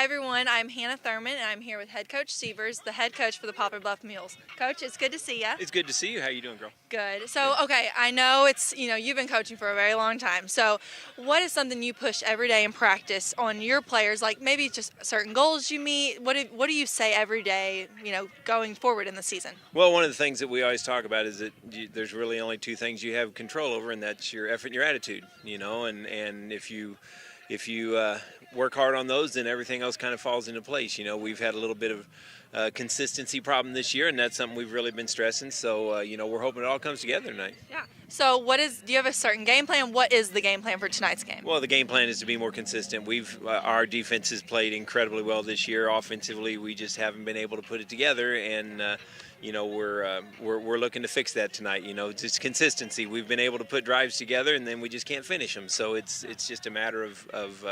Hi, everyone. I'm Hannah Thurman, and I'm here with head coach Severs, the head coach for the Poplar Bluff Mules. Coach, it's good to see you. It's good to see you. How you doing, girl? Good. So, okay, I know you've been coaching for a very long time. So, what is something you push every day in practice on your players? Like maybe just certain goals you meet. What do you say every day, going forward in the season? Well, one of the things that we always talk about is that there's really only two things you have control over, and that's your effort and your attitude. And if you work hard on those, then everything else kind of falls into place. We've had a little bit of consistency problem this year, and that's something we've really been stressing. So, we're hoping it all comes together tonight. Yeah. So, do you have a certain game plan? What is the game plan for tonight's game? Well, the game plan is to be more consistent. Our defense has played incredibly well this year. Offensively, we just haven't been able to put it together, and we're looking to fix that tonight. Just consistency. We've been able to put drives together, and then we just can't finish them. So it's just a matter of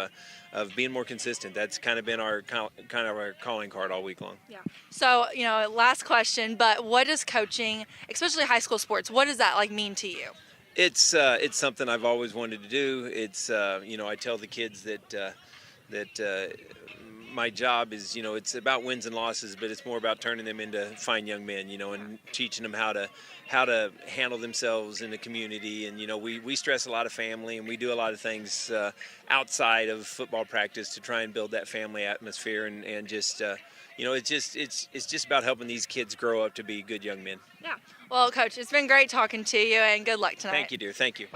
being more consistent. That's kind of been our calling card all week long. Yeah. So last question, but what is coaching, especially high school sports? What does that mean to you? It's something I've always wanted to do. It's I tell the kids that my job is, it's about wins and losses, but it's more about turning them into fine young men, and teaching them how to handle themselves in the community. And, we stress a lot of family, and we do a lot of things outside of football practice to try and build that family atmosphere and just, it's just about helping these kids grow up to be good young men. Yeah. Well, Coach, it's been great talking to you, and good luck tonight. Thank you, dear. Thank you.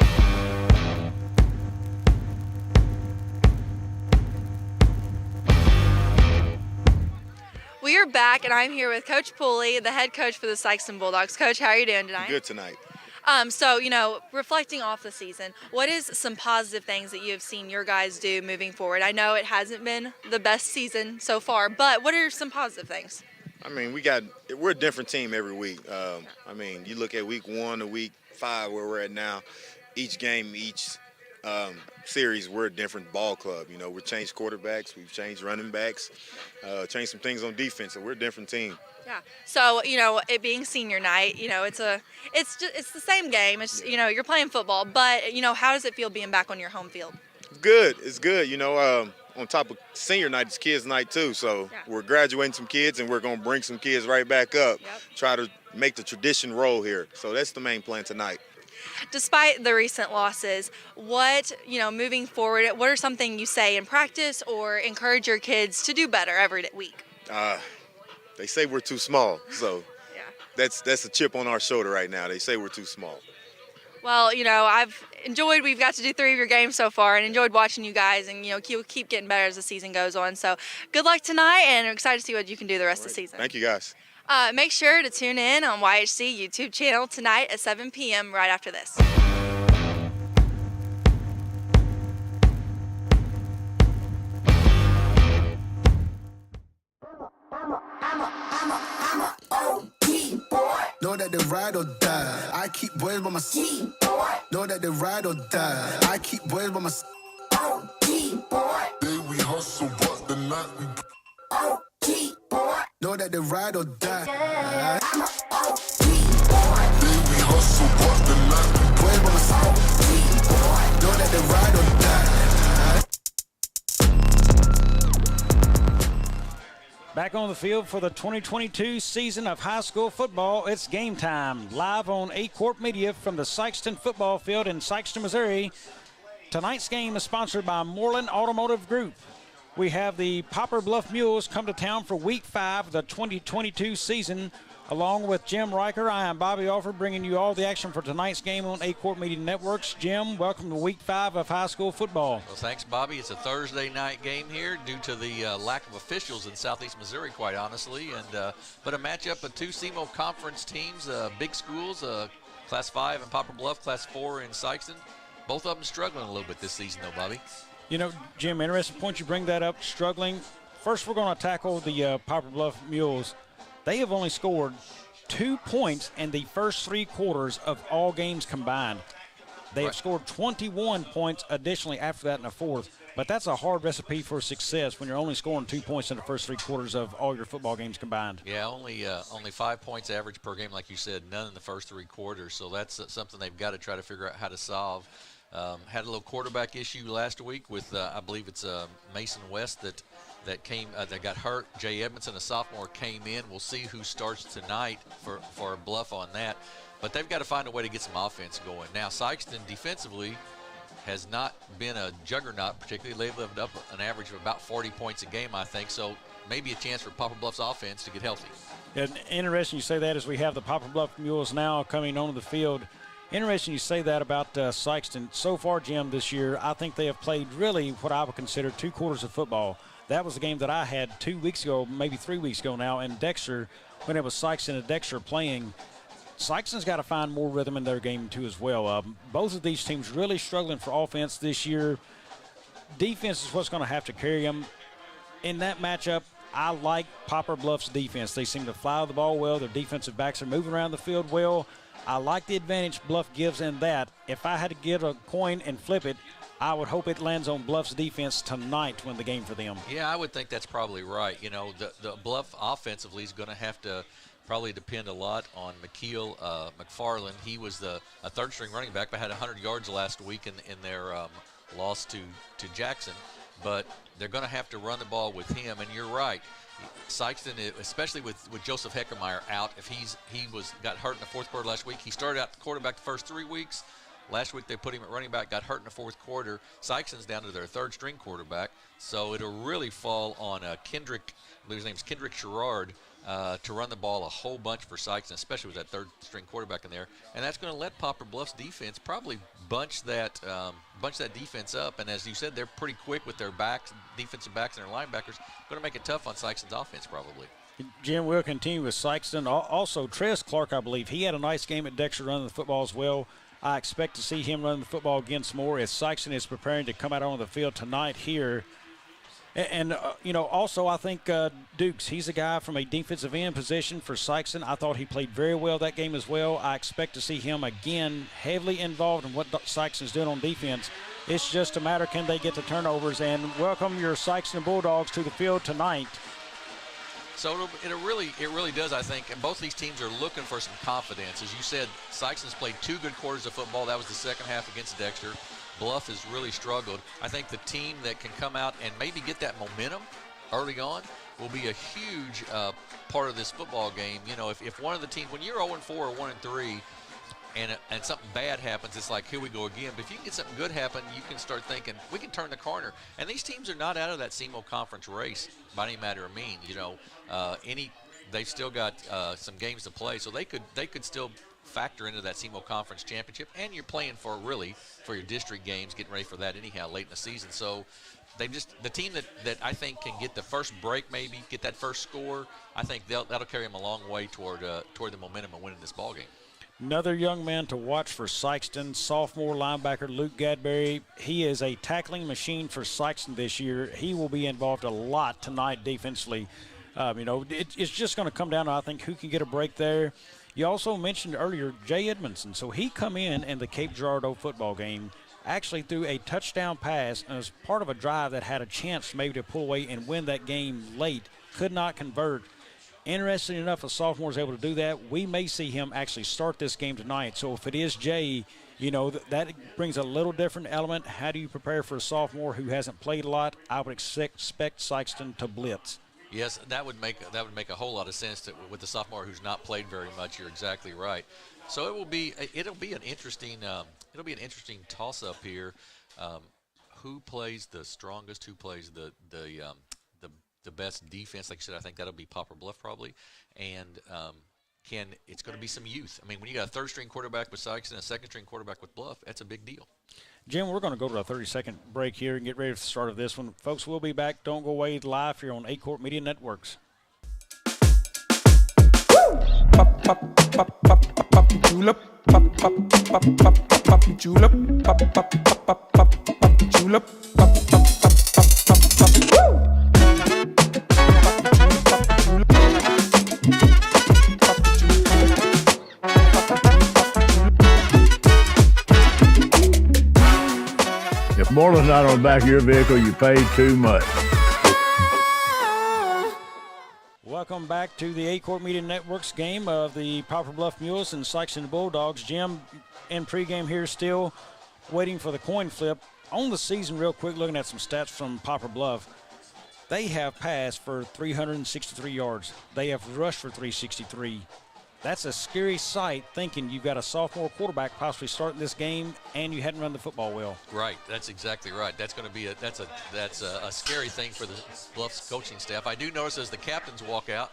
We are back, and I'm here with Coach Pooley, the head coach for the Sikeston Bulldogs. Coach, how are you doing tonight? Good tonight. So, reflecting off the season, what is some positive things that you have seen your guys do moving forward? I know it hasn't been the best season so far, but what are some positive things? I mean, we're a different team every week. You look at week 1 to week 5 where we're at now. Each game, each series, we're a different ball club. We've changed quarterbacks, we've changed running backs, changed some things on defense, so we're a different team. Yeah. So, it being senior night, it's the same game. It's, you're playing football, but, how does it feel being back on your home field? Good. It's good. On top of senior night, it's kids' night too. So We're graduating some kids, and we're going to bring some kids right back up, try to make the tradition roll here. So that's the main plan tonight. Despite the recent losses, moving forward, what are something you say in practice or encourage your kids to do better every week? They say we're too small, so that's a chip on our shoulder right now. They say we're too small. Well, we've got to do 3 of your games so far and enjoyed watching you guys, and, keep getting better as the season goes on. So good luck tonight, and I'm excited to see what you can do the rest of the season. Thank you, guys. Make sure to tune in on YHC YouTube channel tonight at 7 p.m. right after this. Know that they ride or die. I keep boys by my side. Know that they ride or die. I keep boys by my side. Day we hustle, but the night we Know that they ride or die. Day we hustle, but the night we Boys by my side. Know that they ride or die. Back on the field for the 2022 season of high school football, it's game time. Live on A-Corp Media from the Sikeston football field in Sikeston, Missouri. Tonight's game is sponsored by Moreland Automotive Group. We have the Poplar Bluff Mules come to town for Week 5 of the 2022 season. Along with Jim Riker, I am Bobby Alford, bringing you all the action for tonight's game on A-Corp Media Networks. Jim, welcome to Week 5 of high school football. Well, thanks, Bobby. It's a Thursday night game here due to the lack of officials in Southeast Missouri, quite honestly. But a matchup of 2 SEMO conference teams, big schools, Class 5 in Poplar Bluff, Class 4 in Sikeston. Both of them struggling a little bit this season, though, Bobby. Jim, interesting point you bring that up, struggling. First, we're going to tackle the Poplar Bluff Mules. They have only scored 2 points in the first 3 quarters of all games combined. They have scored 21 points additionally after that in the fourth. But that's a hard recipe for success when you're only scoring 2 points in the first 3 quarters of all your football games combined. Yeah, only 5 points average per game, like you said, none in the first 3 quarters. So that's something they've got to try to figure out how to solve. Had a little quarterback issue last week with, I believe it's Mason West that that got hurt. Jay Edmondson, a sophomore, came in. We'll see who starts tonight for Bluff on that. But they've got to find a way to get some offense going. Now, Sikeston defensively has not been a juggernaut particularly. They've lived up an average of about 40 points a game, I think. So maybe a chance for Poplar Bluff's offense to get healthy. And interesting you say that as we have the Poplar Bluff Mules now coming onto the field. Interesting you say that about Sikeston. So far, Jim, this year, I think they have played really what I would consider 2 quarters of football. That was the game that I had 2 weeks ago, maybe 3 weeks ago now, in Dexter, when it was Sikeston and Dexter playing. Sikeston's got to find more rhythm in their game, too, as well. Both of these teams really struggling for offense this year. Defense is what's going to have to carry them. In that matchup, I like Poplar Bluff's defense. They seem to fly the ball well. Their defensive backs are moving around the field well. I like the advantage Bluff gives in that. If I had to get a coin and flip it, I would hope it lands on Bluff's defense tonight to win the game for them. Yeah, I would think that's probably right. You know, the Bluff offensively is going to have to probably depend a lot on McKeel McFarland. He was a third-string running back, but had 100 yards last week in their loss to Jackson. But they're going to have to run the ball with him, and you're right. Sikeston, especially with Joseph Heckermeyer out, if he got hurt in the fourth quarter last week. He started out quarterback the first 3 weeks. Last week they put him at running back, got hurt in the fourth quarter. Sikeston's down to their third-string quarterback, so it'll really fall on Kendrick, I believe his name's Kendrick Sherrard, to run the ball a whole bunch for Sikeston, especially with that third-string quarterback in there. And that's going to let Poplar Bluff's defense probably bunch that defense up. And as you said, they're pretty quick with their backs, defensive backs and their linebackers. Going to make it tough on Sikeston's offense probably. Jim, we'll continue with Sikeston. Also, Trez Clark, I believe, he had a nice game at Dexter running the football as well. I expect to see him run the football again some more as Sikeston is preparing to come out on the field tonight here. And also I think Dukes, he's a guy from a defensive end position for Sikeston. I thought he played very well that game as well. I expect to see him again heavily involved in what Sikeston's doing on defense. It's just a matter, can they get the turnovers? And welcome your Sikeston Bulldogs to the field tonight. So it really does, I think. And both these teams are looking for some confidence. As you said, Sikeston's played 2 good quarters of football. That was the second half against Dexter. Bluff has really struggled. I think the team that can come out and maybe get that momentum early on will be a huge part of this football game. You know, if one of the teams, when you're 0-4 or 1-3, and something bad happens, it's like, here we go again. But if you can get something good happen, you can start thinking, we can turn the corner. And these teams are not out of that SEMO conference race by any matter of means. You know, they've still got some games to play, so they could still factor into that SEMO Conference Championship, and you're playing for your district games, getting ready for that anyhow late in the season. So the team that I think can get the first break, maybe get that first score, I think that'll carry them a long way toward the momentum of winning this ball game. Another young man to watch for Sikeston, sophomore linebacker Luke Gadberry. He is a tackling machine for Sikeston this year. He will be involved a lot tonight defensively. It's just going to come down to, I think, who can get a break there. You also mentioned earlier Jay Edmondson. So he come in the Cape Girardeau football game, actually threw a touchdown pass and was part of a drive that had a chance maybe to pull away and win that game late. Could not convert. Interesting enough, a sophomore is able to do that. We may see him actually start this game tonight. So if it is Jay, that brings a little different element. How do you prepare for a sophomore who hasn't played a lot? I would expect Sikeston to blitz. Yes, that would make a whole lot of sense with the sophomore who's not played very much. You're exactly right. So it'll be an interesting toss-up here. Who plays the strongest? Who plays the best defense? Like I said, I think that'll be Poplar Bluff probably. And it's going to be some youth. I mean, when you got a third-string quarterback with Sikeston and a second-string quarterback with Bluff, that's a big deal. Jim, we're going to go to a 30-second break here and get ready for the start of this one. Folks, we'll be back. Don't go away, live here on 8 Court Media Networks. Pop, pop, pop, pop, pop, julep. Pop, pop, pop, pop, pop, julep. Pop, pop, pop, pop, pop, julep. Pop, pop, pop, pop, pop, pop. If more than not on the back of your vehicle, you paid too much. Welcome back to the 8 Court Media Networks game of the Poplar Bluff Mules and Sikeston Bulldogs. Jim, in pregame here, still waiting for the coin flip. On the season, real quick, looking at some stats from Poplar Bluff. They have passed for 363 yards. They have rushed for 363. That's a scary sight, thinking you've got a sophomore quarterback possibly starting this game and you hadn't run the football well. Right, that's exactly right. That's going to be that's a scary thing for the Bluffs coaching staff. I do notice as the captains walk out,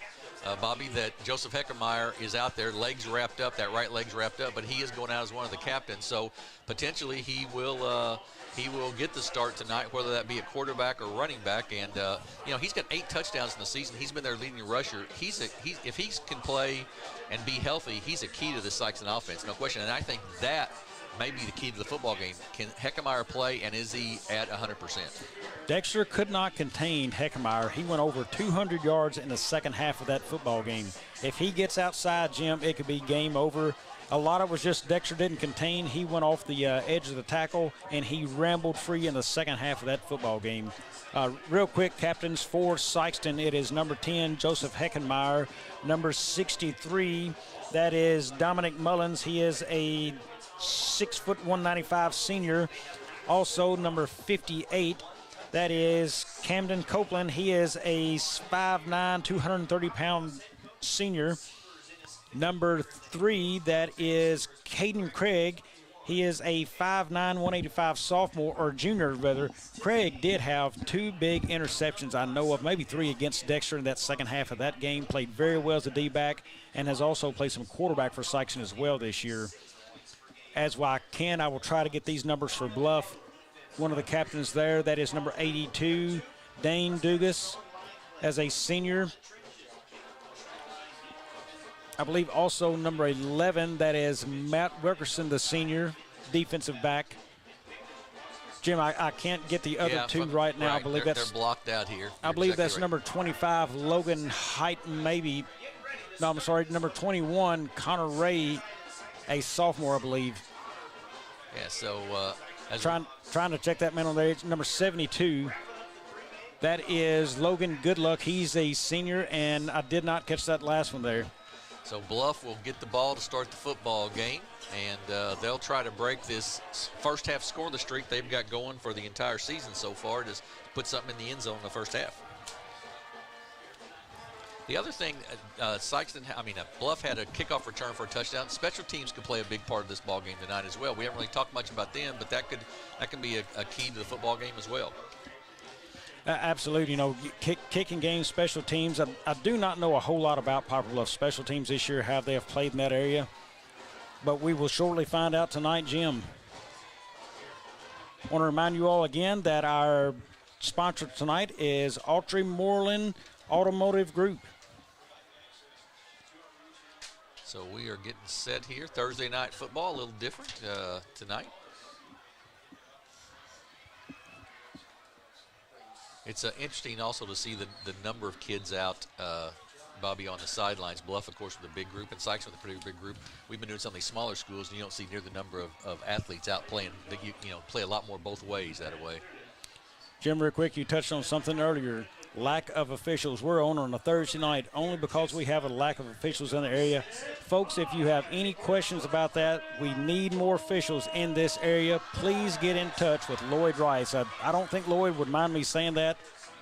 Bobby, that Joseph Heckermeyer is out there, legs wrapped up, that right leg's wrapped up, but he is going out as one of the captains. So potentially he will get the start tonight, whether that be a quarterback or running back. And he's got 8 touchdowns in the season. He's been their leading rusher. If he can play and be healthy, he's a key to the Sikeston offense, no question. And I think that may be the key to the football game. Can Heckermeyer play, and is he at 100%? Dexter could not contain Heckermeyer. He went over 200 yards in the second half of that football game. If he gets outside, Jim, it could be game over. A lot of it was just Dexter didn't contain. He went off the edge of the tackle, and he rambled free in the second half of that football game. Real quick, captains for Sikeston, it is number 10, Joseph Heckenmeyer. Number 63, that is Dominic Mullins. He is a 6'1", 195 senior. Also, number 58, that is Camden Copeland. He is a 5'9", 230-pound senior. Number 3, that is Caden Craig. He is a 5'9", 185 sophomore, or junior, rather. Craig did have 2 big interceptions I know of, maybe 3 against Dexter in that second half of that game. Played very well as a D-back and has also played some quarterback for Sikeston as well this year. As I can, I will try to get these numbers for Bluff. One of the captains there, that is number 82, Dane Dugas, as a senior. I believe also number 11, that is Matt Wilkerson, the senior defensive back. Jim, I can't get the other two right now. I believe they're blocked out here. I believe that's number 25, Logan Heighton, maybe. No, I'm sorry, number 21, Connor Ray, a sophomore, I believe. Yeah, so trying to check that man on there. It's number 72. That is Logan Goodluck. He's a senior, and I did not catch that last one there. So Bluff will get the ball to start the football game, and they'll try to break this first half scoreless streak they've got going for the entire season so far, to put something in the end zone in the first half. The other thing, Bluff had a kickoff return for a touchdown. Special teams could play a big part of this ball game tonight as well. We haven't really talked much about them, but that can be a key to the football game as well. Absolutely. Kicking games, special teams. I do not know a whole lot about Poplar Bluff special teams this year, how they have played in that area. But we will shortly find out tonight, Jim. I want to remind you all again that our sponsor tonight is Autry Moreland Automotive Group. So we are getting set here. Thursday night football, a little different tonight. It's interesting also to see the number of kids out, Bobby, on the sidelines. Bluff, of course, with a big group, and Sikeston with a pretty big group. We've been doing some of these smaller schools, and you don't see near the number of athletes out playing. You play a lot more both ways that way. Jim, real quick, you touched on something earlier. Lack of officials. We're on a Thursday night only because we have a lack of officials in the area. Folks, if you have any questions about that, we need more officials in this area. Please get in touch with Lloyd Rice. I don't think Lloyd would mind me saying that.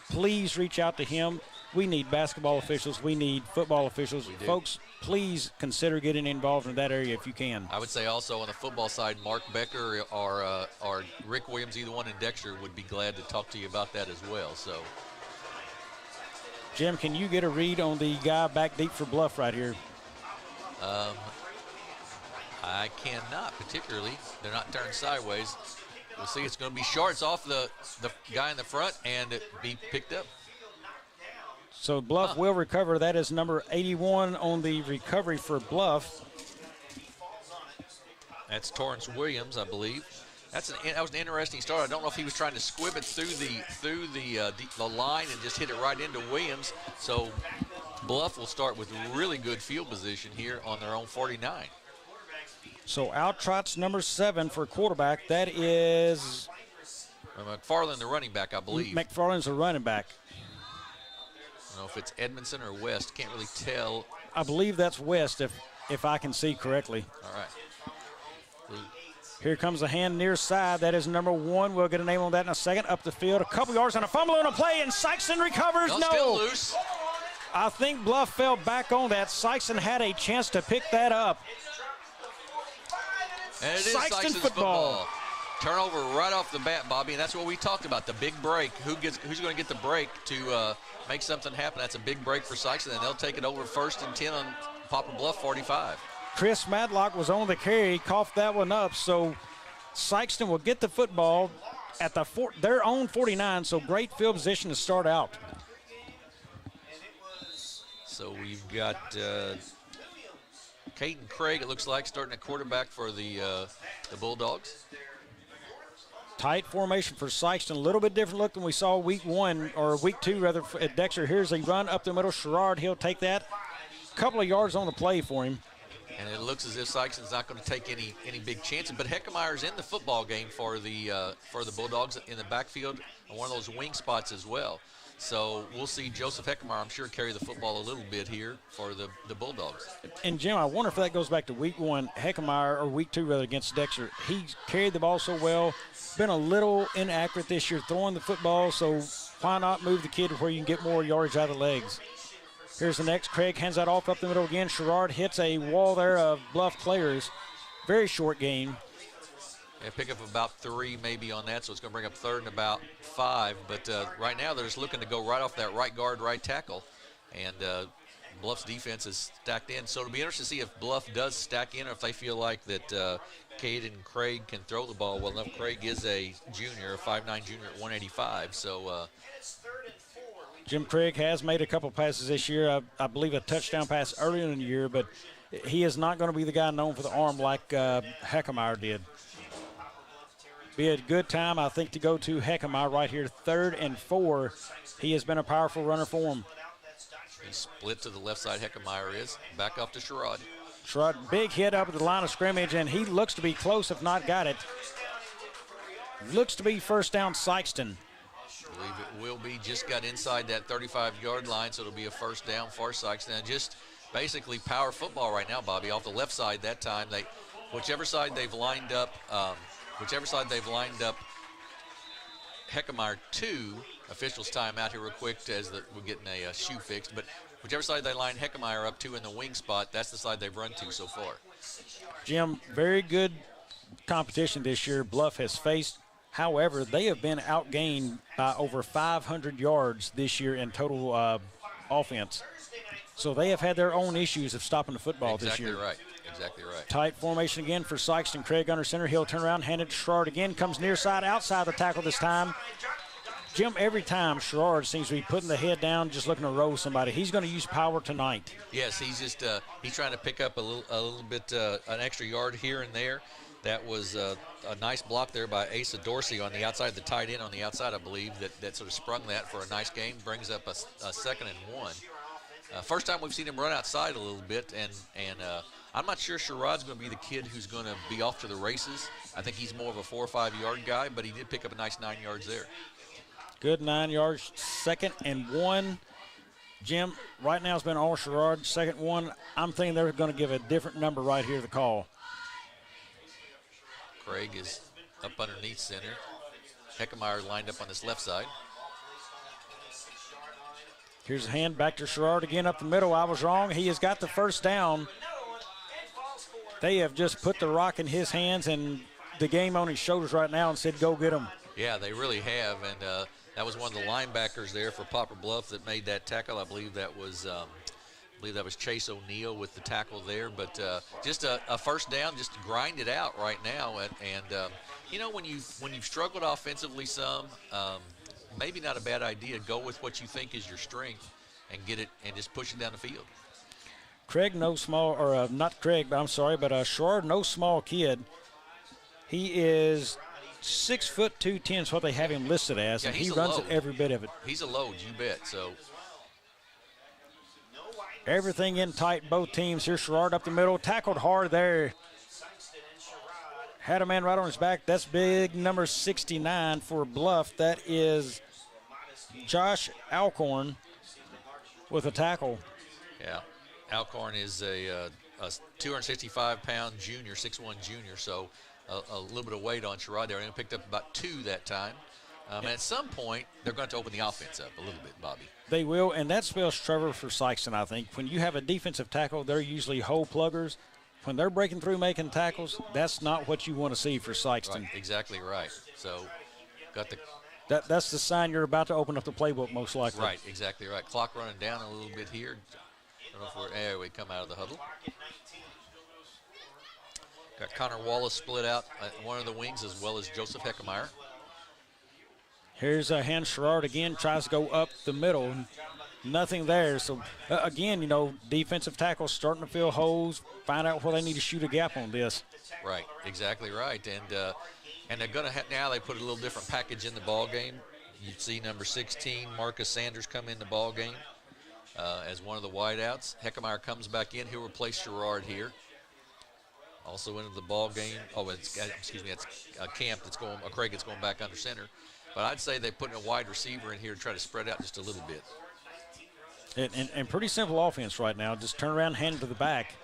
Please reach out to him. We need basketball officials. We need football officials. Folks, please consider getting involved in that area if you can. I would say also on the football side, Mark Becker or Rick Williams, either one in Dexter, would be glad to talk to you about that as well. So, Jim, can you get a read on the guy back deep for Bluff right here? I cannot particularly. They're not turned sideways. We'll see. It's going to be short. It's off the guy in the front and it be picked up. So Bluff will recover. That is number 81 on the recovery for Bluff. That's Torrance Williams, I believe. That was an interesting start. I don't know if he was trying to squib it through the line and just hit it right into Williams. So Bluff will start with really good field position here on their own 49. So out trots number 7 for quarterback. That is McFarland, the running back, I believe. McFarland's the running back. I don't know if it's Edmondson or West. Can't really tell. I believe that's West, if I can see correctly. All right. Here comes a hand near side. That is number 1. We'll get a name on that in a second. Up the field, a couple yards and a fumble on a play, and Sikeston recovers. No, no. still loose. I think Bluff fell back on that. Sikeston had a chance to pick that up. And it is Sikeston's football. Turnover right off the bat, Bobby, and that's what we talked about, the big break. Who's going to get the break to make something happen? That's a big break for Sikeston, and they'll take it over 1st and 10 on Poplar Bluff 45. Chris Madlock was on the carry. He coughed that one up, so Sikeston will get the football at their own 49, so great field position to start out. So we've got Caden Craig, it looks like, starting at quarterback for the Bulldogs. Tight formation for Sikeston. A little bit different look than we saw week 1, or week 2 rather, at Dexter. Here's a run up the middle. Sherrard, he'll take that. Couple of yards on the play for him. And it looks as if Sikeston's not going to take any big chances. But Heckemeyer's in the football game for the Bulldogs in the backfield on one of those wing spots as well. So we'll see Joseph Heckemeyer, I'm sure, carry the football a little bit here for the Bulldogs. And, Jim, I wonder if that goes back to week 1, Heckemeyer, or week 2, rather, against Dexter. He carried the ball so well, been a little inaccurate this year throwing the football, so why not move the kid where you can get more yards out of the legs? Here's the next. Craig hands that off up the middle again. Sherrard hits a wall there of Bluff players. Very short game. Yeah, pick up about 3 maybe on that, so it's going to bring up 3rd and about 5. But right now they're just looking to go right off that right guard, right tackle. And Bluff's defense is stacked in. So it'll be interesting to see if Bluff does stack in or if they feel like that Caden Craig can throw the ball well enough. Craig is a junior, a 5'9 junior at 185. So Jim Craig has made a couple passes this year. I believe a touchdown pass earlier in the year, but he is not going to be the guy known for the arm like Heckemeyer did. Be a good time, I think, to go to Heckemeyer right here, 3rd and 4. He has been a powerful runner for him. He split to the left side, Heckemeyer is. Back off to Sherrod. Sherrod, big hit up at the line of scrimmage, and he looks to be close, if not got it. Looks to be first down Sikeston. I believe it will be. Just got inside that 35-yard line, so it'll be a first down for Sikeston. And just basically power football right now, Bobby. Off the left side that time, whichever side they've lined up, Heckemeyer 2, officials time out here real quick as we're getting a shoe fixed, but whichever side they line Heckemeyer up to in the wing spot, that's the side they've run to so far. Jim, very good competition this year Bluff has faced. However, they have been outgained by over 500 yards this year in total offense. So they have had their own issues of stopping the football this year. Exactly right. Tight formation again for Sikeston. Craig under center. He'll turn around, hand it to Sherrard again. Comes near side, outside the tackle this time. Jim, every time Sherrard seems to be putting the head down, just looking to roll somebody. He's going to use power tonight. Yes, he's just he's trying to pick up a little bit an extra yard here and there. That was a nice block there by Asa Dorsey on the outside, the tight end on the outside, I believe, that sort of sprung that for a nice game. Brings up a 2nd and 1. First time we've seen him run outside a little bit, and I'm not sure Sherrod's going to be the kid who's going to be off to the races. I think he's more of a 4 or 5 yard guy, but he did pick up a nice 9 yards there. Good 9 yards, 2nd and 1. Jim, right now it's been all Sherrard, 2nd and 1. I'm thinking they're going to give a different number right here, the call. Craig is up underneath center. Heckemeyer lined up on this left side. Here's a hand back to Sherrard again up the middle. I was wrong. He has got the first down. They have just put the rock in his hands and the game on his shoulders right now and said, go get him. Yeah, they really have. And that was one of the linebackers there for Poplar Bluff that made that tackle. I believe that was Chase O'Neal with the tackle there. But just a first down, just to grind it out right now. And you know, when you've struggled offensively some, maybe not a bad idea. Go with what you think is your strength and get it and just push it down the field. Craig, no small, or not Craig, but I'm sorry, but Sherrard, no small kid. He is 6 foot 210 is what they have him listed as, yeah, and he runs at every bit of it. He's a load, you bet. So everything in tight, both teams. Here's Sherrard up the middle, tackled hard there. Had a man right on his back. That's big number 69 for Bluff. That is Josh Alcorn with a tackle. Yeah, Alcorn is a 265-pound junior, 6'1 junior. So a little bit of weight on Sherrod there. And picked up about 2 that time. And at some point, they're going to open the offense up a little bit, Bobby. They will, and that spells trouble for Sikeston, I think. When you have a defensive tackle, they're usually hole pluggers. When they're breaking through making tackles, that's not what you want to see for Sikeston. Right, exactly right. So got the that's the sign you're about to open up the playbook, most likely. right, exactly right. Clock running down a little bit here. I don't know if there we come out of the huddle. Got Connor Wallace split out at one of the wings, as well as Joseph Heckemeyer. Here's Hans Sherrard again, tries to go up the middle. Nothing there. So, again, you know, defensive tackles starting to fill holes, find out where they need to shoot a gap on this. Right, exactly right. And they're going to have, now they put a little different package in the ball game. You see number 16, Marcus Sanders, come in the ball game as one of the wideouts. Heckemeyer comes back in. He'll replace Sherrard here. Also into the ball game. Oh, excuse me, it's Camp that's going, Craig that's going back under center. But I'd say they're putting a wide receiver in here to try to spread out just a little bit. And pretty simple offense right now. Just turn around and hand it to the back.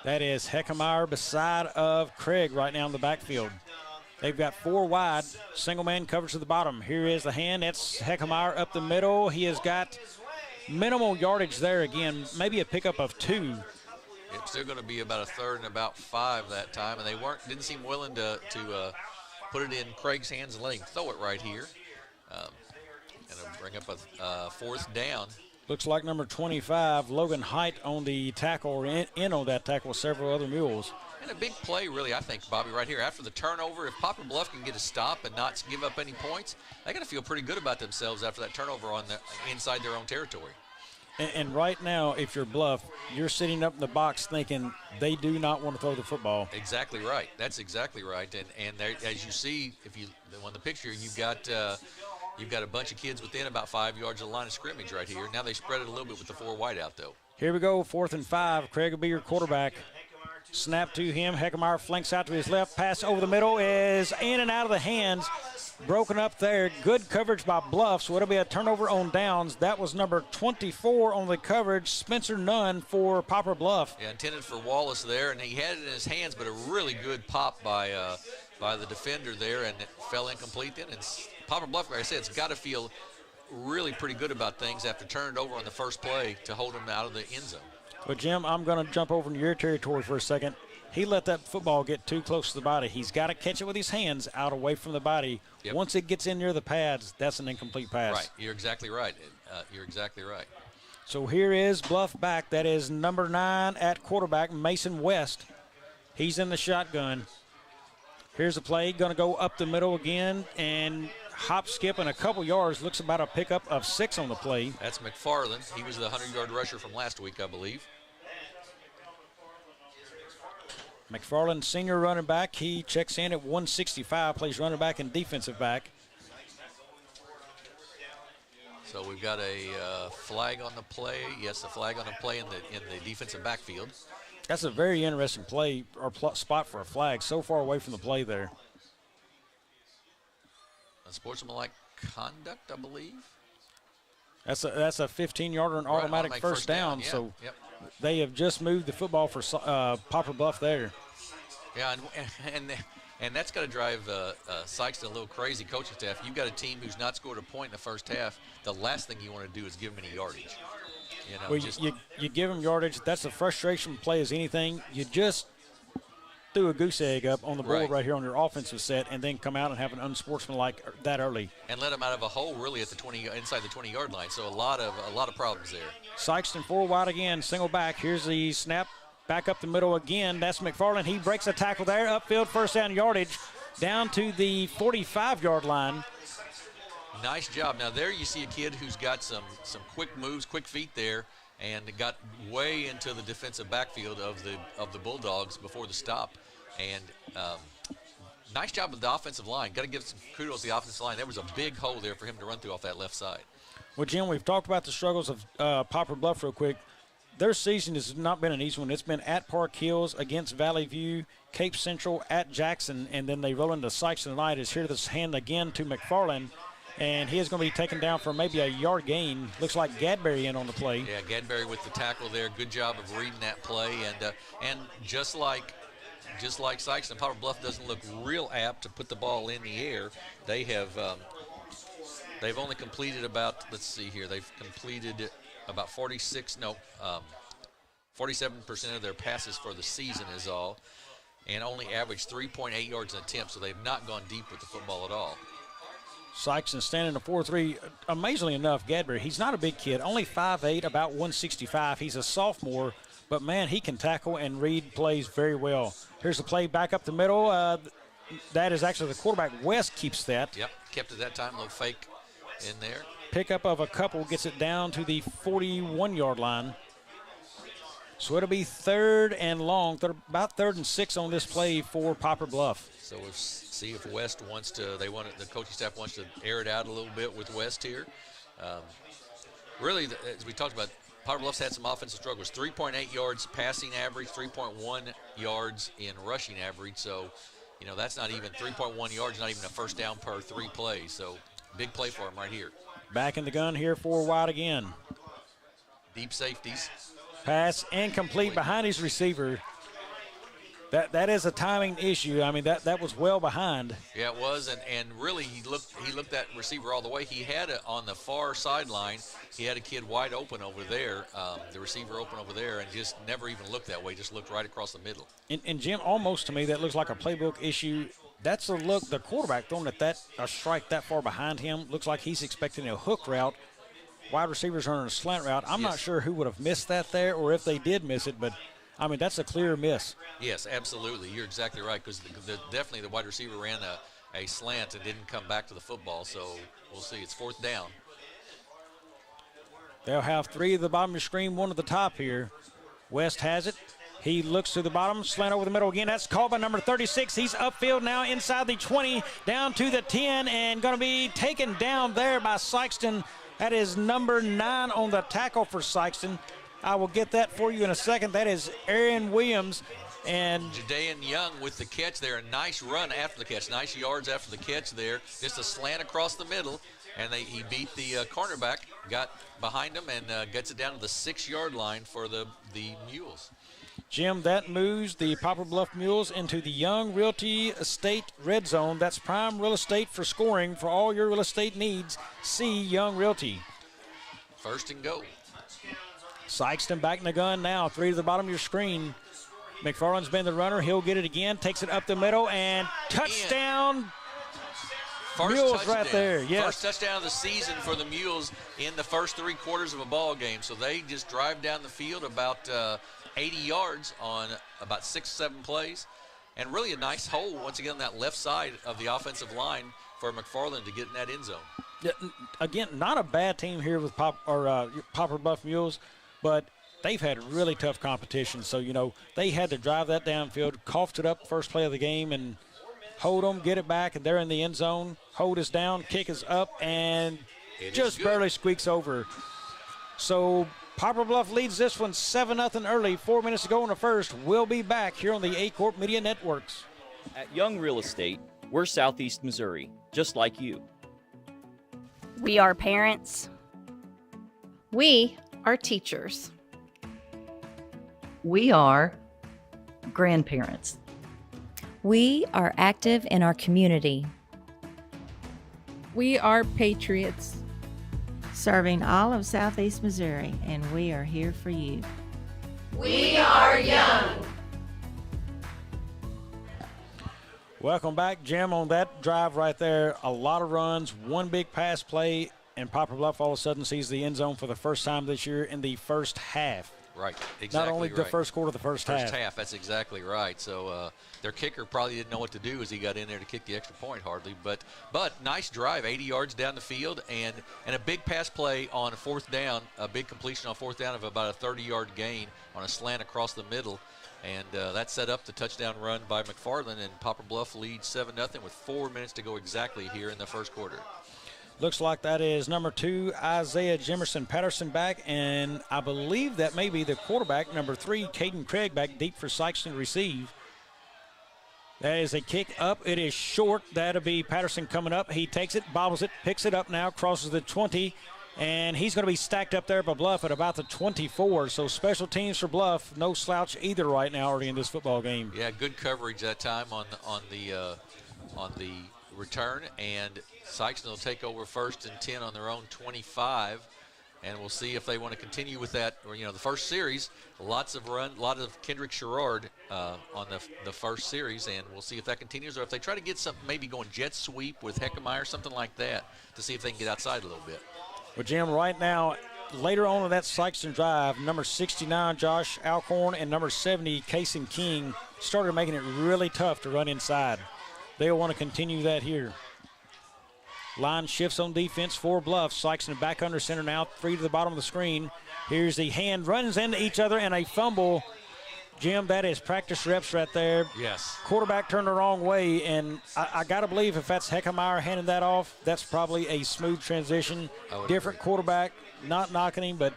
That is Heckemeyer beside of Craig right now in the backfield. They've got 4 wide, single man coverage to the bottom. Here is the hand. That's Heckemeyer up the middle. He has got minimal yardage there again, maybe a pickup of 2. It's still going to be about a third and about 5 that time, and they didn't seem willing to put it in Craig's hands and let him throw it right here. And it'll bring up a 4th down. Looks like number 25, Logan Height on the tackle, or in on that tackle with several other mules. And a big play, really, I think, Bobby, right here. After the turnover, if Poplar Bluff can get a stop and not give up any points, they got to feel pretty good about themselves after that turnover on inside their own territory. And right now, if you're Bluff, you're sitting up in the box thinking they do not want to throw the football. Exactly right. That's exactly right. And there, as you see, if you on the picture, you've got a bunch of kids within about 5 yards of the line of scrimmage right here. Now they spread it a little bit with the 4 wide out, though. Here we go, 4th and 5. Craig will be your quarterback. Snap to him. Heckemeyer flanks out to his left. Pass over the middle is in and out of the hands. Broken up there. Good coverage by Bluff, so it'll be a turnover on downs. That was number 24 on the coverage, Spencer Nunn for Poplar Bluff. Yeah, intended for Wallace there, and he had it in his hands, but a really good pop by the defender there, and it fell incomplete then. And Poplar Bluff, like I said, it's got to feel really pretty good about things after turning it over on the first play to hold him out of the end zone. But, Jim, I'm going to jump over into your territory for a second. He let that football get too close to the body. He's got to catch it with his hands out away from the body. Yep. Once it gets in near the pads, that's an incomplete pass. Right. You're exactly right. You're exactly right. So here is Bluff back. That is number 9 at quarterback, Mason West. He's in the shotgun. Here's the play. Going to go up the middle again and hop, skip, and a couple yards. Looks about a pickup of 6 on the play. That's McFarland. He was the 100-yard rusher from last week, I believe. McFarland, senior running back. He checks in at 165, plays running back and defensive back. So we've got a flag on the play. Yes, a flag on the play in the defensive backfield. That's a very interesting play or spot for a flag. So far away from the play there. Unsportsmanlike conduct, I believe. That's a 15-yarder and automatic first down. Yeah. So yep. They have just moved the football for Poplar Bluff there. Yeah, and that's got to drive Sikeston a little crazy, coaching staff. You've got a team who's not scored a point in the first half. The last thing you want to do is give them any yardage. You know, well, you give them yardage. That's a frustration play as anything. You just threw a goose egg up on the board right here on your offensive set and then come out and have an unsportsmanlike that early. And let them out of a hole really at the inside the 20-yard line. So a lot of problems there. Sikeston 4 wide again, single back. Here's the snap. Back up the middle again. That's McFarland. He breaks a tackle there. Upfield, first down yardage. Down to the 45-yard line. Nice job. Now there you see a kid who's got some quick moves, quick feet there, and got way into the defensive backfield of the Bulldogs before the stop. And nice job with the offensive line. Got to give some kudos to the offensive line. There was a big hole there for him to run through off that left side. Well, Jim, we've talked about the struggles of Poplar Bluff real quick. Their season has not been an easy one. It's been at Park Hills, against Valley View, Cape Central, at Jackson, and then they roll into Sikeston tonight. Is here this hand again to McFarland, and he is going to be taken down for maybe a yard gain. Looks like Gadberry in on the play. Yeah, Gadberry with the tackle there. Good job of reading that play, and just like just like Sikeston, Poplar Bluff doesn't look real apt to put the ball in the air. They have they've only completed about, let's see here, they've completed about 47% of their passes for the season is all, and only averaged 3.8 yards an attempt, so they've not gone deep with the football at all. Sikeston standing a 4-3. Amazingly enough, Gadbury, he's not a big kid, only 5'8", about 165. He's a sophomore, but, man, he can tackle and read plays very well. Here's the play back up the middle. That is actually the quarterback. West keeps that. Yep, kept it that time, a little fake in there. Pickup of a couple gets it down to the 41-yard line. So it'll be third and long, about 3rd and 6 on this play for Poplar Bluff. So we'll see if West wants to, the coaching staff wants to air it out a little bit with West here. Really, as we talked about, Poplar Bluff's had some offensive struggles. 3.8 yards passing average, 3.1 yards in rushing average. So, you know, that's not even 3.1 yards, not even a first down per 3 plays. So big play for him right here. Back in the gun here for White again. Deep safeties. Pass incomplete behind his receiver. That is a timing issue. I mean, that was well behind. Yeah, it was, and really he looked that receiver all the way. He had it on the far sideline. He had a kid wide open over there, the receiver open over there, and just never even looked that way. Just looked right across the middle. And Jim, almost to me, that looks like a playbook issue. That's a look. The quarterback throwing at a strike that far behind him looks like he's expecting a hook route. Wide receivers running a slant route. I'm not sure who would have missed that there, or if they did miss it, but I mean, that's a clear miss. Yes, absolutely. You're exactly right, because definitely the wide receiver ran a slant and didn't come back to the football, so we'll see. It's 4th down. They'll have 3 at the bottom of the screen, 1 at the top here. West has it. He looks to the bottom, slant over the middle again. That's called by number 36. He's upfield now inside the 20, down to the 10, and going to be taken down there by Sikeston. That is number 9 on the tackle for Sikeston. I will get that for you in a second. That is Aaron Williams. And Jadaean Young with the catch there. A nice run after the catch. Nice yards after the catch there. Just a slant across the middle. And he beat the cornerback, got behind him, and gets it down to the 6-yard line for the Mules. Jim, that moves the Poplar Bluff Mules into the Young Realty Estate red zone. That's prime real estate for scoring for all your real estate needs. See Young Realty. 1st and goal. Sikeston back in the gun now. 3 to the bottom of your screen. McFarland's been the runner. He'll get it again. Takes it up the middle, and touchdown. Mules touchdown. Right there. Yes. First touchdown of the season for the Mules in the first 3 quarters of a ball game. So they just drive down the field about 80 yards on about 6-7 plays. And really a nice hole, once again, on that left side of the offensive line for McFarland to get in that end zone. Yeah, again, not a bad team here with Poplar Bluff Mules, but they've had really tough competition. So, you know, they had to drive that downfield, coughed it up first play of the game, and hold them, get it back, and they're in the end zone. Hold us down, kick us up, and just barely squeaks over. So Poplar Bluff leads this one 7-0 early. 4 minutes to go in the first. We'll be back here on the A-Corp Media Networks. At Young Real Estate, we're Southeast Missouri, just like you. We are parents. We are teachers. We are grandparents. We are active in our community. We are patriots. Serving all of Southeast Missouri, and we are here for you. We are young. Welcome back, Jim. On that drive right there, a lot of runs, 1 big pass play, and Poplar Bluff all of a sudden sees the end zone for the first time this year in the first half. Right, exactly. Not only the first quarter, the first half. First half, that's exactly right. So their kicker probably didn't know what to do as he got in there to kick the extra point hardly. But nice drive, 80 yards down the field, and a big pass play on 4th down, a big completion on 4th down of about a 30-yard gain on a slant across the middle. And that set up the touchdown run by McFarland, and Poplar Bluff leads 7-0 with 4 minutes to go exactly here in the first quarter. Looks like that is number 2, Isaiah Jimerson Patterson back, and I believe that may be the quarterback, number 3, Caden Craig, back deep for Sikeston to receive. That is a kick up. It is short. That'll be Patterson coming up. He takes it, bobbles it, picks it up now, crosses the 20, And he's going to be stacked up there by Bluff at about the 24. So special teams for Bluff, no slouch either right now early in this football game. Yeah, good coverage that time on the return, and Sikeston will take over 1st and 10 on their own 25. And we'll see if they want to continue with that. Or, the first series, a lot of Kendrick Sherrard on the first series, and we'll see if that continues, or if they try to get something, maybe going jet sweep with Heckemeyer, something like that, to see if they can get outside a little bit. Well, Jim, right now, later on in that Sikeston drive, number 69, Josh Alcorn, and number 70, Kason King, started making it really tough to run inside. They'll want to continue that here. Line shifts on defense for Bluff. Sikeston back under center now, 3 to the bottom of the screen. Here's the hand, runs into each other, and a fumble. Jim, that is practice reps right there. Yes. Quarterback turned the wrong way, and I got to believe if that's Heckemeyer handing that off, that's probably a smooth transition. Different quarterback, not knocking him, but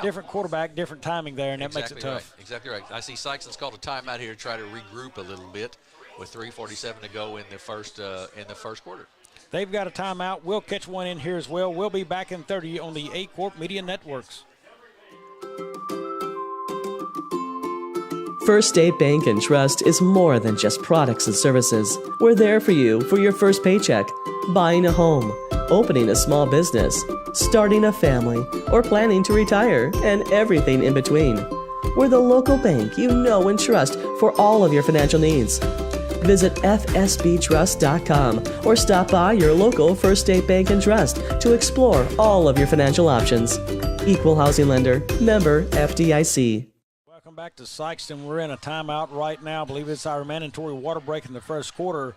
different quarterback, different timing there, and that makes it tough. Right. Exactly right. I see Sikeston's called a timeout here to try to regroup a little bit with 3:47 to go in the first quarter. They've got a timeout. We'll catch one in here as well. We'll be back in 30 on the A-Corp Media Networks. First State Bank and Trust is more than just products and services. We're there for you for your first paycheck, buying a home, opening a small business, starting a family, or planning to retire, and everything in between. We're the local bank you know and trust for all of your financial needs. Visit fsbtrust.com or stop by your local First State Bank and Trust to explore all of your financial options. Equal housing lender, member FDIC. Welcome back to Sikeston. We're in a timeout right now. I believe it's our mandatory water break in the first quarter.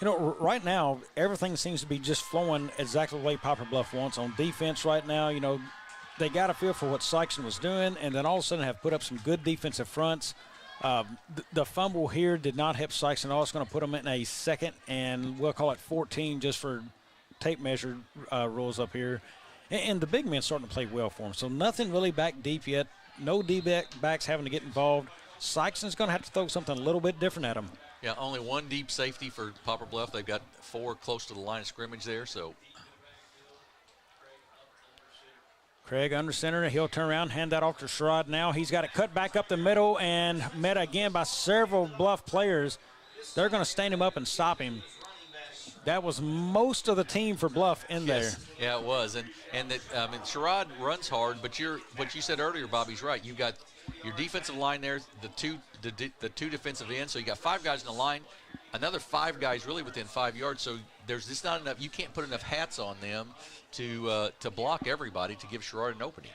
Right now, everything seems to be just flowing exactly the way Poplar Bluff wants. On defense right now, they got a feel for what Sikeston was doing, and then all of a sudden have put up some good defensive fronts. The fumble here did not help Sikeston at all. It's going to put them in a second, and we'll call it 14 just for tape measure rules up here. And the big men's starting to play well for them. So nothing really back deep yet. No D-backs having to get involved. Sikeston's going to have to throw something a little bit different at them. Yeah, only one deep safety for Poplar Bluff. They've got 4 close to the line of scrimmage there, so. Craig under center. He'll turn around, hand that off to Sherrod now. He's got it cut back up the middle and met again by several Bluff players. They're going to stand him up and stop him. That was most of the team for Bluff in there. Yeah, it was. And Sherrod runs hard, but what you said earlier, Bobby's right. You've got your defensive line there, the two defensive ends. So you got 5 guys in the line, another 5 guys really within 5 yards. So there's just not enough. You can't put enough hats on them to block everybody to give Sherrod an opening.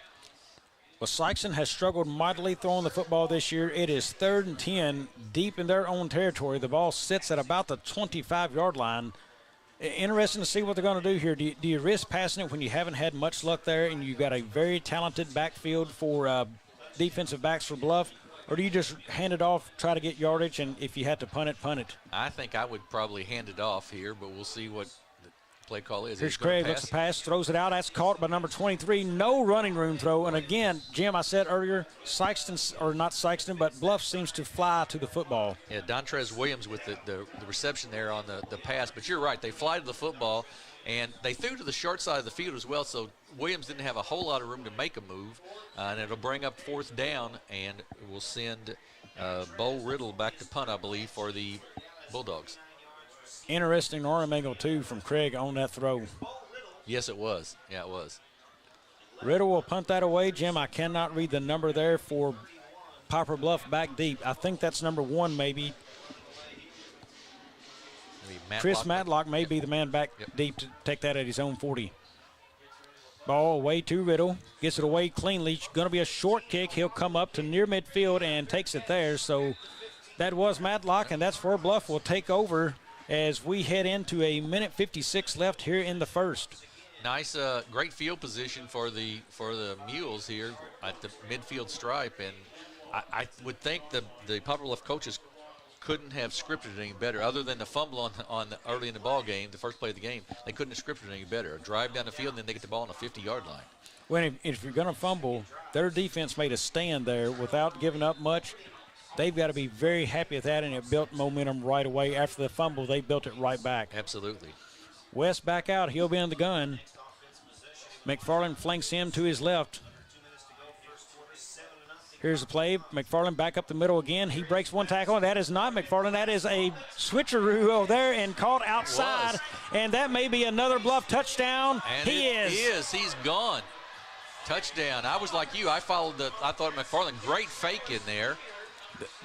Well, Sikeston has struggled mightily throwing the football this year. It is 3rd and 10 deep in their own territory. The ball sits at about the 25-yard line. Interesting to see what they're going to do here. Do you risk passing it when you haven't had much luck there and you've got a very talented backfield for defensive backs for Bluff? Or do you just hand it off, try to get yardage, and if you had to punt it, punt it? I think I would probably hand it off here, but we'll see what the play call is. Here's Craig, looks the pass, throws it out. That's caught by number 23. No running room throw. And again, Jim, I said earlier, but Bluff seems to fly to the football. Yeah, Dontrez Williams with the reception there on the pass. But you're right, they fly to the football, and they threw to the short side of the field as well, so Williams didn't have a whole lot of room to make a move. And it'll bring up 4th down, and it will send Bo Riddle back to punt, I believe, for the Bulldogs. Interesting arm angle, too, from Craig on that throw. Yes, it was. Yeah, it was. Riddle will punt that away. Jim, I cannot read the number there for Poplar Bluff back deep. I think that's number 1 maybe. Chris Matlock may be the man back deep to take that at his own 40. Ball away to Riddle. Gets it away cleanly. Going to be a short kick. He'll come up to near midfield and takes it there. So that was Matlock, and that's where Bluff will take over as we head into a minute 56 left here in the first. Nice, great field position for the Mules here at the midfield stripe, and I would think the Poplar Bluff coaches couldn't have scripted it any better, other than the fumble on the early in the ball game, the first play of the game. They couldn't have scripted it any better. A drive down the field, and then they get the ball on the 50-yard line. Well, if you're going to fumble, their defense made a stand there without giving up much. They've got to be very happy with that, and it built momentum right away. After the fumble, they built it right back. Absolutely. West back out. He'll be in the gun. McFarland flanks him to his left. Here's the play. McFarland back up the middle again. He breaks one tackle, and that is not McFarland. That is a switcheroo over there and caught outside. And that may be another Bluff touchdown. And he is. He's gone. Touchdown. I was like you. I thought McFarland, great fake in there.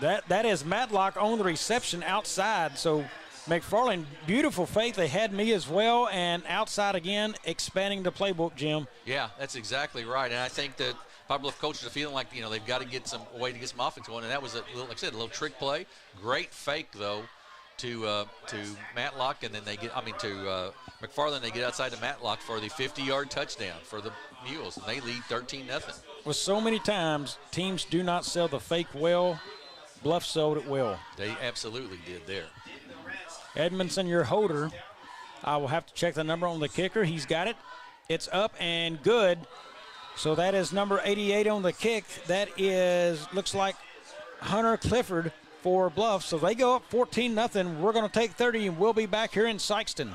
That is Matlock on the reception outside. So McFarland, beautiful fake. They had me as well. And outside again, expanding the playbook, Jim. Yeah, that's exactly right. And I think that Poplar Bluff coaches are feeling like, they've got to get a way to get some offense going. And that was, like I said, a little trick play. Great fake, though, to Matlock. And then to McFarland. They get outside to Matlock for the 50-yard touchdown for the Mules. And they lead 13-0. Well, so many times, teams do not sell the fake well. Bluff sold it well. They absolutely did there. Edmondson, your holder. I will have to check the number on the kicker. He's got it. It's up and good. So that is number 88 on the kick. That looks like Hunter Clifford for Bluff. So they go up 14-0. We're going to take 30, and we'll be back here in Sikeston.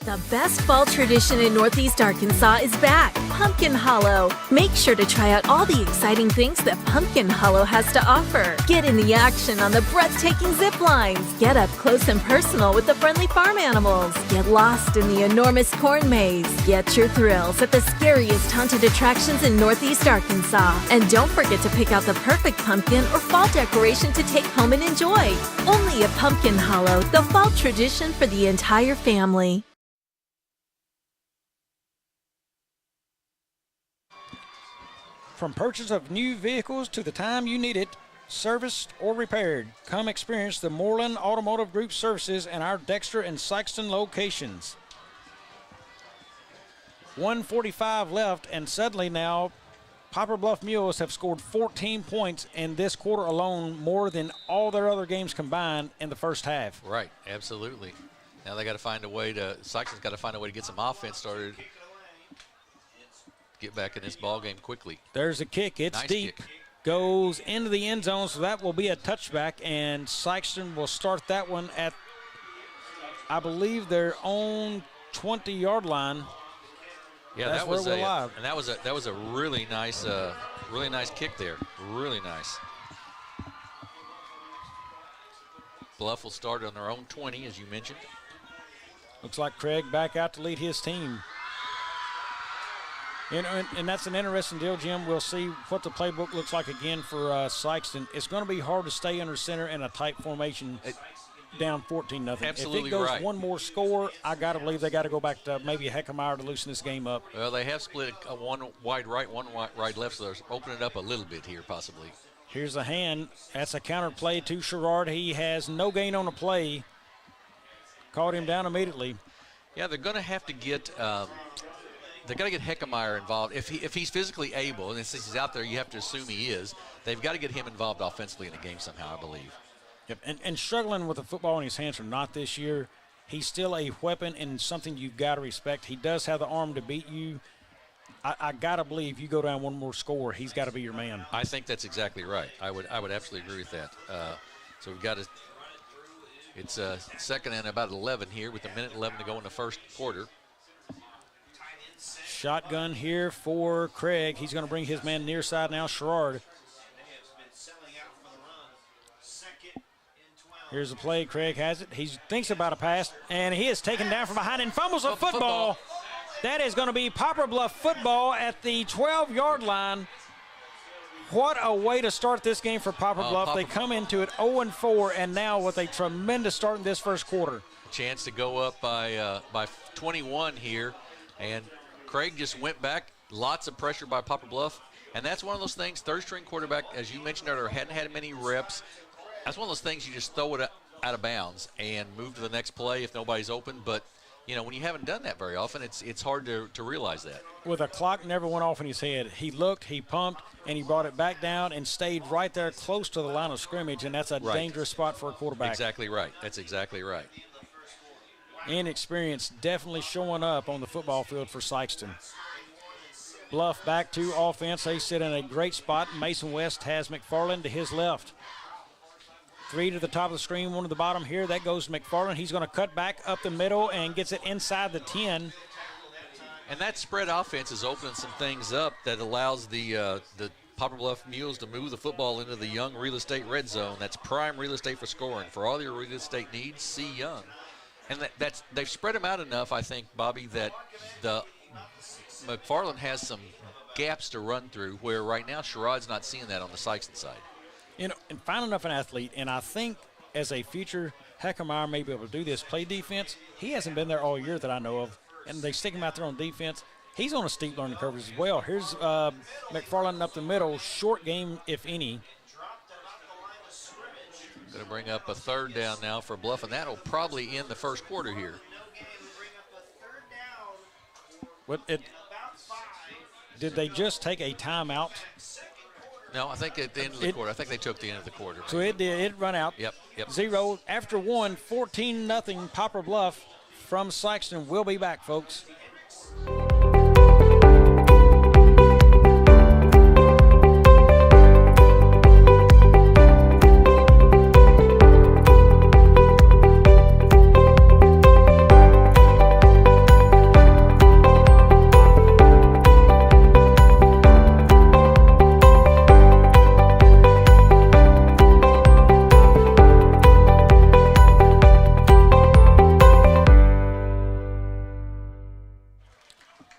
The best fall tradition in Northeast Arkansas is back, Pumpkin Hollow. Make sure to try out all the exciting things that Pumpkin Hollow has to offer. Get in the action on the breathtaking zip lines. Get up close and personal with the friendly farm animals. Get lost in the enormous corn maze. Get your thrills at the scariest haunted attractions in Northeast Arkansas. And don't forget to pick out the perfect pumpkin or fall decoration to take home and enjoy. Only at Pumpkin Hollow, the fall tradition for the entire family. From purchase of new vehicles to the time you need it, serviced or repaired, come experience the Moreland Automotive Group services in our Dexter and Sikeston locations. 1:45 left, and suddenly now Poplar Bluff Mules have scored 14 points in this quarter alone, more than all their other games combined in the first half. Right, absolutely. Now they got to find a way Sikeston's got to find a way to get some offense started. Get back in this ball game quickly. There's a kick. It's nice deep. Kick. Goes into the end zone, so that will be a touchback, and Sikeston will start that one at, I believe, their own 20-yard line. Yeah, that was live. And that was a really nice kick there. Really nice. Bluff will start on their own 20, as you mentioned. Looks like Craig back out to lead his team. And that's an interesting deal, Jim. We'll see what the playbook looks like again for Sikeston. It's going to be hard to stay under center in a tight formation down 14-0. Absolutely. If it goes right. one more score, I got to believe they got to go back to maybe Heckemeyer to loosen this game up. Well, they have split one wide right, one wide left, so they're opening it up a little bit here possibly. Here's a hand. That's a counter play to Sherrard. He has no gain on the play. Caught him down immediately. Yeah, they're going to have to get they got to get Heckemeyer involved. If he's physically able, and since he's out there, you have to assume he is, they've got to get him involved offensively in the game somehow, I believe. Yep, and struggling with the football in his hands or not this year, he's still a weapon and something you've got to respect. He does have the arm to beat you. I got to believe you go down one more score, he's got to be your man. I think that's exactly right. I would absolutely agree with that. So we've got to – it's second and about 11 here with a minute 11 to go in the first quarter. Shotgun here for Craig. He's going to bring his man near side now, Sherrard. Here's the play. Craig has it. He thinks about a pass, and he is taken down from behind and fumbles a football. That is going to be Poplar Bluff football at the 12-yard line. What a way to start this game for Poplar Bluff. They come into it 0-4, and now with a tremendous start in this first quarter. Chance to go up by 21 here, and Craig just went back. Lots of pressure by Poplar Bluff, and that's one of those things. Third-string quarterback, as you mentioned earlier, hadn't had many reps. That's one of those things you just throw it out of bounds and move to the next play if nobody's open. But, when you haven't done that very often, it's hard to realize that. With a clock never went off in his head. He looked, he pumped, and he brought it back down and stayed right there close to the line of scrimmage, and that's a dangerous spot for a quarterback. Exactly right. That's exactly right. Inexperience definitely showing up on the football field for Sikeston. Bluff back to offense. They sit in a great spot. Mason West has McFarland to his left. 3 to the top of the screen, 1 to the bottom here. That goes to McFarland. He's going to cut back up the middle and gets it inside the 10. And that spread offense is opening some things up that allows the Poplar Bluff Mules to move the football into the Young real estate red zone. That's prime real estate for scoring. For all your real estate needs, see Young. And they've spread them out enough, I think, Bobby, that the McFarland has some gaps to run through where right now Sherrod's not seeing that on the Sikeston side. And find enough an athlete, and I think as a future Heckermeyer may be able to do this, play defense. He hasn't been there all year that I know of, and they stick him out there on defense. He's on a steep learning curve as well. Here's McFarland up the middle, short game, if any. Going to bring up a third down now for Bluff, and that'll probably end the first quarter here. Did they just take a timeout? No, I think at the end of the quarter. I think they took the end of the quarter. So it did. It run out. Yep. 0 after 1, 14-0 Poplar Bluff from Sikeston. We'll be back, folks.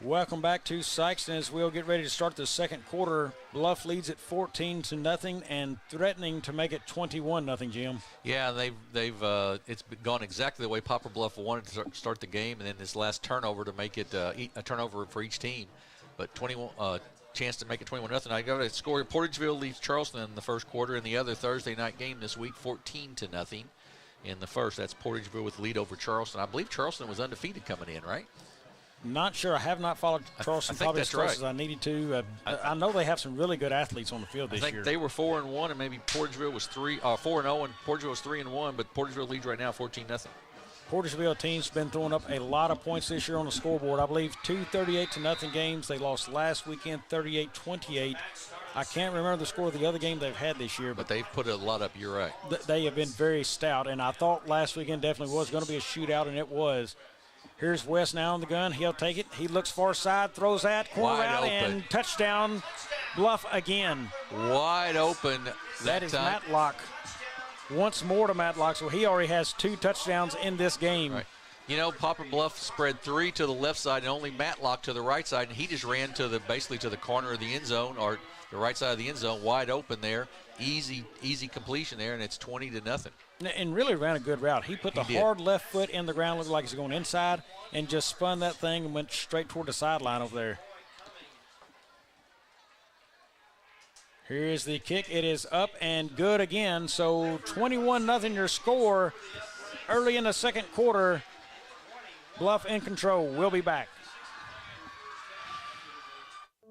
Welcome back to Sikeston as we'll get ready to start the second quarter. Bluff leads at 14-0 and threatening to make it 21-0, Jim. Yeah, they've it's gone exactly the way Poplar Bluff wanted to start the game, and then this last turnover to make it a turnover for each team. But 21 chance to make it 21-0. I got a score. Portageville leads Charleston in the first quarter, and the other Thursday night game this week, 14-0 in the first. That's Portageville with the lead over Charleston. I believe Charleston was undefeated coming in, right? Not sure. I have not followed Charleston probably as close as I needed to. I know they have some really good athletes on the field this year. I think they were 4-1, and maybe Portageville was 4-0, and Portageville was 3-1, but Portageville leads right now 14-0. Portageville team's been throwing up a lot of points this year on the scoreboard. I believe 2 38-0 games. They lost last weekend 38-28. I can't remember the score of the other game they've had this year. But they've put a lot up, you're right. They have been very stout, and I thought last weekend definitely was going to be a shootout, and it was. Here's West now on the gun. He'll take it. He looks far side, throws that, corner out, and touchdown, Bluff again. Wide open. That is Matlock. Once more to Matlock, so he already has 2 touchdowns in this game. Right. You know, Poplar Bluff spread 3 to the left side and only Matlock to the right side, and he just ran to basically to the corner of the end zone, or the right side of the end zone, wide open there. Easy completion there, and it's 20-0. And really ran a good route. He put the hard left foot in the ground, looked like he's going inside, and just spun that thing and went straight toward the sideline over there. Here's the kick. It is up and good again. So 21-0 your score early in the second quarter. Bluff in control. We'll be back.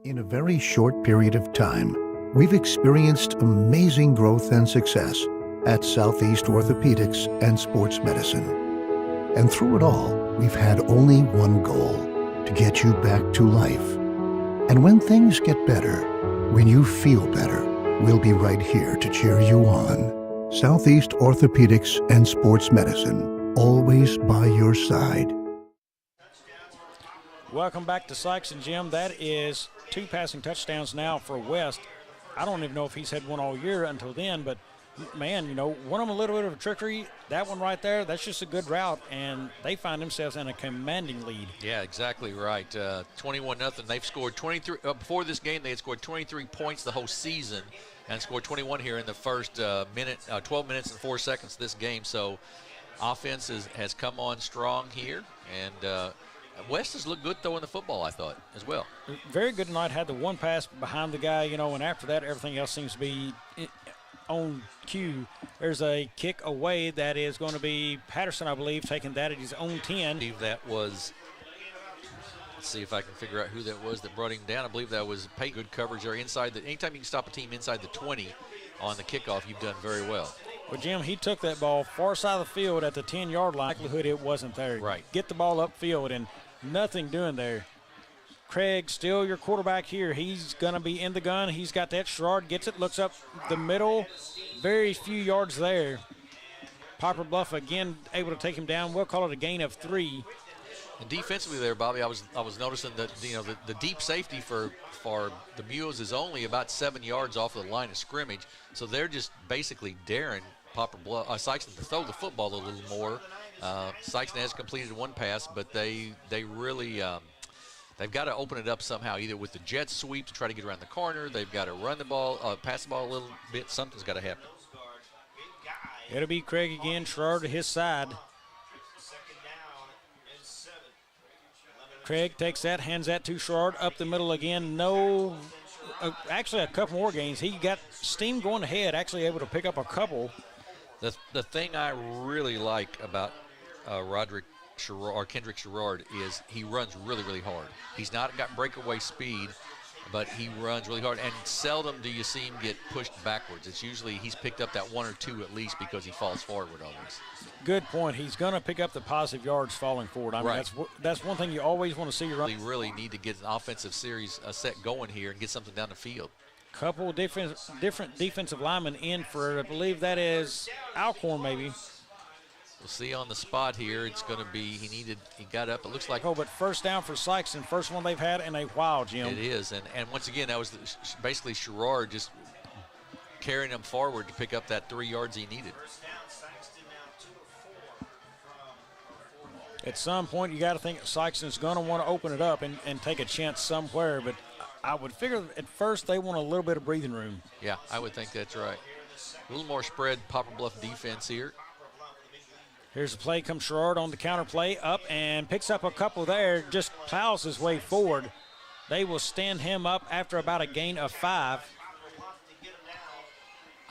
In a very short period of time, we've experienced amazing growth and success at Southeast Orthopedics and Sports Medicine. And through it all, we've had only one goal: to get you back to life. And when things get better, when you feel better, we'll be right here to cheer you on. Southeast Orthopedics and Sports Medicine, always by your side. Welcome back to Sikeston, Jim. That is 2 passing touchdowns now for West. I don't even know if he's had one all year until then, but man, you know, one of them a little bit of a trickery. That one right there, that's just a good route, and they find themselves in a commanding lead. Yeah, exactly right. 21-0. They've scored 23 before this game. They had scored 23 points the whole season, and scored 21 here in the first 12 minutes and 4 seconds of this game. So, offense has come on strong here, and West has looked good throwing the football, I thought, as well. Very good tonight. Had the one pass behind the guy, you know, and after that, everything else seems to be on cue. There's a kick away that is going to be Patterson, I believe, taking that at his own 10. I believe that was, let's see if I can figure out who that was that brought him down. I believe that was pay good coverage there inside the, anytime you can stop a team inside the 20 on the kickoff, you've done very well. Well, Jim, he took that ball far side of the field at the 10-yard line. Likelihood it wasn't there. Right. Get the ball upfield, and nothing doing there. Craig, still your quarterback here. He's going to be in the gun. He's got that. Sherrod gets it, looks up the middle. Very few yards there. Poplar Bluff again able to take him down. We'll call it a gain of 3. And defensively there, Bobby, I was noticing that the deep safety for the Mules is only about 7 yards off of the line of scrimmage, so they're just basically daring Poplar Bluff, Sikeston to throw the football a little more. Sikeston has completed one pass, but they really they've got to open it up somehow, either with the jet sweep to try to get around the corner. They've got to run the ball, pass the ball a little bit. Something's got to happen. It'll be Craig again, Sherrard to his side. Craig takes that, hands that to Sherrard, up the middle again. Actually a couple more gains. He got steam going ahead, actually able to pick up a couple. The thing I really like about Kendrick Sherrard is he runs really, really hard. He's not got breakaway speed, but he runs really hard, and seldom do you see him get pushed backwards. It's usually he's picked up that 1 or 2 at least because he falls forward always. Good point. He's going to pick up the positive yards falling forward. I mean, that's one thing you always want to see. You really need to get an offensive series set going here and get something down the field. Couple different defensive linemen in for, I believe that is Alcorn maybe. We'll see on the spot here. It's going to be, he got up, it looks like. Oh, but first down for Sikeston, first one they've had in a while, Jim. It is, and once again, that was basically Sherrard just carrying him forward to pick up that 3 yards he needed. At some point, you got to think Sikeston's going to want to open it up and take a chance somewhere, but I would figure at first they want a little bit of breathing room. Yeah, I would think that's right. A little more spread Poplar Bluff defense here. Here's the play, comes Sherrard on the counter play, up and picks up a couple there, just plows his way forward. They will stand him up after about a gain of 5.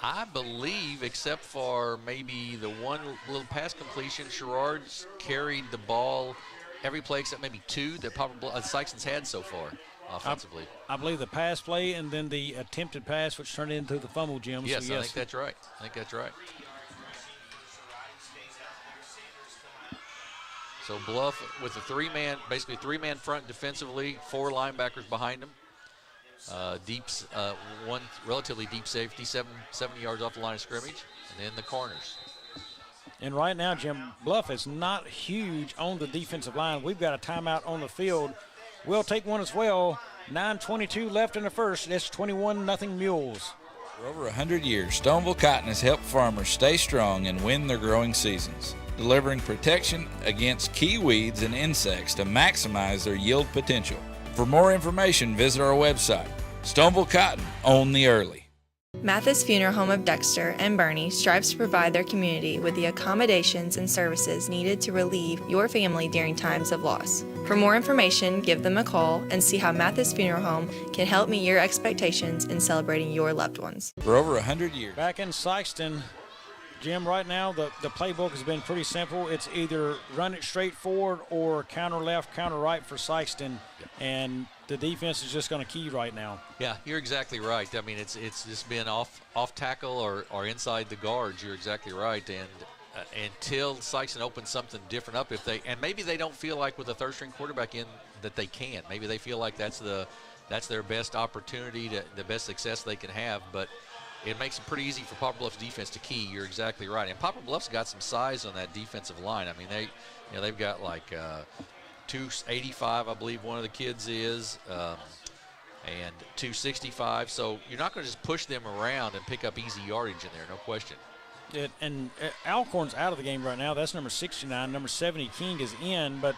I believe, except for maybe the one little pass completion, Sherrard's carried the ball every play except maybe 2 that Sikeston's had so far offensively. I believe the pass play and then the attempted pass, which turned into the fumble, Jim. Yes, so yes. I think that's right. So Bluff with a basically three-man front defensively, 4 linebackers behind him. One relatively deep safety, 70 yards off the line of scrimmage, and then the corners. And right now, Jim, Bluff is not huge on the defensive line. We've got a timeout on the field. We'll take one as well. 9:22 left in the first. It's 21-0 Mules. For over 100 years, Stoneville Cotton has helped farmers stay strong and win their growing seasons, delivering protection against key weeds and insects to maximize their yield potential. For more information, visit our website. Stoneville Cotton, own the early. Mathis Funeral Home of Dexter and Bernie strives to provide their community with the accommodations and services needed to relieve your family during times of loss. For more information, give them a call and see how Mathis Funeral Home can help meet your expectations in celebrating your loved ones. For over 100 years. Back in Sikeston, Jim, right now the playbook has been pretty simple. It's either run it straight forward or counter left, counter right for Sikeston, and the defense is just going to key right now. Yeah, you're exactly right. I mean, it's just been off tackle or inside the guards. You're exactly right. And until Sikeston opens something different up, maybe they don't feel like with a third-string quarterback in that they can. Maybe they feel like that's their best opportunity, the best success they can have. But it makes it pretty easy for Poplar Bluff's defense to key. You're exactly right. And Poplar Bluff's got some size on that defensive line. I mean, they've got like 285, I believe one of the kids is, and 265. So you're not going to just push them around and pick up easy yardage in there, no question. Alcorn's out of the game right now. That's number 69. Number 70, King, is in. But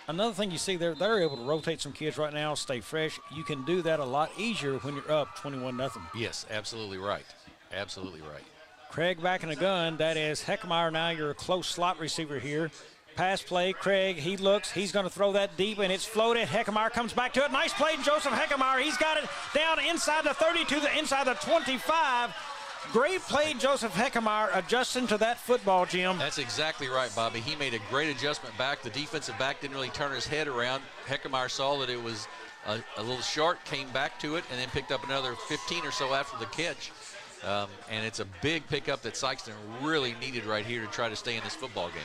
another thing you see, they're able to rotate some kids right now, stay fresh. You can do that a lot easier when you're up 21-0. Yes, absolutely right. Absolutely right. Craig back in the gun. That is Heckmeyer now, your close slot receiver here. Pass play, Craig, he looks, he's going to throw that deep, and it's floated. Heckmeyer comes back to it. Nice play, Joseph Heckmeyer. He's got it down inside the 30 to the inside the 25. Great play, Joseph Heckmeyer, adjusting to that football, Jim. That's exactly right, Bobby. He made a great adjustment back. The defensive back didn't really turn his head around. Heckmeyer saw that it was a little short, came back to it, and then picked up another 15 or so after the catch. And it's a big pickup that Sikeston really needed right here to try to stay in this football game.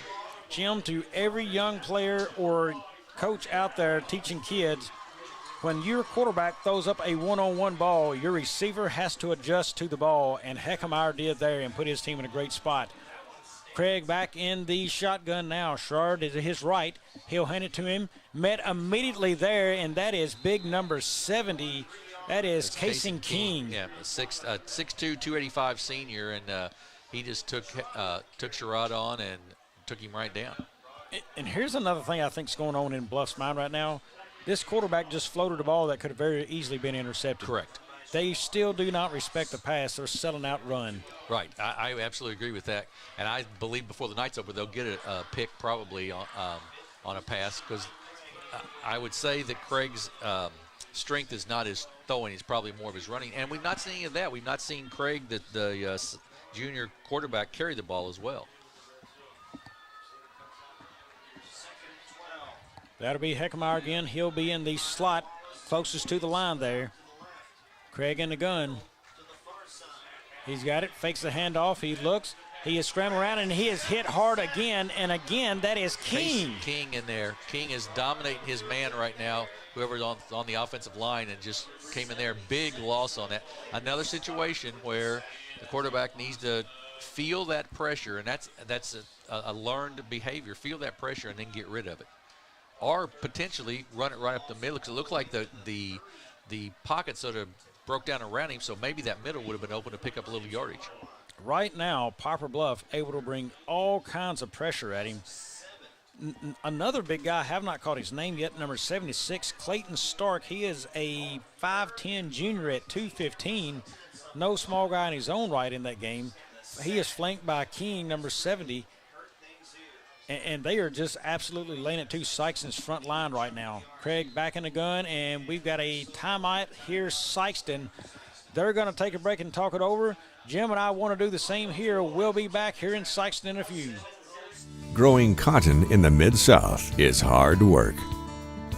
Jim, to every young player or coach out there teaching kids, when your quarterback throws up a one-on-one ball, your receiver has to adjust to the ball, and Heckmeyer did there and put his team in a great spot. Craig back in the shotgun now. Sherrard is at his right. He'll hand it to him. Met immediately there, and that is big number 70. That is Casey King. Yeah, 6'2", 285 senior, and he just took Sherrod on and took him right down. And here's another thing I think is going on in Bluff's mind right now. This quarterback just floated a ball that could have very easily been intercepted. Correct. They still do not respect the pass. They're selling out run. Right. I absolutely agree with that. And I believe before the night's over, they'll get a pick probably on a pass, because I would say that Craig's strength is not his throwing. It's probably more of his running. And we've not seen any of that. We've not seen Craig, the junior quarterback, carry the ball as well. That'll be Heckmeyer again. He'll be in the slot closest to the line there. Craig in the gun. He's got it, fakes the handoff. He looks. He is scrambling around, and he is hit hard again. And again, that is King. King in there. King is dominating his man right now, whoever's on the offensive line, and just came in there. Big loss on that. Another situation where the quarterback needs to feel that pressure, and that's a learned behavior. Feel that pressure and then get rid of it. Or potentially run it right up the middle, because it looked like the pocket sort of broke down around him, so maybe that middle would have been open to pick up a little yardage. Right now, Poplar Bluff able to bring all kinds of pressure at him. Another big guy, I have not caught his name yet, number 76, Clayton Stark. He is a 5'10 junior at 215. No small guy in his own right in that game. He is flanked by King, number 70. And they are just absolutely laying it to Sikeston's front line right now. Craig back in the gun, and we've got a timeout here, Sikeston. They're going to take a break and talk it over. Jim and I want to do the same here. We'll be back here in Sikeston in a few. Growing cotton in the Mid-South is hard work.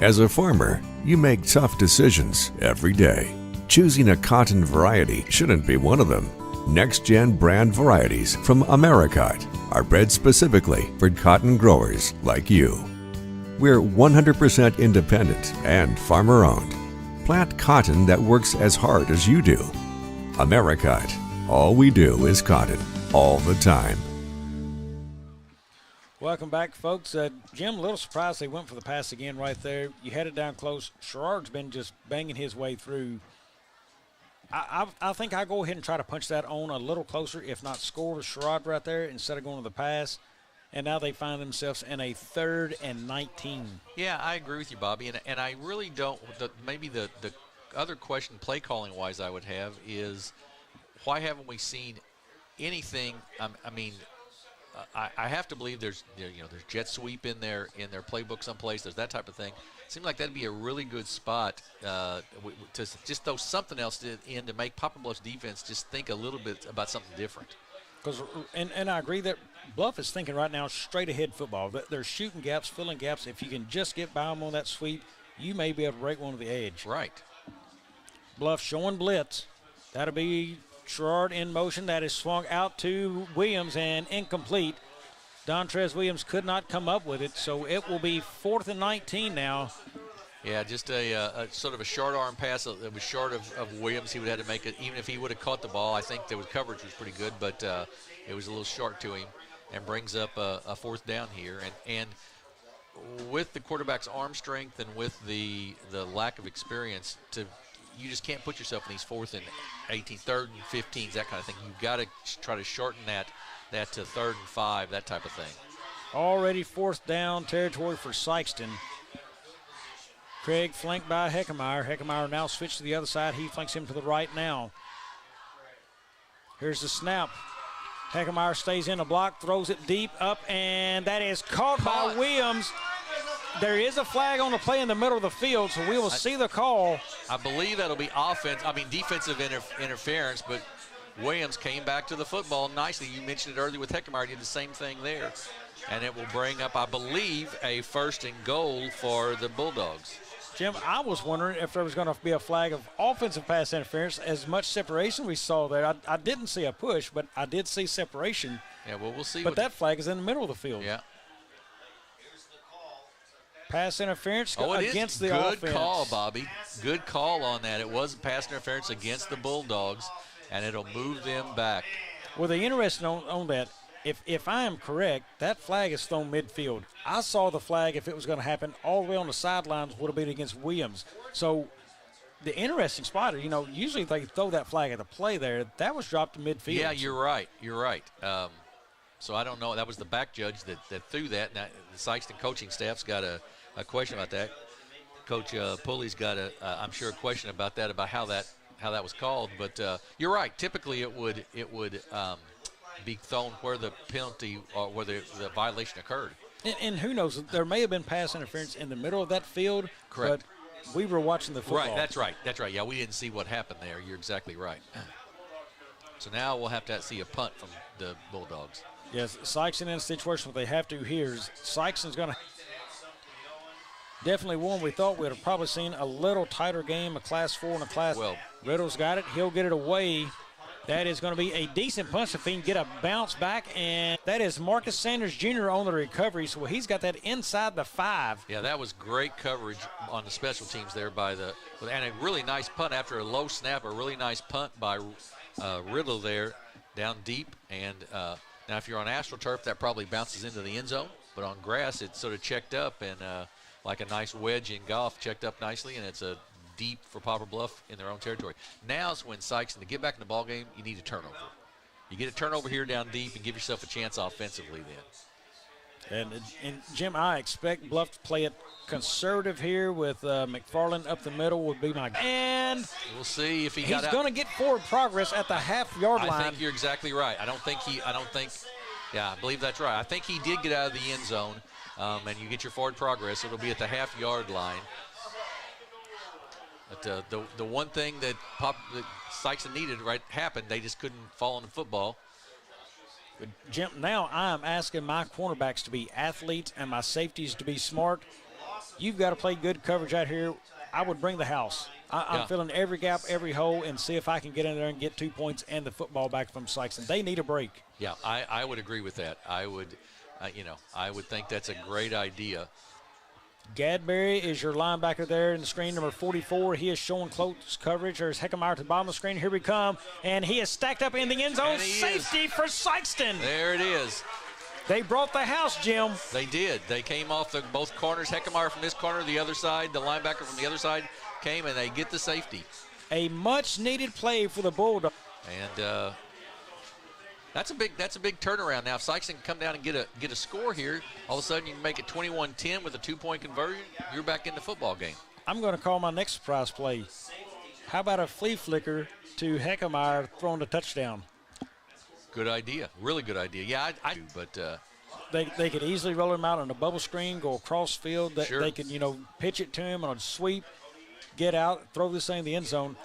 As a farmer, you make tough decisions every day. Choosing a cotton variety shouldn't be one of them. Next-gen brand varieties from Americot are bred specifically for cotton growers like you. We're 100% independent and farmer-owned. Plant cotton that works as hard as you do. Americot. All we do is cotton, all the time. Welcome back, folks. Jim, a little surprised they went for the pass again right there. You had it down close. Sherrard's been just banging his way through. I think I'll go ahead and try to punch that on a little closer, if not score with Sherrard right there instead of going to the pass. And now they find themselves in a 3rd and 19. Yeah, I agree with you, Bobby. And I really don't. Maybe the other question, play calling wise, I would have is, why haven't we seen anything? I have to believe there's jet sweep in their playbook someplace. There's that type of thing. Seems like that'd be a really good spot to just throw something else in to make Poplar Bluff's defense just think a little bit about something different. And I agree that Bluff is thinking right now straight ahead football. They're shooting gaps, filling gaps. If you can just get by them on that sweep, you may be able to break one to the edge. Right. Bluff showing blitz. That'll be Sherrard in motion. That is swung out to Williams and incomplete. Dontrez Williams could not come up with it, so it will be 4th and 19 now. Yeah, just a sort of a short arm pass that was short of Williams. He would have had to make it, even if he would have caught the ball. I think the coverage was pretty good, but it was a little short to him, and brings up a 4th down here. And with the quarterback's arm strength and with the lack of experience, you just can't put yourself in these 4th and 18, 3rd and 15s, that kind of thing. You've got to try to shorten that to 3rd and 5, that type of thing. Already 4th down territory for Sikeston. Craig flanked by Heckmeyer. Heckmeyer now switched to the other side. He flanks him to the right now. Here's the snap. Heckmeyer stays in the block, throws it deep up, and that is caught by Williams. There is a flag on the play in the middle of the field, so we will see the call. I believe that'll be defensive interference, but Williams came back to the football nicely. You mentioned it earlier with Heckmeyer. Did the same thing there. And it will bring up, I believe, a 1st and goal for the Bulldogs. Jim, I was wondering if there was going to be a flag of offensive pass interference. As much separation we saw there, I didn't see a push, but I did see separation. Yeah, well, we'll see. But that flag is in the middle of the field. Yeah. Pass interference against the offense. Good call, Bobby. Good call on that. It was pass interference against the Bulldogs, and it'll move them back. Well, the interesting on that, if I am correct, that flag is thrown midfield. I saw the flag, if it was going to happen, all the way on the sidelines would have been against Williams. So the interesting spot, usually they throw that flag at the play there. That was dropped to midfield. Yeah, you're right. So I don't know. That was the back judge that threw that. Now, the Sikeston coaching staff's got a question about that. Coach Pulley's got I'm sure a question about that, about how that was called. But you're right. Typically, it would be thrown where the penalty or where the violation occurred. And who knows? There may have been pass interference in the middle of that field. Correct. But we were watching the football. Right. That's right. Yeah, we didn't see what happened there. You're exactly right. So now we'll have to see a punt from the Bulldogs. Yes, Sikeston in a situation where they have to here. Sikeston's going to definitely one. We thought we would have probably seen a little tighter game, a Class 4 and a Class. Well, Riddle's got it. He'll get it away. That is going to be a decent punch if he can get a bounce back, and that is Marcus Sanders Jr. on the recovery, so he's got that inside the 5. Yeah, that was great coverage on the special teams there and a really nice punt after a low snap, a really nice punt by Riddle there down deep. And now if you're on AstroTurf, that probably bounces into the end zone, but on grass it's sort of checked up and like a nice wedge in golf, checked up nicely, and it's a deep for Poplar Bluff in their own territory. Now's when Sikeston, to get back in the ball game, you need a turnover. You get a turnover here down deep and give yourself a chance offensively then. And Jim, I expect Bluff to play it conservative here with McFarland up the middle would be my. And we'll see if he's going to get forward progress at the half-yard line. I think you're exactly right. I believe that's right. I think he did get out of the end zone, and you get your forward progress. It'll be at the half-yard line. But the one thing that Sikeston needed happened. They just couldn't fall on the football. Jim, now I'm asking my cornerbacks to be athletes and my safeties to be smart. You've got to play good coverage out here. I would bring the house. I'm filling every gap, every hole, and see if I can get in there and get 2 points and the football back from Sikeston. They need a break. Yeah, I would agree with that. I would think that's a great idea. Gadberry is your linebacker there in the screen, number 44. He is showing close coverage. There's Heckemeyer to the bottom of the screen. Here we come, and he is stacked up in the end zone. Safety for Sikeston. There it is. They brought the house, Jim. They did. They came off both corners. Heckemeyer from this corner, the other side. The linebacker from the other side came, and they get the safety. A much-needed play for the Bulldogs. And that's a big turnaround. Now, if Sikeston can come down and get a score here, all of a sudden you can make it 21-10 with a 2-point conversion. You're back in the football game. I'm going to call my next surprise play. How about a flea flicker to Heckemeyer throwing the touchdown? Good idea. Really good idea. Yeah, I do, but they could easily roll him out on a bubble screen, go across field. Sure. They could, pitch it to him on a sweep, get out, throw this thing in the end zone.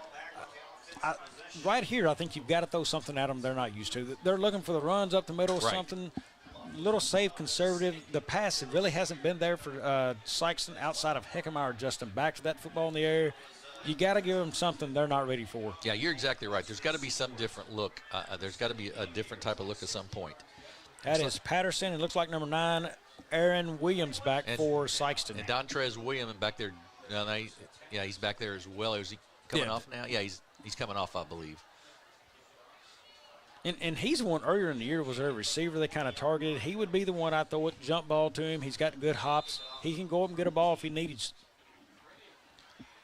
Right here, I think you've got to throw something at them they're not used to. They're looking for the runs up the middle, something little safe, conservative. The pass, it really hasn't been there for Sikeston outside of Heckemeyer adjusting back to that football in the air. You got to give them something they're not ready for. Yeah, you're exactly right. There's got to be some different look. There's got to be a different type of look at some point. That is Patterson. It looks like number 9, Aaron Williams back for Sikeston. And Dontrez Williams back there. He's back there as well. Is he coming off now? Yeah, he's coming off, I believe. And he's the one earlier in the year was their receiver they kind of targeted. He would be the one I throw a jump ball to him. He's got good hops. He can go up and get a ball if he needs.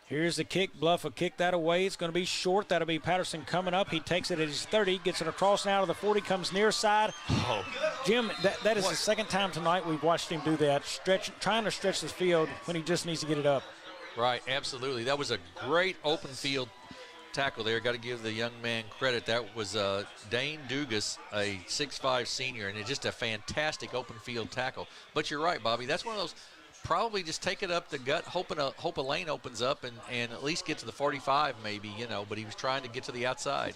Here's the kick. Bluff will kick that away. It's going to be short. That'll be Patterson coming up. He takes it at his 30, gets it across now to the 40, comes near side. Oh. Jim, that is the second time tonight we've watched him do that, trying to stretch the field when he just needs to get it up. Right, absolutely. That was a great open field tackle there. Got to give the young man credit. That was Dane Dugas, a 6'5 senior, and it's just a fantastic open field tackle. But you're right, Bobby. That's one of those. Probably just take it up the gut, hope a lane opens up and at least get to the 45 maybe, but he was trying to get to the outside.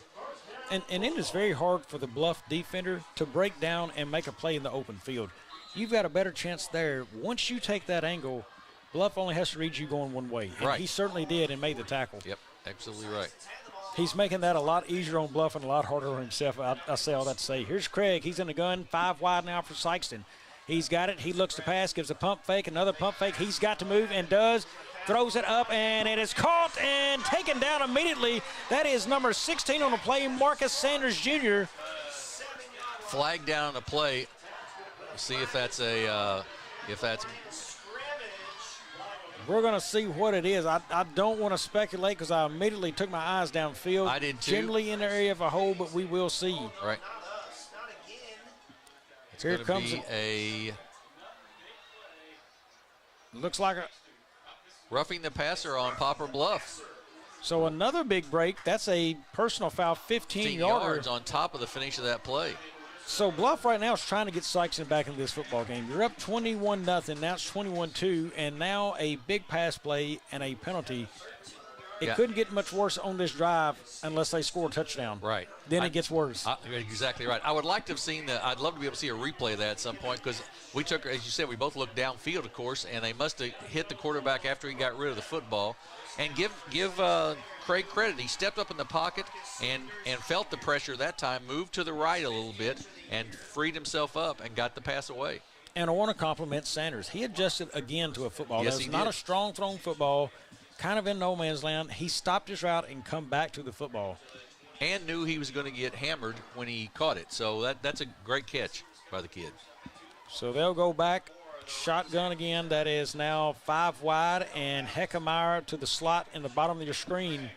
And it is very hard for the Bluff defender to break down and make a play in the open field. You've got a better chance there. Once you take that angle, Bluff only has to read you going one way. And he certainly did and made the tackle. Yep, absolutely right. He's making that a lot easier on Bluff and a lot harder on himself. I say all that to say. Here's Craig. He's in the gun, 5 wide now for Sikeston. He's got it. He looks to pass, gives a pump fake, another pump fake. He's got to move and does. Throws it up, and it is caught and taken down immediately. That is number 16 on the play, Marcus Sanders Jr. flag down on the play. We'll see if that's a We're going to see what it is. I don't want to speculate because I immediately took my eyes downfield. I did too. Generally in the area of a hole, but we will see. Right. It's Here going comes to be looks like a roughing the passer on Poplar Bluff. So another big break. That's a personal foul, 15 yards on top of the finish of that play. So Bluff right now is trying to get Sikeston back into this football game. You're up 21-0. Now it's 21-2, and now a big pass play and a penalty. It couldn't get much worse on this drive unless they score a touchdown. Right. Then it gets worse. Exactly right. I would like to have seen that. I'd love to be able to see a replay of that at some point because we took, as you said, we both looked downfield, of course, and they must have hit the quarterback after he got rid of the football. And give Craig credit. He stepped up in the pocket and felt the pressure that time, moved to the right a little bit, and freed himself up and got the pass away. And I want to compliment Sanders. He adjusted again to a football. Yes, That's he not did. a strong thrown football, kind of in no man's land. He stopped his route and come back to the football. And knew he was going to get hammered when he caught it. So that's a great catch by the kid. So they'll go back. Shotgun again. That is now 5 wide, and Heckemeyer to the slot in the bottom of your screen.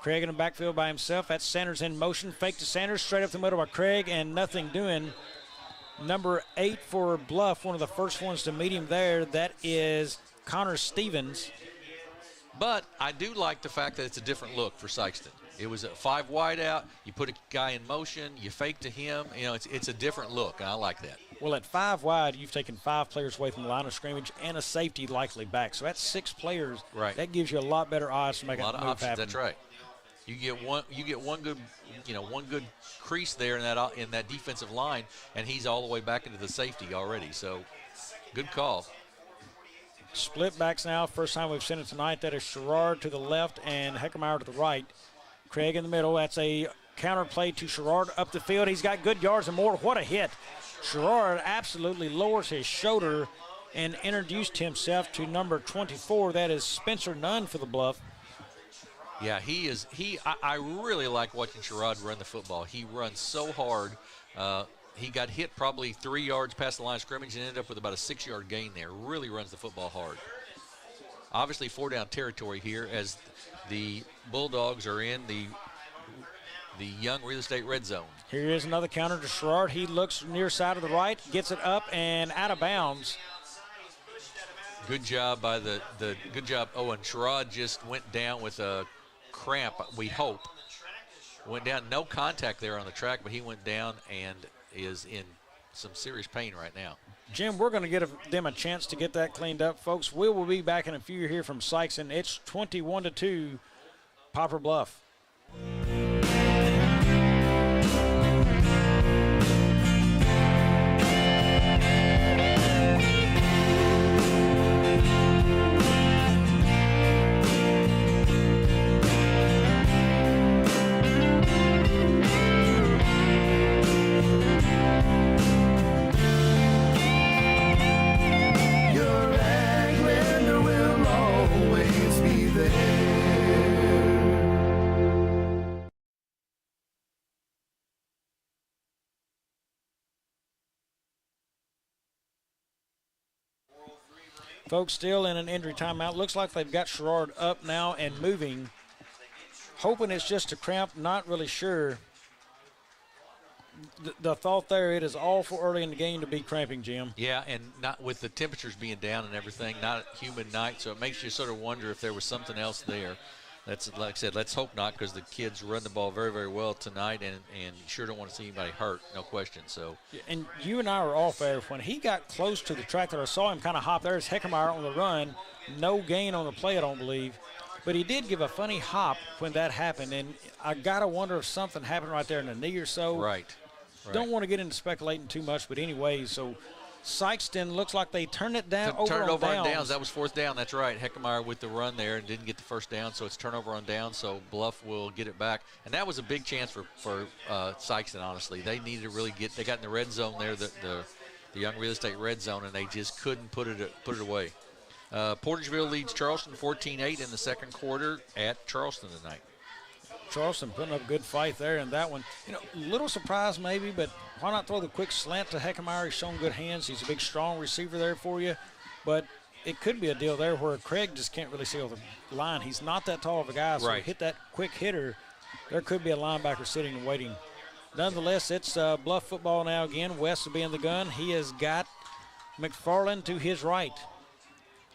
Craig in the backfield by himself. That's Sanders in motion. Fake to Sanders, straight up the middle by Craig, and nothing doing. Number 8 for Bluff, one of the first ones to meet him there. That is Connor Stevens. But I do like the fact that it's a different look for Sikeston. It was a 5 wide out. You put a guy in motion. You fake to him. You know, it's a different look, and I like that. Well, at 5 wide, you've taken 5 players away from the line of scrimmage and a safety likely back. So that's 6 players. Right. That gives you a lot better odds to make a lot a of move options. happen. That's right. You get one good crease there in that defensive line, and he's all the way back into the safety already. So good call. Split backs now. First time we've seen it tonight. That is Sherrard to the left and Heckemeyer to the right. Craig in the middle. That's a counter play to Sherrard up the field. He's got good yards and more. What a hit. Sherrard absolutely lowers his shoulder and introduced himself to number 24. That is Spencer Nunn for the Bluff. Yeah, I really like watching Sherrod run the football. He runs so hard. He got hit probably 3 yards past the line of scrimmage and ended up with about a 6-yard gain there. Really runs the football hard. Obviously 4-down territory here as the Bulldogs are in the Young Real Estate red zone. Here is another counter to Sherrard. He looks near side of the right, gets it up and out of bounds. Good job by good job. Oh, and Sherrod just went down with a cramp, we hope. Went down, no contact there on the track, but he went down and is in some serious pain right now. Jim, we're going to give them a chance to get that cleaned up. Folks, we will be back in a few here from Sikeston. It's 21-2, Poplar Bluff. Folks, still in an injury timeout. Looks like they've got Sherrard up now and moving. Hoping it's just a cramp, not really sure. The thought there, it is awful early in the game to be cramping, Jim. Yeah, and not with the temperatures being down and everything, not a humid night, so it makes you sort of wonder if there was something else there. That's, like I said, let's hope not, because the kids run the ball very, very well tonight, and sure don't want to see anybody hurt, no question. So, and you and I were off air. When he got close to the track that I saw him kind of hop, there's Heckemeyer on the run. No gain on the play, I don't believe. But he did give a funny hop when that happened, and I got to wonder if something happened right there in the knee or so. Right. Don't want to get into speculating too much, but anyway, so Sikeston looks like they turned it down Turn it over on downs. That was 4th down. That's right. Heckemeyer with the run there and didn't get the first down, so it's turnover on down. So Bluff will get it back, and that was a big chance for Sikeston. Honestly, they needed to really get. They got in the red zone there, the Young Real Estate red zone, and they just couldn't put it away. Portageville leads Charleston 14-8 in the second quarter at Charleston tonight. Charleston putting up a good fight there in that one. You know, little surprise maybe, but why not throw the quick slant to Heckemeyer? He's shown good hands. He's a big, strong receiver there for you. But it could be a deal there where Craig just can't really see over the line. He's not that tall of a guy, so hit that quick hitter. There could be a linebacker sitting and waiting. Nonetheless, it's Bluff football now again. West will be in the gun. He has got McFarland to his right.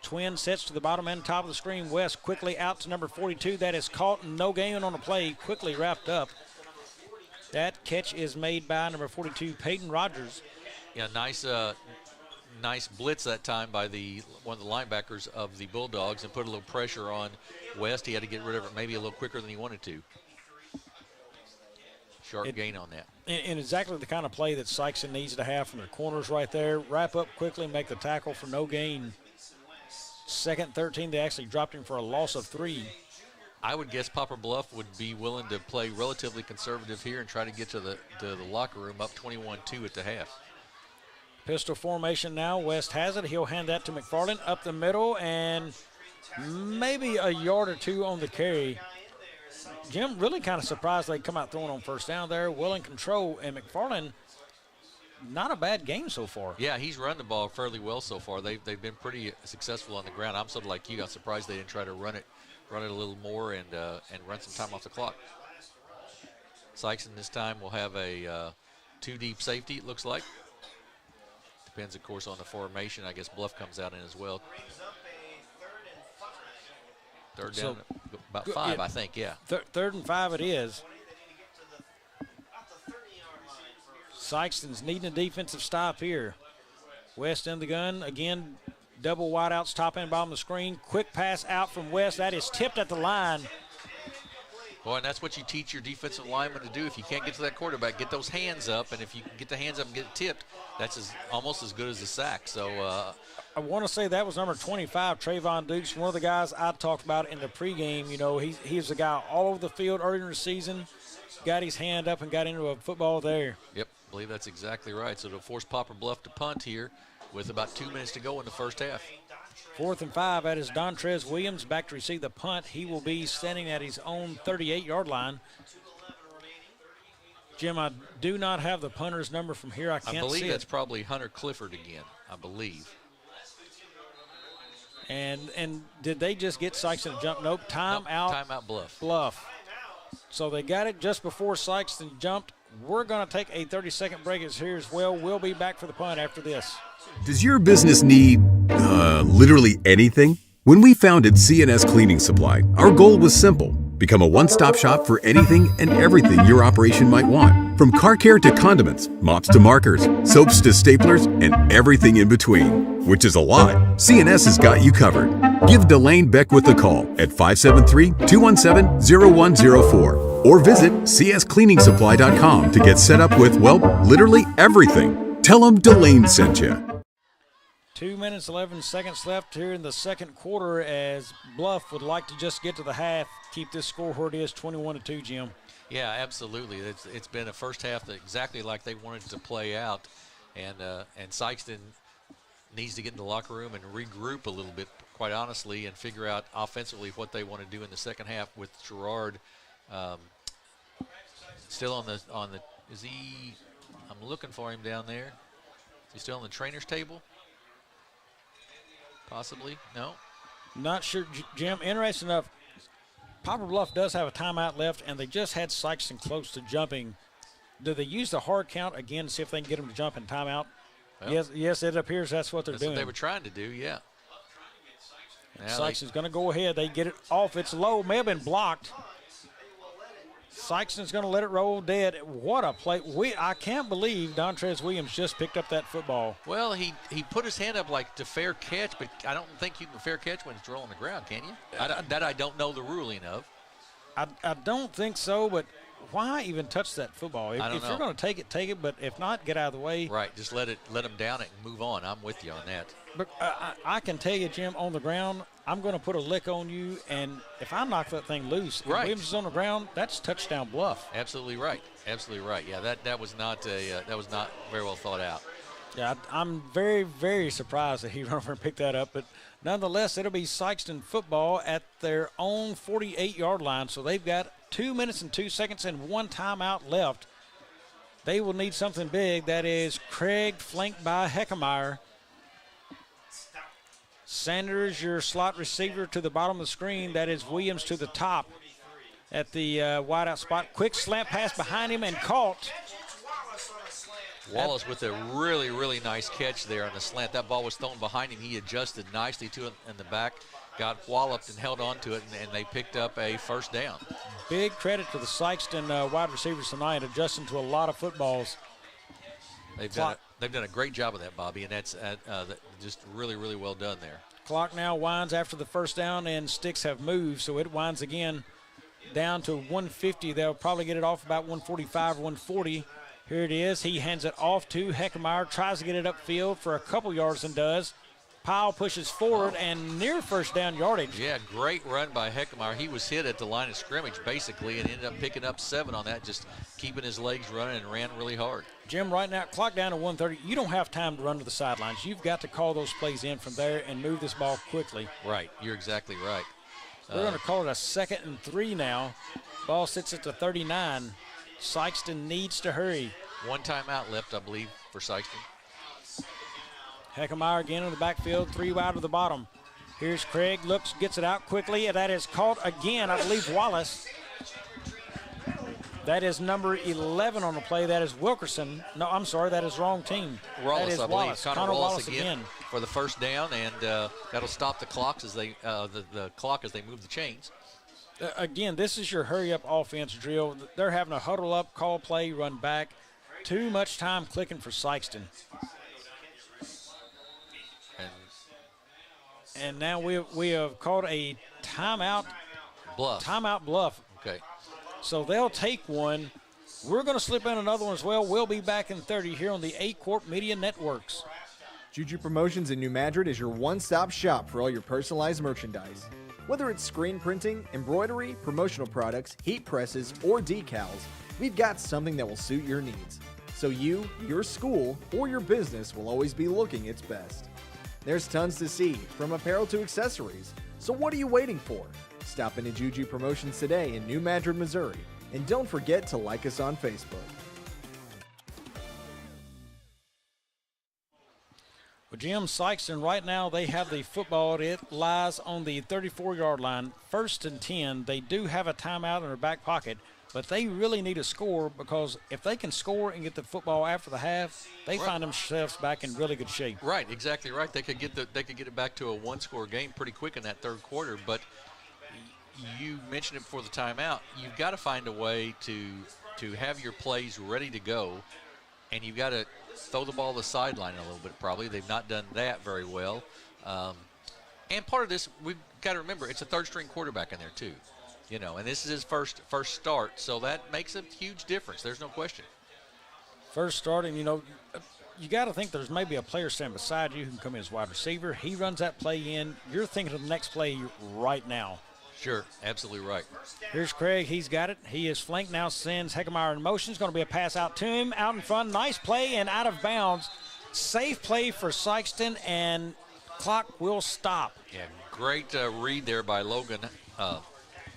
Twin sets to the bottom end, top of the screen. West quickly out to number 42. That is caught and no gain on the play. Quickly wrapped up. That catch is made by number 42, Peyton Rogers. Yeah, nice blitz that time by one of the linebackers of the Bulldogs and put a little pressure on West. He had to get rid of it maybe a little quicker than he wanted to. Sharp gain on that. And exactly the kind of play that Sikeston needs to have from their corners right there. Wrap up quickly, make the tackle for no gain. Second 13, they actually dropped him for a loss of 3. I would guess Poplar Bluff would be willing to play relatively conservative here and try to get to the locker room up 21-2 at the half. Pistol formation now. West has it. He'll hand that to McFarland up the middle and maybe a yard or two on the carry. Jim, really kind of surprised they come out throwing on first down there. Well in control, and McFarland, not a bad game so far. Yeah, he's run the ball fairly well so far. They've been pretty successful on the ground. I'm sort of like you. I'm surprised they didn't try to run it a little more and run some time off the clock. Sikeston this time will have a 2-deep safety, it looks like. Depends, of course, on the formation. I guess Bluff comes out in as well. Third down, about 5, I think, yeah. Third and 5 it is. Sikeston's needing a defensive stop here. West in the gun. Again, double wideouts, top and bottom of the screen. Quick pass out from West. That is tipped at the line. Boy, and that's what you teach your defensive linemen to do. If you can't get to that quarterback, get those hands up. And if you can get the hands up and get it tipped, that's almost as good as a sack. So I want to say that was number 25, Trayvon Dukes, one of the guys I talked about in the pregame. You know, he was a guy all over the field earlier in the season, got his hand up and got into a football there. Yep, I believe that's exactly right. So it'll force Poplar Bluff to punt here with about 2 minutes to go in the first half. 4th and 5, that is Dontrez Williams back to receive the punt. He will be standing at his own 38-yard line. Jim, I do not have the punter's number from here. I can't see it. I believe that's probably Hunter Clifford again, I believe. And did they just get Sikeston to jump? Nope, timeout Bluff. So they got it just before Sikeston jumped. We're going to take a 30-second break here as well. We'll be back for the punt after this. Does your business need, literally anything? When we founded CNS Cleaning Supply, our goal was simple. Become a one-stop shop for anything and everything your operation might want. From car care to condiments, mops to markers, soaps to staplers, and everything in between. Which is a lot. CNS has got you covered. Give Delane Beckwith a call at 573-217-0104 or visit cscleaningsupply.com to get set up with, well, literally everything. Tell them Delane sent you. 2 minutes, 11 seconds left here in the second quarter as Bluff would like to just get to the half, keep this score where it is, 21-2, Jim. Yeah, absolutely. It's been a first half that exactly like they wanted to play out, and Sikeston needs to get in the locker room and regroup a little bit, quite honestly, and figure out offensively what they want to do in the second half with Gerard still on the is he, I'm looking for him down there. Is he still on the trainer's table? Possibly, no? Not sure, Jim. Interesting enough, Poplar Bluff does have a timeout left, and they just had Sikeston close to jumping. Do they use the hard count again to see if they can get him to jump in timeout? Well, yes, it appears that's what they're doing. That's what they were trying to do, yeah. Sikeston's going to go ahead. They get it off. It's low. May have been blocked. Sikeston's going to let it roll dead. What a play. I can't believe Dontrez Williams just picked up that football. Well, he put his hand up like to fair catch, but I don't think you can fair catch when it's rolling on the ground, can you? That I don't know the ruling of. I don't think so, but why even touch that football? If you're going to take it, but if not, get out of the way. Right, just let them down it and move on. I'm with you on that. But I can tell you, Jim, on the ground, I'm going to put a lick on you, and if I knock that thing loose, right. If Williams is on the ground, that's touchdown Bluff. Absolutely right. Absolutely right. Yeah, that was not very well thought out. Yeah, I'm very, very surprised that he ran over and picked that up, but nonetheless, it'll be Sikeston football at their own 48-yard line, so they've got 2 minutes and 2 seconds and 1 timeout left. They will need something big. That is Craig flanked by Heckemeyer. Sanders, your slot receiver, to the bottom of the screen. That is Williams to the top at the wideout spot. Quick slant pass behind him and caught. Wallace with a really, really nice catch there on the slant. That ball was thrown behind him. He adjusted nicely to it in the back, got walloped and held on to it, and they picked up a first down. Big credit to the Sikeston wide receivers tonight, adjusting to a lot of footballs. They've done a great job of that, Bobby, and that's just really, really well done there. Clock now winds after the first down, and sticks have moved, so it winds again down to 150. They'll probably get it off about 145 or 140. Here it is. He hands it off to Heckemeyer, tries to get it upfield for a couple yards and does. Powell pushes forward and near first down yardage. Yeah, great run by Heckemeyer. He was hit at the line of scrimmage, basically, and ended up picking up 7 on that, just keeping his legs running and ran really hard. Jim, right now, clock down to 1:30. You don't have time to run to the sidelines. You've got to call those plays in from there and move this ball quickly. Right. You're exactly right. We're going to call it a 2nd and 3 now. Ball sits at the 39. Sikeston needs to hurry. 1 timeout left, I believe, for Sikeston. Heckemeyer again in the backfield, 3 wide to the bottom. Here's Craig, looks, gets it out quickly, and that is caught again, I believe, Wallace. That is number 11 on the play. That is Wilkerson. No, I'm sorry, that is wrong team. Wallace, that is I Wallace. believe. Connor Wallace again for the first down, and that'll stop the clock as they the clock as they move the chains. Again, this is your hurry-up offense drill. They're having a huddle up, call play, run back. Too much time clicking for Sikeston. And now we have called a timeout. Bluff. Timeout Bluff. Okay. So they'll take one. We're going to slip in another one as well. We'll be back in 30 here on the A Corp Media Networks. Juju Promotions in New Madrid is your one-stop shop for all your personalized merchandise. Whether it's screen printing, embroidery, promotional products, heat presses, or decals, we've got something that will suit your needs. So you, your school, or your business will always be looking its best. There's tons to see, from apparel to accessories. So what are you waiting for? Stop into Juju Promotions today in New Madrid, Missouri. And don't forget to like us on Facebook. Well, Jim, Sikeston, right now they have the football. It lies on the 34-yard line, 1st and 10. They do have a timeout in their back pocket, but they really need a score, because if they can score and get the football after the half, they find themselves back in really good shape. Right, exactly right. They could get it back to a 1-score game pretty quick in that 3rd quarter. But you mentioned it before the timeout. You've got to find a way to have your plays ready to go, and you've got to throw the ball to the sideline a little bit. Probably they've not done that very well. And part of this, we've got to remember, it's a 3rd-string quarterback in there too. You know, and this is his first start, so that makes a huge difference. There's no question. First starting, you know, you got to think there's maybe a player standing beside you who can come in as wide receiver. He runs that play in. You're thinking of the next play right now. Sure, absolutely right. Here's Craig. He's got it. He is flanked now, sends Heckemeyer in motion. It's going to be a pass out to him, out in front. Nice play and out of bounds. Safe play for Sikeston, and clock will stop. Yeah, great read there by Logan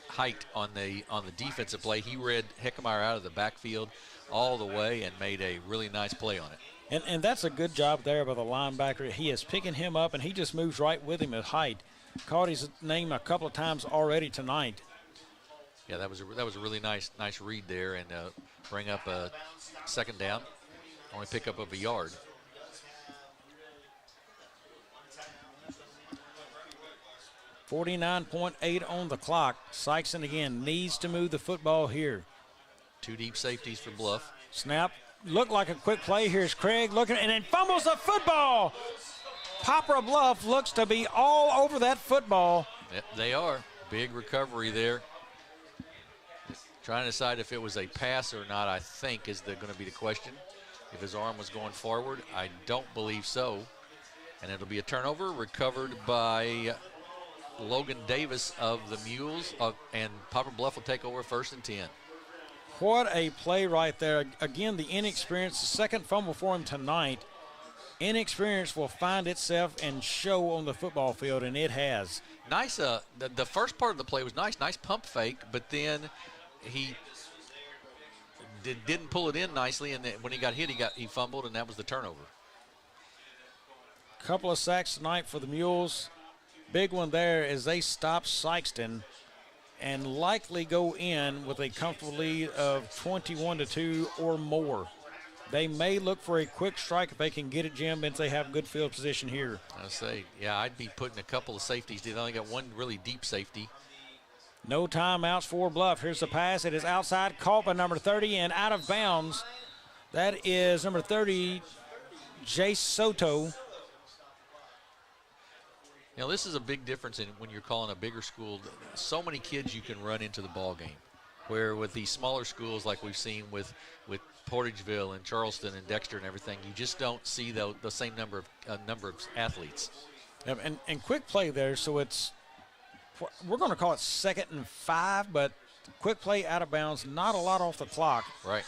Height on the defensive play. He read Heckemeyer out of the backfield all the way and made a really nice play on it. And that's a good job there by the linebacker. He is picking him up, and he just moves right with him at Height. Caught his name a couple of times already tonight. Yeah, that was a really nice read there, and bring up a 2nd down. Only pick up of a yard. .8 on the clock. Sikeston again needs to move the football here. 2 deep safeties for Bluff. Snap. Looked like a quick play. Here's Craig looking, and then fumbles the football. Poplar Bluff looks to be all over that football. Yep, they are. Big recovery there. Trying to decide if it was a pass or not, I think, is going to be the question. If his arm was going forward, I don't believe so. And it'll be a turnover recovered by Logan Davis of the Mules, and Poplar Bluff will take over 1st and 10. What a play right there. Again, the inexperience, the 2nd fumble for him tonight. Inexperience will find itself and show on the football field, and it has. Nice. The first part of the play was nice pump fake, but then he didn't pull it in nicely, and when he got hit, he fumbled, and that was the turnover. Couple of sacks tonight for the Mules. Big one there as they stop Sikeston and likely go in with a comfortable lead of 21-2 or more. They may look for a quick strike if they can get it, Jim, since they have good field position here. I say, yeah, I'd be putting a couple of safeties. They only got one really deep safety. No timeouts for Bluff. Here's the pass. It is outside, caught by number 30 and out of bounds. That is number 30, Jace Soto. You know, this is a big difference in when you're calling a bigger school. So many kids you can run into the ball game, where with these smaller schools like we've seen with Portageville and Charleston and Dexter and everything, you just don't see the same number of athletes. And quick play there, so we're going to call it 2nd and 5, but quick play out of bounds, not a lot off the clock. Right.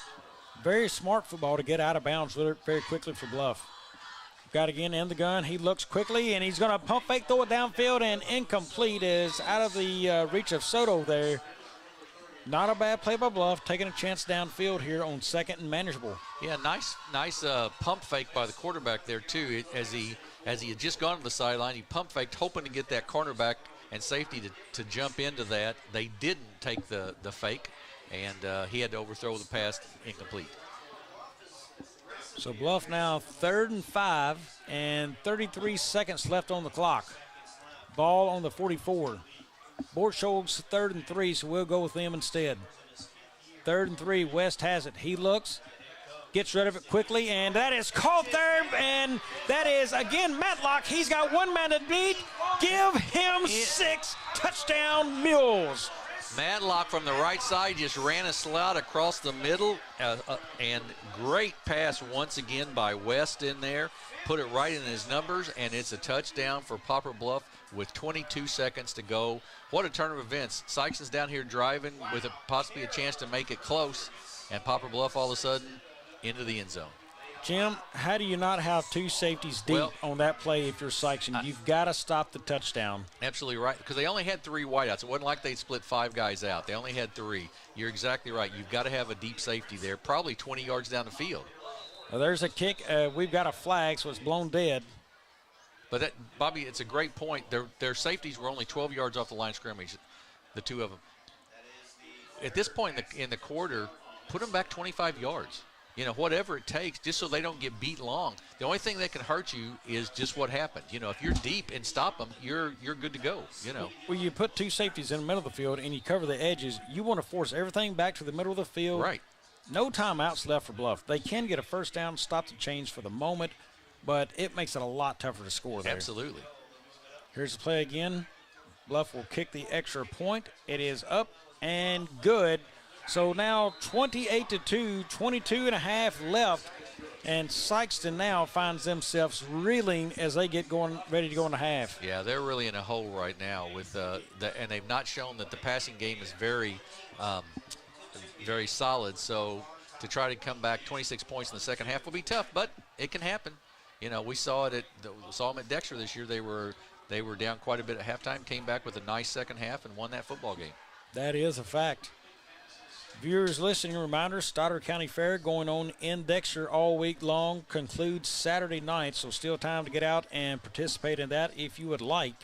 Very smart football to get out of bounds very quickly for Bluff. Got again in the gun. He looks quickly, and he's going to pump fake, throw it downfield, and incomplete is out of the reach of Soto there. Not a bad play by Bluff, taking a chance downfield here on 2nd and manageable. Yeah, nice pump fake by the quarterback there too. As he had just gone to the sideline, he pump faked, hoping to get that cornerback and safety to jump into that. They didn't take the fake, and he had to overthrow the pass, incomplete. So Bluff now 3rd and 5 and 33 seconds left on the clock. Ball on the 44. Borcholz 3rd and 3, so we'll go with them instead. 3rd and 3, West has it. He looks, gets rid of it quickly, and that is caught there, and that is, again, Matlock. He's got one man to beat. Give him 6. Touchdown, Mules. Matlock from the right side just ran a slot across the middle, and great pass once again by West in there. Put it right in his numbers, and it's a touchdown for Poplar Bluff with 22 seconds to go. What a turn of events. Sikeston's down here driving with possibly a chance to make it close, and Poplar Bluff all of a sudden into the end zone. Jim, how do you not have 2 safeties deep on that play if you're Sikeston? You've got to stop the touchdown. Absolutely right, because they only had 3 wideouts. It wasn't like they split 5 guys out. They only had 3. You're exactly right. You've got to have a deep safety there, probably 20 yards down the field. Well, there's a kick. We've got a flag, so it's blown dead. But, Bobby, it's a great point. Their safeties were only 12 yards off the line of scrimmage, the 2 of them. At this point in the quarter, put them back 25 yards. You know, whatever it takes, just so they don't get beat long. The only thing that can hurt you is just what happened. You know, if you're deep and stop them, you're good to go, you know. Well, you put 2 safeties in the middle of the field and you cover the edges, you want to force everything back to the middle of the field. Right. No timeouts left for Bluff. They can get a first down, stop the change for the moment, but it makes it a lot tougher to score there. Absolutely. Here's the play again. Bluff will kick the extra point. It is up and good. So now 28-2, 22 and a half left, and Sikeston now finds themselves reeling as they get going, ready to go in the half. Yeah, they're really in a hole right now with and they've not shown that the passing game is very, very solid. So to try to come back 26 points in the second half will be tough, but it can happen. You know, we saw them at Dexter this year. They were down quite a bit at halftime, came back with a nice second half, and won that football game. That is a fact. Viewers listening, reminder, Stoddard County Fair going on in Dexter all week long, concludes Saturday night, so still time to get out and participate in that if you would like.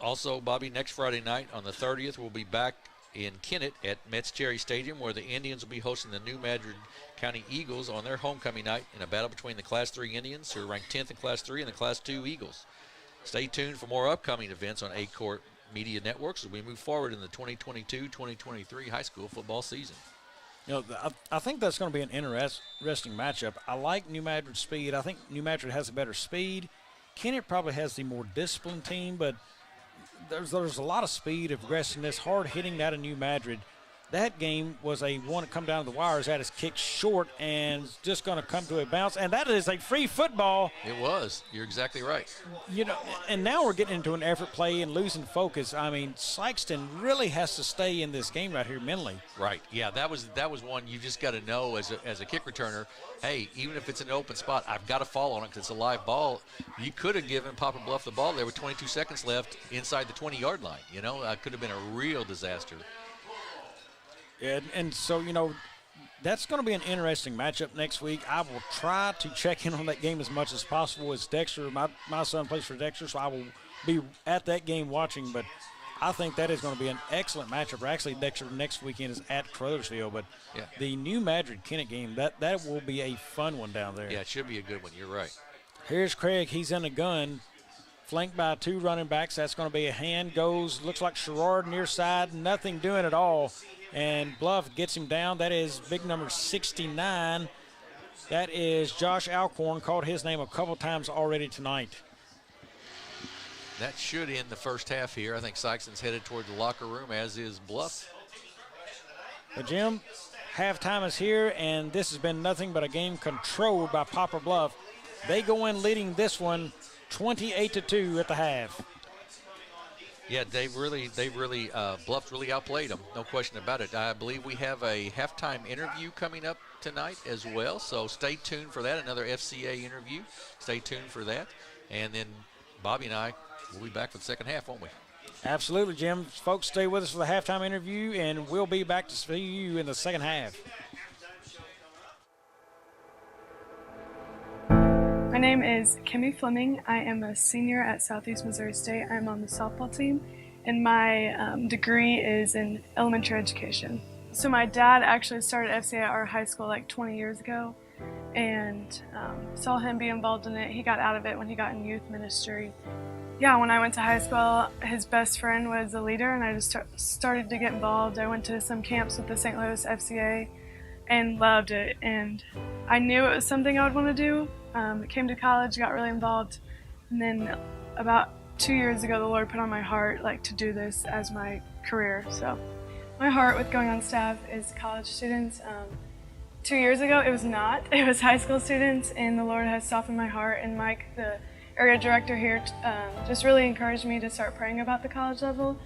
Also, Bobby, next Friday night on the 30th, we'll be back in Kennett at Metz Cherry Stadium, where the Indians will be hosting the New Madrid County Eagles on their homecoming night in a battle between the Class 3 Indians, who are ranked 10th in Class 3, and the Class 2 Eagles. Stay tuned for more upcoming events on A-Court Media Networks as we move forward in the 2022-2023 high school football season. You know, I think that's going to be an interesting matchup. I like New Madrid's speed. I think New Madrid has a better speed. Kennett probably has the more disciplined team, but there's a lot of speed, aggressiveness, hard hitting out of New Madrid. That game was a one to come down to the wires. That is kicked short and just going to come to a bounce. And that is a free football. It was. You're exactly right. You know, and now we're getting into an effort play and losing focus. I mean, Sikeston really has to stay in this game right here mentally. Right. Yeah, that was one you just got to know as a kick returner. Hey, even if it's an open spot, I've got to fall on it because it's a live ball. You could have given Poplar Bluff the ball there with 22 seconds left inside the 20-yard line. You know, it could have been a real disaster. And so, that's going to be an interesting matchup next week. I will try to check in on that game as much as possible. As Dexter, my son plays for Dexter, so I will be at that game watching. But I think that is going to be an excellent matchup. Actually, Dexter next weekend is at Crothersville, but the New Madrid-Kennett game, that will be a fun one down there. Yeah, it should be a good one. You're right. Here's Craig. He's in a gun, flanked by 2 running backs. That's going to be a hand goes. Looks like Sherrard near side. Nothing doing at all. And Bluff gets him down. That is big number 69. That is Josh Alcorn. Called his name a couple times already tonight. That should end the first half here. I think Sikeston's headed toward the locker room, as is Bluff. But Jim, halftime is here, and this has been nothing but a game controlled by Poplar Bluff. They go in leading this one 28-2 at the half. Yeah, Bluff really outplayed them, no question about it. I believe we have a halftime interview coming up tonight as well, so stay tuned for that, another FCA interview. Stay tuned for that. And then Bobby and I will be back for the second half, won't we? Absolutely, Jim. Folks, stay with us for the halftime interview, and we'll be back to see you in the second half. My name is Kimmy Fleming. I am a senior at Southeast Missouri State. I'm on the softball team, and my degree is in elementary education. So my dad actually started FCA at our high school like 20 years ago, and saw him be involved in it. He got out of it when he got in youth ministry. Yeah, when I went to high school, his best friend was a leader, and I just started to get involved. I went to some camps with the St. Louis FCA and loved it, and I knew it was something I would want to do. Came to college, got really involved, and then about 2 years ago, the Lord put on my heart to do this as my career. So my heart with going on staff is college students. 2 years ago, it was not. It was high school students, and the Lord has softened my heart. And Mike, the area director here, just really encouraged me to start praying about the college level.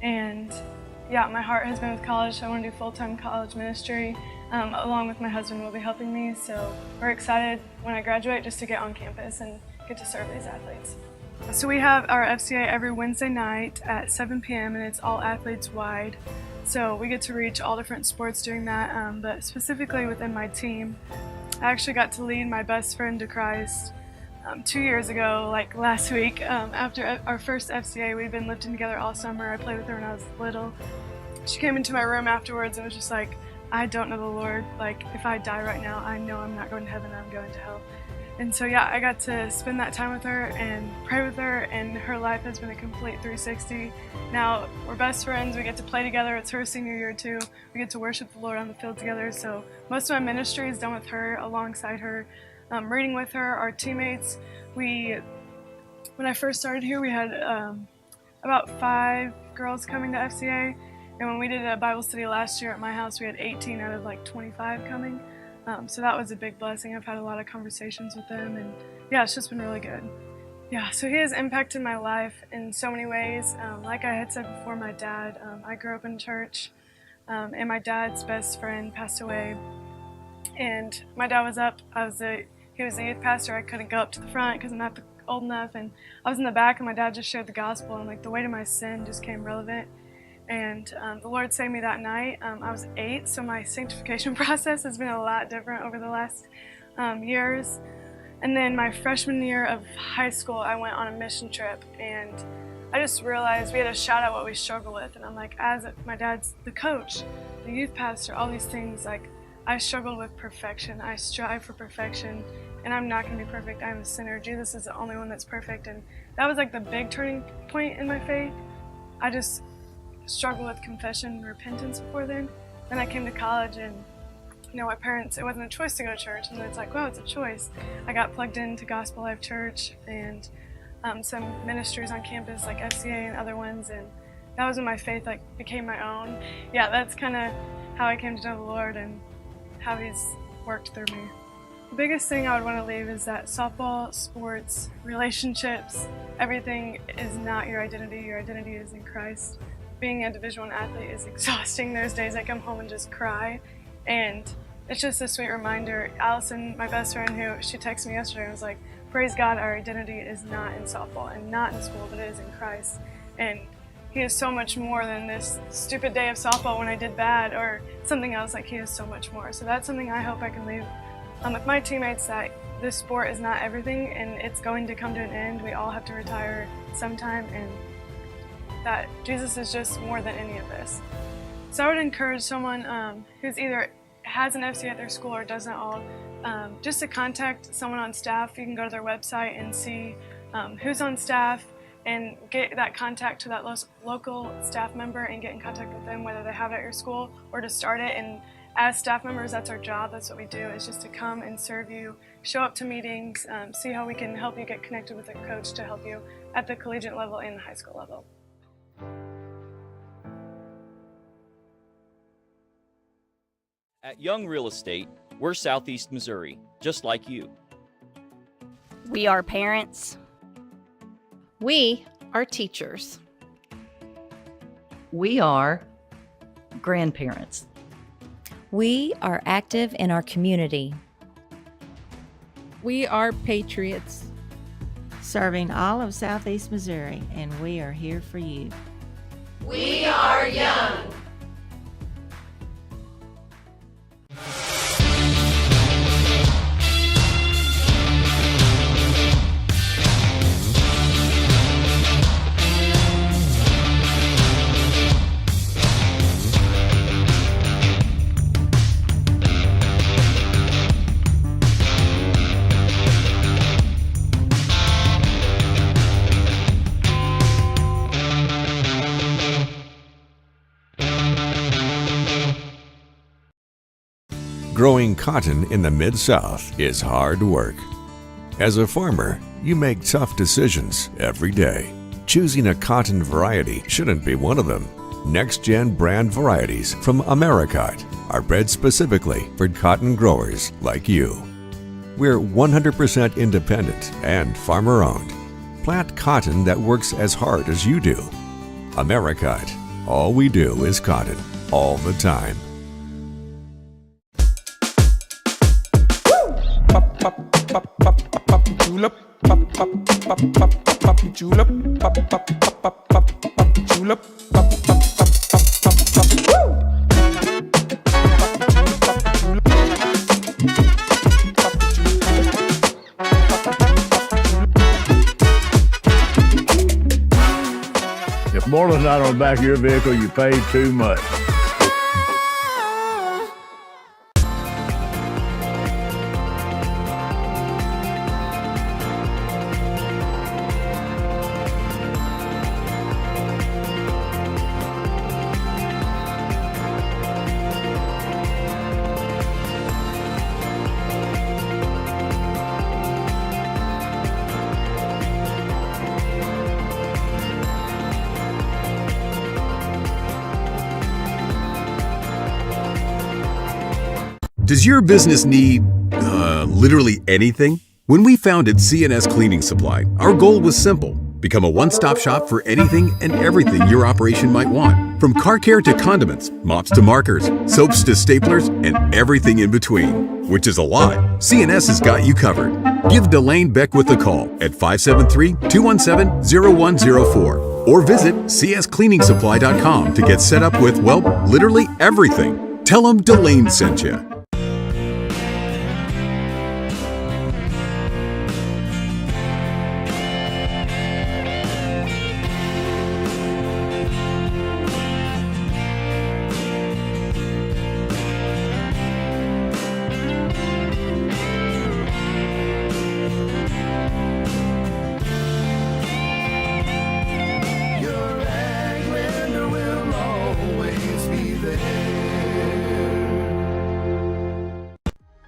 And yeah, my heart has been with college. I want to do full-time college ministry. Along with my husband will be helping me, so we're excited when I graduate just to get on campus and get to serve these athletes. So we have our FCA every Wednesday night at 7 p.m. and it's all athletes wide. So we get to reach all different sports doing that, but specifically within my team, I actually got to lead my best friend to Christ 2 years ago, last week. After our first FCA, we'd been lifting together all summer. I played with her when I was little. She came into my room afterwards and was just like, I don't know the Lord. If I die right now, I know I'm not going to heaven, I'm going to hell. And so yeah, I got to spend that time with her and pray with her, and her life has been a complete 360. Now we're best friends, we get to play together. It's her senior year too. We get to worship the Lord on the field together. So most of my ministry is done with her, alongside her, reading with her, our teammates. When I first started here, we had about 5 girls coming to FCA. And when we did a Bible study last year at my house, we had 18 out of 25 coming. So that was a big blessing. I've had a lot of conversations with them, and yeah, it's just been really good. Yeah, so he has impacted my life in so many ways. Like I had said before, my dad, I grew up in church, and my dad's best friend passed away. And my dad was up, he was the youth pastor. I couldn't go up to the front because I'm not old enough, and I was in the back, and my dad just shared the gospel, and the weight of my sin just came relevant. And the Lord saved me that night. I was 8, so my sanctification process has been a lot different over the last years. And then my freshman year of high school, I went on a mission trip, and I just realized we had to shout out what we struggle with. And I'm like, as my dad's the coach, the youth pastor, all these things, I struggled with perfection. I strive for perfection, and I'm not going to be perfect. I'm a sinner. Jesus is the only one that's perfect. And that was the big turning point in my faith. I just struggled with confession and repentance before then. Then I came to college, and my parents, it wasn't a choice to go to church, and it's wow, it's a choice. I got plugged into Gospel Life Church and some ministries on campus like FCA and other ones, and that was when my faith became my own. Yeah, that's kind of how I came to know the Lord and how He's worked through me. The biggest thing I would want to leave is that softball, sports, relationships, everything is not your identity. Your identity is in Christ. Being a Division I athlete is exhausting. There's days I come home and just cry, and it's just a sweet reminder. Allison, my best friend, she texted me yesterday and was like, praise God, our identity is not in softball and not in school, but it is in Christ. And he is so much more than this stupid day of softball when I did bad or something else. Like, he is so much more. So that's something I hope I can leave with my teammates, that this sport is not everything and it's going to come to an end. We all have to retire sometime, and that Jesus is just more than any of this. So I would encourage someone who's either has an FC at their school or doesn't all, just to contact someone on staff. You can go to their website and see who's on staff and get that contact to that local staff member and get in contact with them, whether they have it at your school or to start it. And as staff members, that's our job. That's what we do, is just to come and serve you, show up to meetings, see how we can help you get connected with a coach to help you at the collegiate level and the high school level. At Young Real Estate, we're Southeast Missouri, just like you. We are parents. We are teachers. We are grandparents. We are active in our community. We are patriots. Serving all of Southeast Missouri, and we are here for you. We are young. Growing cotton in the Mid-South is hard work. As a farmer, you make tough decisions every day. Choosing a cotton variety shouldn't be one of them. Next-gen brand varieties from Americot are bred specifically for cotton growers like you. We're 100% independent and farmer-owned. Plant cotton that works as hard as you do. Americot. All we do is cotton, all the time. Julep, pop pop pop pop pop julep, pop pop pop pop pop julep, pop pop pop pop pop woo. If more than not on the back of your vehicle, you paid too much. Does your business need, literally anything? When we founded CNS Cleaning Supply, our goal was simple. Become a one-stop shop for anything and everything your operation might want. From car care to condiments, mops to markers, soaps to staplers, and everything in between. Which is a lot. CNS has got you covered. Give Delane Beckwith a call at 573-217-0104 or visit cscleaningsupply.com to get set up with, well, literally everything. Tell them Delane sent you.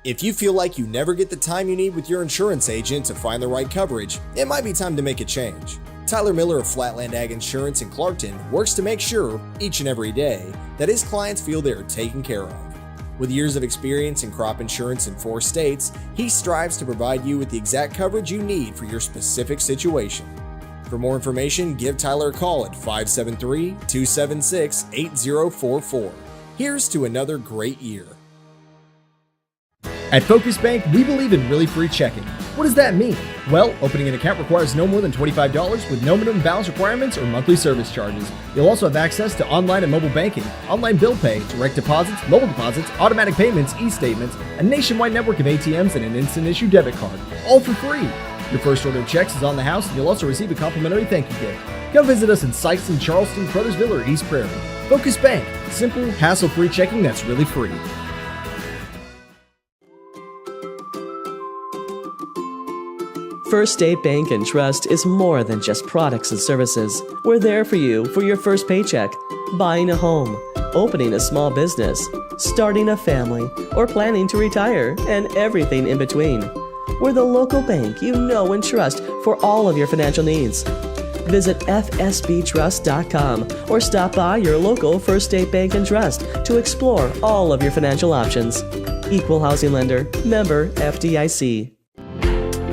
If you feel like you never get the time you need with your insurance agent to find the right coverage, it might be time to make a change. Tyler Miller of Flatland Ag Insurance in Clarkton works to make sure, each and every day, that his clients feel they are taken care of. With years of experience in crop insurance in 4 states, he strives to provide you with the exact coverage you need for your specific situation. For more information, give Tyler a call at 573-276-8044. Here's to another great year. At Focus Bank, we believe in really free checking. What does that mean? Well, opening an account requires no more than $25 with no minimum balance requirements or monthly service charges. You'll also have access to online and mobile banking, online bill pay, direct deposits, mobile deposits, automatic payments, e-statements, a nationwide network of ATMs, and an instant issue debit card, all for free. Your first order of checks is on the house, and you'll also receive a complimentary thank you gift. Come visit us in Sikeston, Charleston, Crothersville, or East Prairie. Focus Bank. Simple, hassle-free checking that's really free. First State Bank and Trust is more than just products and services. We're there for you for your first paycheck, buying a home, opening a small business, starting a family, or planning to retire, and everything in between. We're the local bank you know and trust for all of your financial needs. Visit fsbtrust.com or stop by your local First State Bank and Trust to explore all of your financial options. Equal housing lender, member FDIC.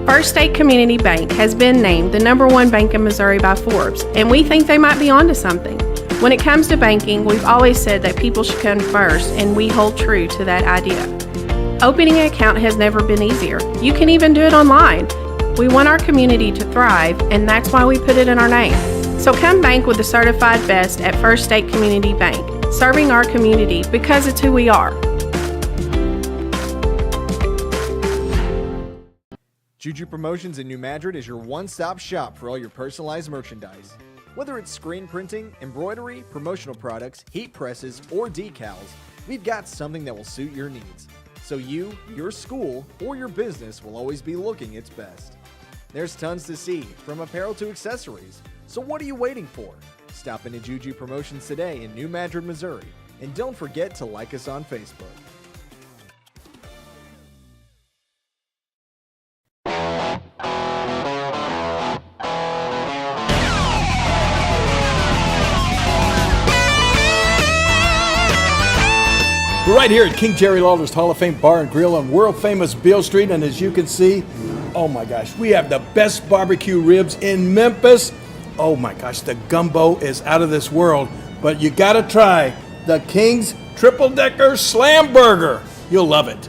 First State Community Bank has been named the #1 bank in Missouri by Forbes, and we think they might be onto something. When it comes to banking, we've always said that people should come first, and we hold true to that idea. Opening an account has never been easier. You can even do it online. We want our community to thrive, and that's why we put it in our name. So come bank with the certified best at First State Community Bank, serving our community because it's who we are. Juju Promotions in New Madrid is your one-stop shop for all your personalized merchandise. Whether it's screen printing, embroidery, promotional products, heat presses, or decals, we've got something that will suit your needs. So you, your school, or your business will always be looking its best. There's tons to see, from apparel to accessories. So what are you waiting for? Stop into Juju Promotions today in New Madrid, Missouri. And don't forget to like us on Facebook. We're right here at King Jerry Lawler's Hall of Fame Bar and Grill on world-famous Beale Street, and as you can see, oh my gosh, we have the best barbecue ribs in Memphis. Oh my gosh, the gumbo is out of this world, but you gotta try the King's Triple Decker Slam Burger. You'll love it.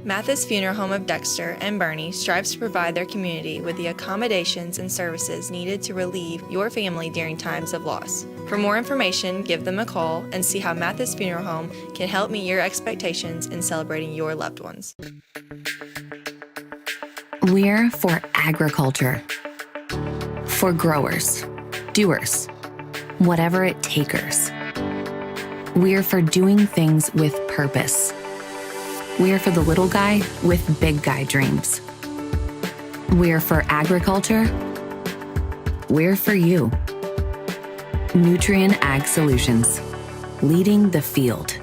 Mathis Funeral Home of Dexter and Bernie strives to provide their community with the accommodations and services needed to relieve your family during times of loss. For more information, give them a call and see how Mathis Funeral Home can help meet your expectations in celebrating your loved ones. We're for agriculture, for growers, doers, whatever it takers. We're for doing things with purpose. We're for the little guy with big guy dreams. We're for agriculture. We're for you. Nutrien Ag Solutions, leading the field.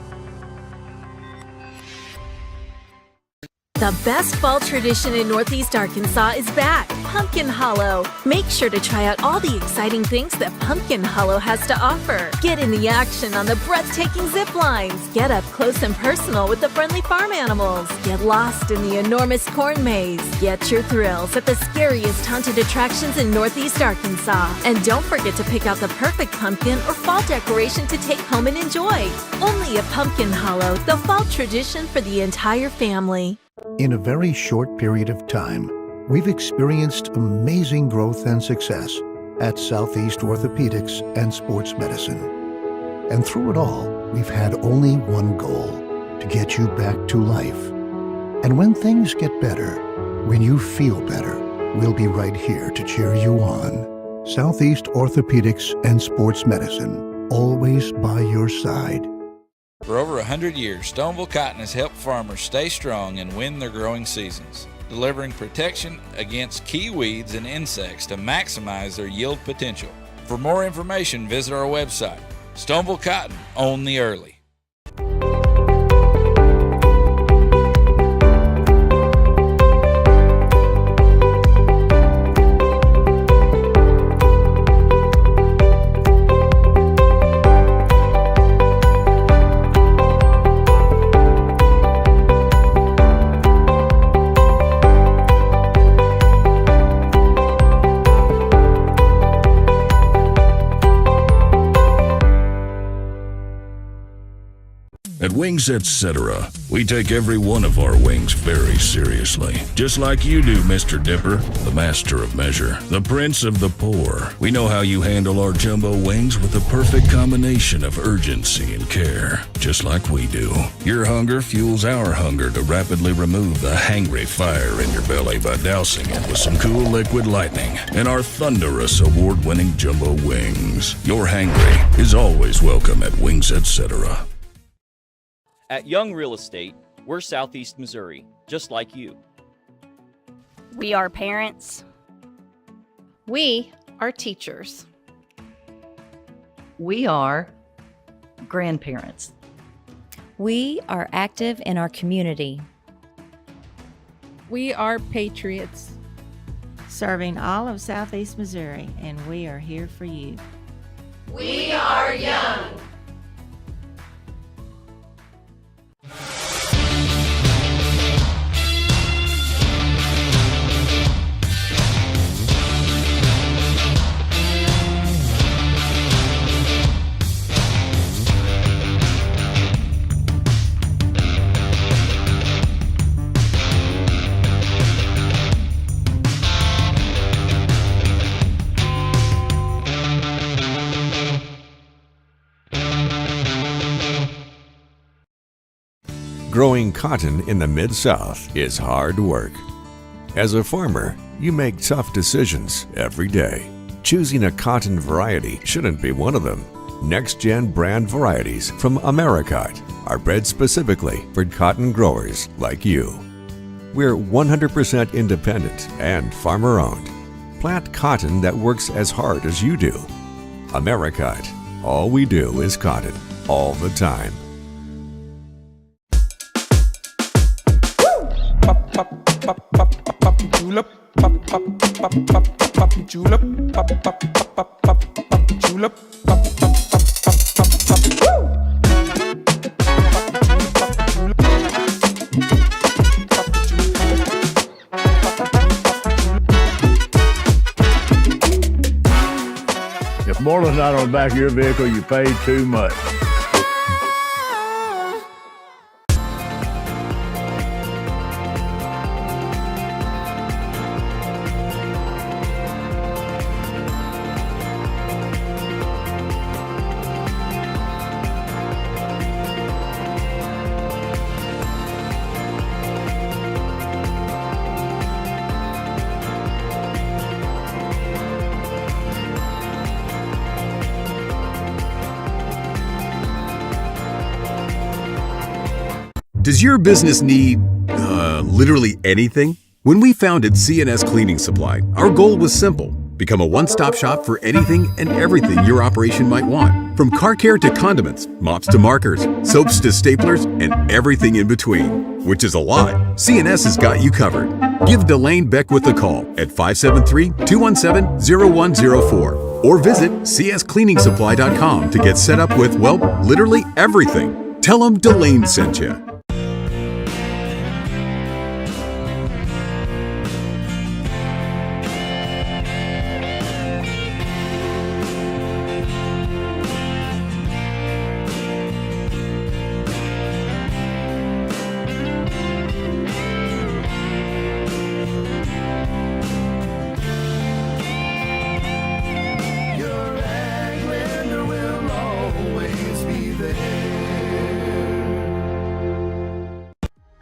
The best fall tradition in Northeast Arkansas is back, Pumpkin Hollow. Make sure to try out all the exciting things that Pumpkin Hollow has to offer. Get in the action on the breathtaking zip lines. Get up close and personal with the friendly farm animals. Get lost in the enormous corn maze. Get your thrills at the scariest haunted attractions in Northeast Arkansas. And don't forget to pick out the perfect pumpkin or fall decoration to take home and enjoy. Only at Pumpkin Hollow, the fall tradition for the entire family. In a very short period of time, we've experienced amazing growth and success at Southeast Orthopedics and Sports Medicine. And through it all, we've had only one goal: to get you back to life. And when things get better, when you feel better, we'll be right here to cheer you on. Southeast Orthopedics and Sports Medicine, always by your side. For over 100 years, Stoneville Cotton has helped farmers stay strong and win their growing seasons, delivering protection against key weeds and insects to maximize their yield potential. For more information, visit our website. Stoneville Cotton, own the early. At Wings Etc., we take every one of our wings very seriously. Just like you do, Mr. Dipper, the master of measure, the prince of the poor. We know how you handle our jumbo wings with the perfect combination of urgency and care, just like we do. Your hunger fuels our hunger to rapidly remove the hangry fire in your belly by dousing it with some cool liquid lightning and our thunderous award-winning jumbo wings. Your hangry is always welcome at Wings Etc. At Young Real Estate, we're Southeast Missouri, just like you. We are parents. We are teachers. We are grandparents. We are active in our community. We are patriots. Serving all of Southeast Missouri, and we are here for you. We are young. Growing cotton in the Mid-South is hard work. As a farmer, you make tough decisions every day. Choosing a cotton variety shouldn't be one of them. Next-gen brand varieties from Americot are bred specifically for cotton growers like you. We're 100% independent and farmer-owned. Plant cotton that works as hard as you do. Americot. All we do is cotton, all the time. Julep, pop julep, pop julep, If more than not on the back of your vehicle, you paid too much. Does your business need, literally anything? When we founded CNS Cleaning Supply, our goal was simple. Become a one-stop shop for anything and everything your operation might want. From car care to condiments, mops to markers, soaps to staplers, and everything in between. Which is a lot. CNS has got you covered. Give Delane Beckwith a call at 573-217-0104 or visit cscleaningsupply.com to get set up with, well, literally everything. Tell them Delane sent you.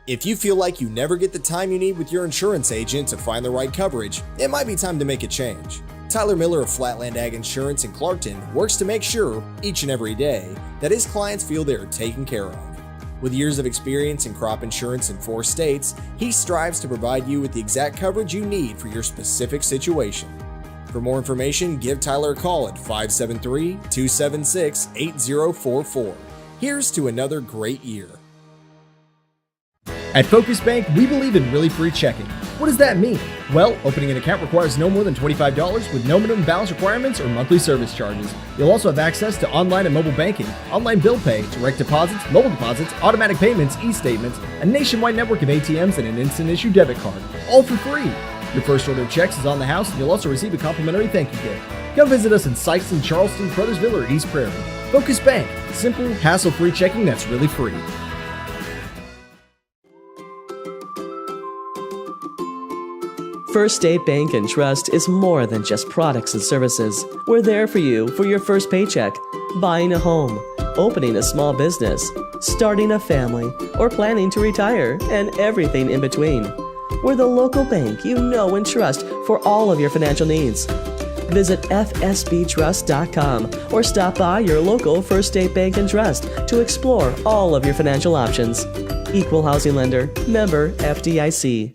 If you feel like you never get the time you need with your insurance agent to find the right coverage, it might be time to make a change. Tyler Miller of Flatland Ag Insurance in Clarkton works to make sure, each and every day, that his clients feel they are taken care of. With years of experience in crop insurance in 4 states, he strives to provide you with the exact coverage you need for your specific situation. For more information, give Tyler a call at 573-276-8044. Here's to another great year. At Focus Bank, we believe in really free checking. What does that mean? Well, opening an account requires no more than $25 with no minimum balance requirements or monthly service charges. You'll also have access to online and mobile banking, online bill pay, direct deposits, mobile deposits, automatic payments, e-statements, a nationwide network of ATMs, and an instant issue debit card, all for free. Your first order of checks is on the house, and you'll also receive a complimentary thank you gift. Come visit us in Sikeston, Charleston, Crothersville, or East Prairie. Focus Bank, simple, hassle-free checking that's really free. First State Bank and Trust is more than just products and services. We're there for you for your first paycheck, buying a home, opening a small business, starting a family, or planning to retire, and everything in between. We're the local bank you know and trust for all of your financial needs. Visit fsbtrust.com or stop by your local First State Bank and Trust to explore all of your financial options. Equal housing lender, member FDIC.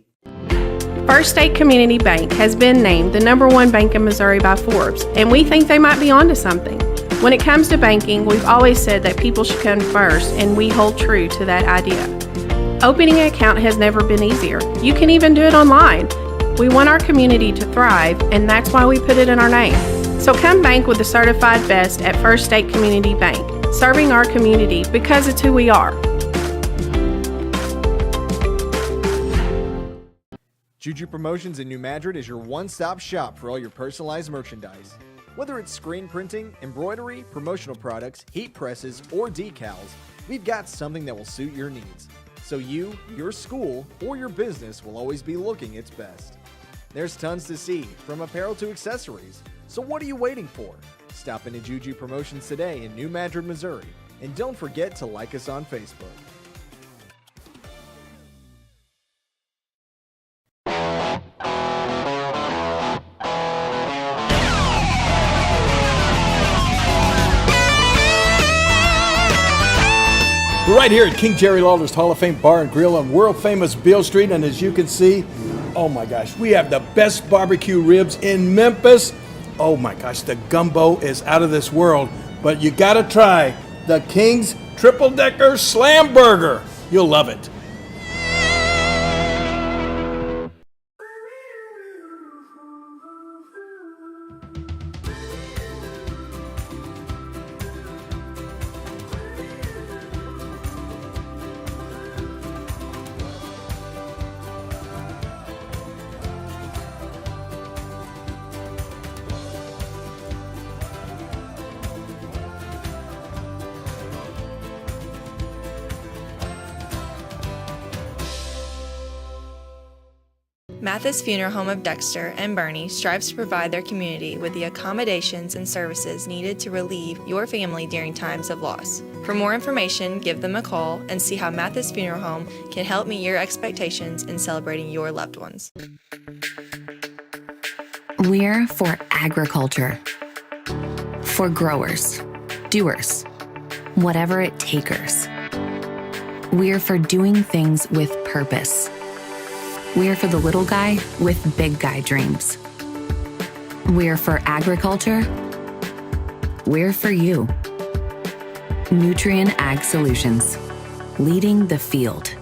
First State Community Bank has been named the #1 bank in Missouri by Forbes, and we think they might be onto something. When it comes to banking, we've always said that people should come first, and we hold true to that idea. Opening an account has never been easier. You can even do it online. We want our community to thrive, and that's why we put it in our name. So come bank with the certified best at First State Community Bank, serving our community because it's who we are. Juju Promotions in New Madrid is your one-stop shop for all your personalized merchandise. Whether it's screen printing, embroidery, promotional products, heat presses, or decals, we've got something that will suit your needs. So you, your school, or your business will always be looking its best. There's tons to see, from apparel to accessories. So what are you waiting for? Stop into Juju Promotions today in New Madrid, Missouri. And don't forget to like us on Facebook. We're right here at King Jerry Lawler's Hall of Fame Bar and Grill on world famous Beale Street, and as you can see, oh my gosh, we have the best barbecue ribs in Memphis. Oh my gosh, the gumbo is out of this world, but you gotta try the King's Triple Decker Slam Burger. You'll love it. Mathis Funeral Home of Dexter and Bernie strives to provide their community with the accommodations and services needed to relieve your family during times of loss. For more information, give them a call and see how Mathis Funeral Home can help meet your expectations in celebrating your loved ones. We're for agriculture, for growers, doers, whatever it takers. We're for doing things with purpose. We're for the little guy with big guy dreams. We're for agriculture. We're for you. Nutrien Ag Solutions, leading the field.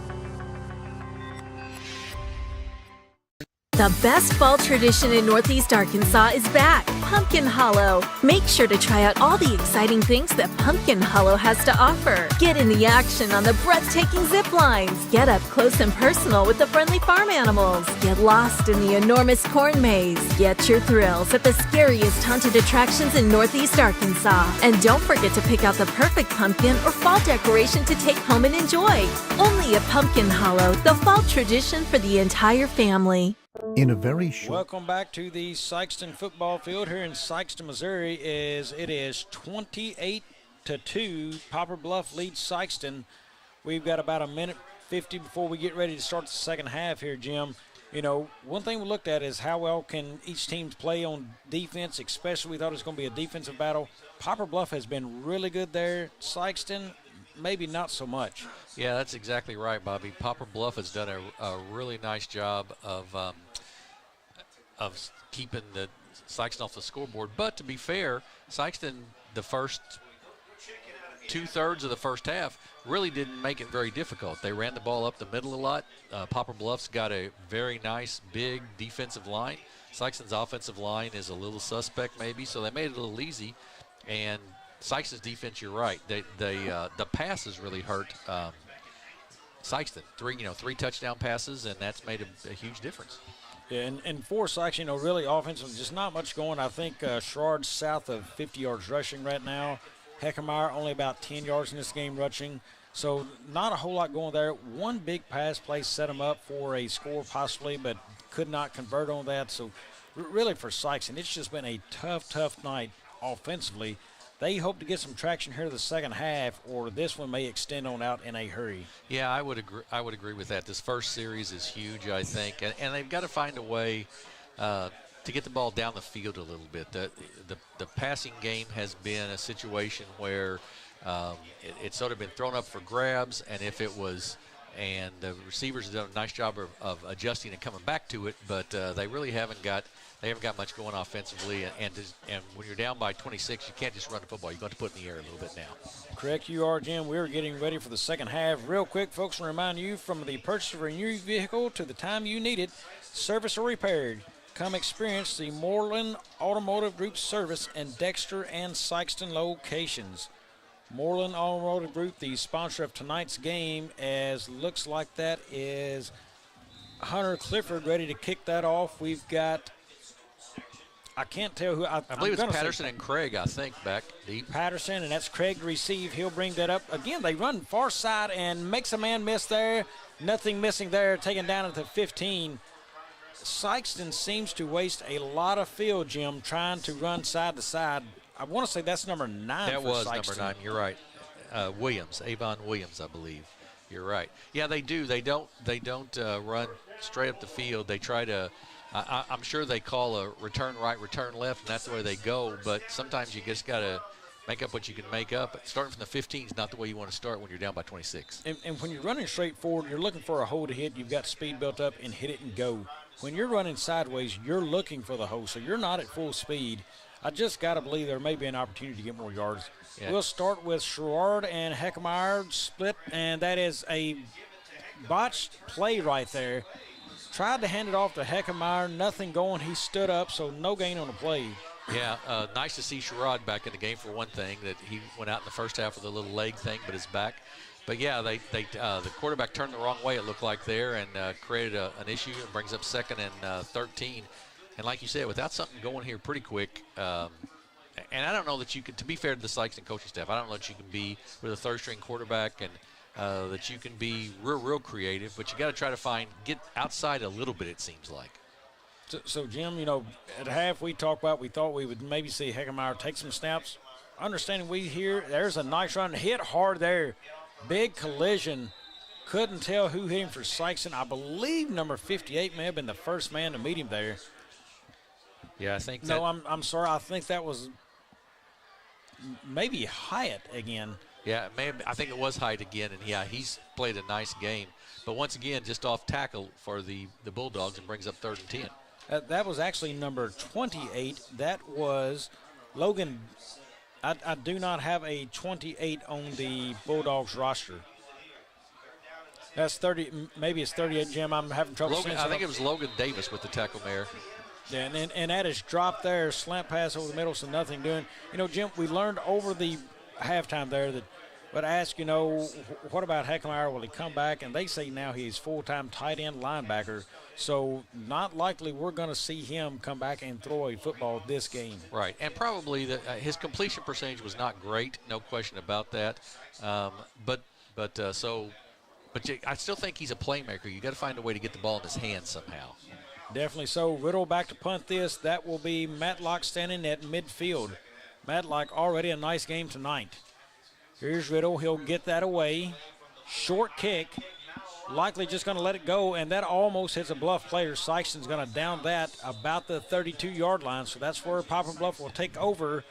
The best fall tradition in Northeast Arkansas is back, Pumpkin Hollow. Make sure to try out all the exciting things that Pumpkin Hollow has to offer. Get in the action on the breathtaking zip lines. Get up close and personal with the friendly farm animals. Get lost in the enormous corn maze. Get your thrills at the scariest haunted attractions in Northeast Arkansas. And don't forget to pick out the perfect pumpkin or fall decoration to take home and enjoy. Only at Pumpkin Hollow, the fall tradition for the entire family. In a very short... Welcome back to the Sikeston football field here in Sikeston, Missouri. It is 28-2. Poplar Bluff leads Sikeston. We've got about a minute 50 before we get ready to start the second half here, Jim. You know, one thing we looked at is how well can each team play on defense, especially we thought it was going to be a defensive battle. Poplar Bluff has been really good there. Sikeston, maybe not so much. Yeah, that's exactly right, Bobby. Poplar Bluff has done a really nice job of keeping the Sikeston off the scoreboard. But to be fair, Sikeston, the first two-thirds of the first half, really didn't make it very difficult. They ran the ball up the middle a lot. Poplar Bluff's got a very nice, big defensive line. Sikeston's offensive line is a little suspect maybe, so they made it a little easy. And Sikeston's defense, you're right. The passes really hurt Sikeston. Three touchdown passes, and that's made a huge difference. Yeah, and for Sikeston, really offensive, just not much going. I think Sherrard's south of 50 yards rushing right now. Heckemeyer only about 10 yards in this game rushing. So not a whole lot going there. One big pass play set them up for a score possibly, but could not convert on that. So really for Sikeston, it's just been a tough night offensively. They hope to get some traction here in the second half, or this one may extend on out in a hurry. Yeah, I would agree with that. This first series is huge, I think, and they've got to find a way to get the ball down the field a little bit. The passing game has been a situation where it's sort of been thrown up for grabs, and the receivers have done a nice job of adjusting and coming back to it, but they really haven't got much going offensively, and when you're down by 26, you can't just run the football. You've got to put it in the air a little bit now. Correct, you are, Jim. We're getting ready for the second half. Real quick, folks, I remind you, from the purchase of a new vehicle to the time you need it, service or repaired, come experience the Moreland Automotive Group service in Dexter and Sikeston locations. Moreland Automotive Group, the sponsor of tonight's game, as looks like that is Hunter Clifford ready to kick that off. We've got, I can't tell who. I believe it's Patterson and Craig, I think, back deep. Patterson, and that's Craig to receive. He'll bring that up. Again, they run far side and makes a man miss there. Nothing missing there, taken down at the 15. Sikeston seems to waste a lot of field, Jim, trying to run side to side. I want to say that's number 9 that for was Sikeston. Number 9, you're right. Williams, Avon Williams, I believe. You're right. Yeah, they do. They don't run straight up the field. They try to I'm sure they call a return right, return left, and that's the way they go, but sometimes you just got to make up what you can make up. Starting from the 15 is not the way you want to start when you're down by 26. And when you're running straight forward, you're looking for a hole to hit. You've got speed built up and hit it and go. When you're running sideways, you're looking for the hole, so you're not at full speed. I just got to believe there may be an opportunity to get more yards. Yeah. We'll start with Sherrard and Heckemeyer split, and that is a botched play right there. Tried to hand it off to Heckemeyer, nothing going. He stood up, so no gain on the play. Yeah, nice to see Sherrod back in the game for one thing, that he went out in the first half with a little leg thing, but is back. But, yeah, the quarterback turned the wrong way, it looked like there, and created an issue and brings up 2nd and 13. And like you said, without something going here pretty quick, and I don't know that you could, to be fair to the Sikeston coaching staff, I don't know that you can be with a third-string quarterback and that you can be real creative, but you got to try to get outside a little bit, it seems like. So, Jim, at half we thought we would maybe see Heckemeyer take some snaps. Understanding there's a nice run, hit hard there. Big collision. Couldn't tell who hit him for Sikeston. I believe number 58 may have been the first man to meet him there. Yeah, I think No, I'm sorry. I think that was maybe Hyatt again. Yeah, I think it was Hyatt again, and, yeah, he's played a nice game. But once again, just off tackle for the Bulldogs and brings up 3rd and 10. That was actually number 28. That was Logan. I do not have a 28 on the Bulldogs roster. That's 30. Maybe it's 38, Jim. I'm having trouble seeing. I think it was Logan Davis with the tackle there. Yeah, and that is dropped there, slant pass over the middle, so nothing doing. Jim, we learned over the halftime there that, but ask, what about Heckemeyer? Will he come back? And they say now he's full-time tight end linebacker, so not likely we're going to see him come back and throw a football this game. Right, and probably his completion percentage was not great, no question about that. But I still think he's a playmaker. You got to find a way to get the ball in his hands somehow. Definitely so. Riddle back to punt this. That will be Matlock standing at midfield. Matlock already a nice game tonight. Here's Riddle. He'll get that away. Short kick. Likely just going to let it go, and that almost hits a Bluff player. Sikeston's going to down that about the 32-yard line, so that's where Poplar Bluff will take over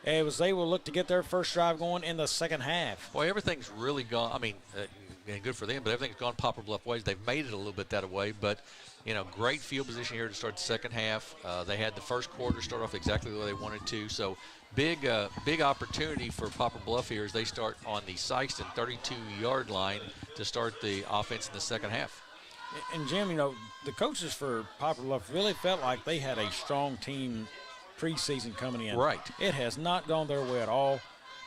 as they will look to get their first drive going in the second half. Boy, everything's really gone. I mean, good for them, but everything's gone Poplar Bluff ways. They've made it a little bit that way, but great field position here to start the second half. They had the first quarter start off exactly the way they wanted to. So big opportunity for Poplar Bluff here as they start on the Sikeston 32-yard line to start the offense in the second half. And Jim, the coaches for Poplar Bluff really felt like they had a strong team preseason coming in. Right. It has not gone their way at all.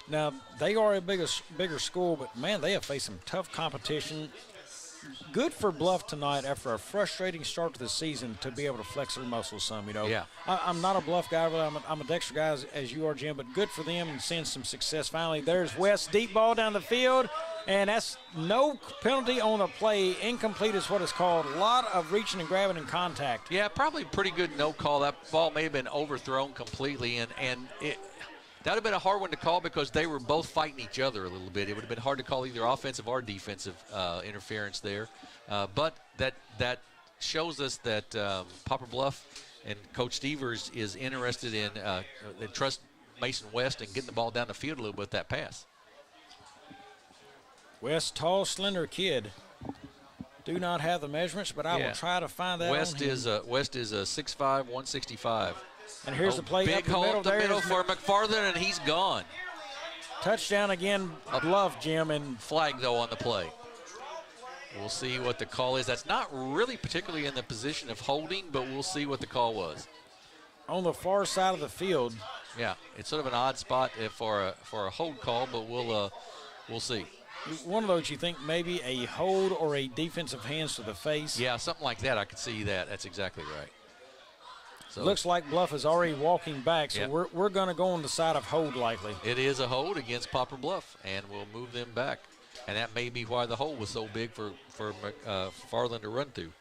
Now, they are a bigger school, but, man, they have faced some tough competition. good for Bluff tonight after a frustrating start to the season to be able to flex their muscles some, you know. Yeah. I'm not a Bluff guy, but I'm a Dexter guy as you are, Jim, but good for them and seeing some success finally. There's West, deep ball down the field, and that's no penalty on the play. Incomplete is what it's called. A lot of reaching and grabbing and contact. Yeah, probably pretty good no call. That ball may have been overthrown completely, and it that would have been a hard one to call because they were both fighting each other a little bit. It would have been hard to call either offensive or defensive interference there. But that shows us that Poplar Bluff and Coach Stevers is interested in trust Mason West and getting the ball down the field a little bit with that pass. West, tall, slender kid. Do not have the measurements, but I will try to find that West on him. West is a 6'5", 165. And here's the play big up the hole middle. up the middle for McFarland, and he's gone. Touchdown again, Bluff, Jim. And flag, though, on the play. We'll see what the call is. That's not really particularly in the position of holding, but we'll see what the call was. On the far side of the field. Yeah, it's sort of an odd spot for a hold call, but we'll see. One of those you think maybe a hold or a defensive hands to the face. Yeah, something like that. I could see that. That's exactly right. So looks like Bluff is already walking back, so we're going to go on the side of hold likely. It is a hold against Poplar Bluff, and we'll move them back. And that may be why the hole was so big for Farland to run through.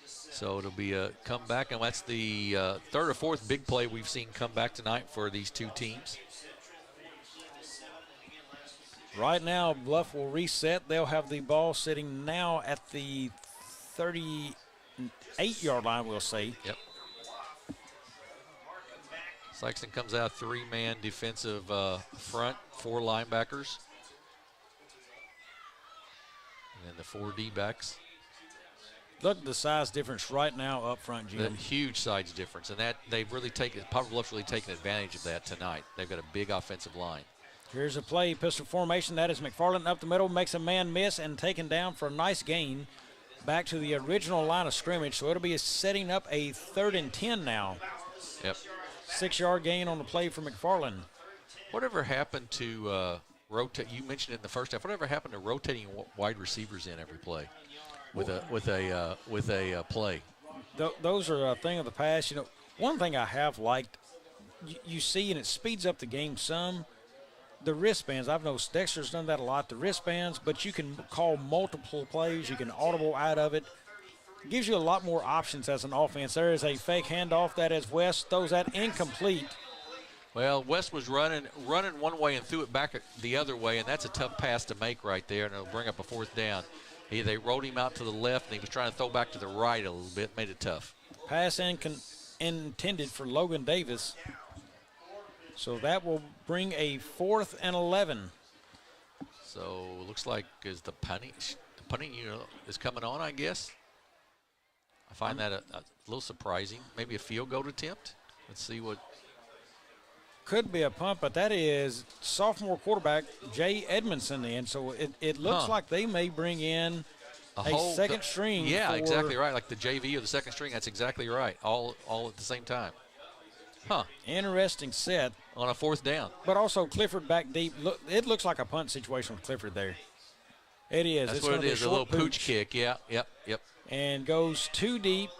So it'll be a comeback, and that's the third or fourth big play we've seen come back tonight for these two teams. Right now, Bluff will reset. They'll have the ball sitting now at the 38-yard line, we'll say. Yep. Sikeston comes out three-man defensive front, four linebackers. And then the four D-backs. Look at the size difference right now up front, Jim. The huge size difference, and that they've really taken, Poplar Bluff's really taken advantage of that tonight. They've got a big offensive line. Here's a play, pistol formation. That is McFarland up the middle, makes a man miss and taken down for a nice gain back to the original line of scrimmage. So it'll be setting up a 3rd and 10 now. Yep. 6-yard gain on the play for McFarland. Whatever happened to rotate? You mentioned it in the first half. Whatever happened to rotating wide receivers in every play with a play? Those are a thing of the past. You know, one thing I have liked, you see, and it speeds up the game some. The wristbands, I've noticed Dexter's done that a lot, the wristbands, but you can call multiple plays. You can audible out of it. It gives you a lot more options as an offense. There is a fake handoff that is West, throws that incomplete. Well, West was running one way and threw it back the other way, and that's a tough pass to make right there, and it'll bring up a 4th down. They rolled him out to the left, and he was trying to throw back to the right a little bit, made it tough. Pass intended for Logan Davis. So that will bring a 4th and 11. So looks like the punting unit is coming on, I guess. I find that a little surprising. Maybe a field goal attempt. Let's see what. Could be a punt, but that is sophomore quarterback Jay Edmondson in. So it looks like they may bring in a second string. Yeah, exactly right. Like the JV or the second string. That's exactly right. All at the same time. Huh. Interesting set. On a 4th down. But also Clifford back deep. Look, it looks like a punt situation with Clifford there. It is. That's what it is, a little pooch kick. Yeah, yep. And goes too deep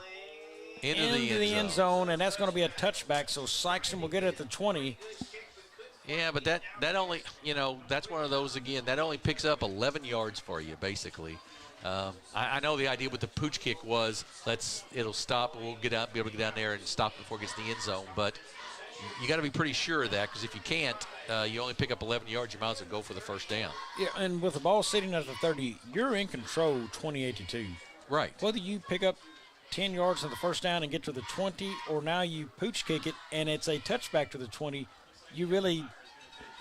into the end zone, and that's going to be a touchback, so Sikeston will get it at the 20. Yeah, but that only, that's one of those, again, that only picks up 11 yards for you, basically. I know the idea with the pooch kick was it'll stop, we'll be able to get down there and stop before it gets to the end zone, but you got to be pretty sure of that, because if you can't, you only pick up 11 yards, you might as well go for the 1st down. Yeah, and with the ball sitting at the 30, you're in control 28-2. Right. Whether you pick up 10 yards on the 1st down and get to the 20, or now you pooch kick it and it's a touchback to the 20, you really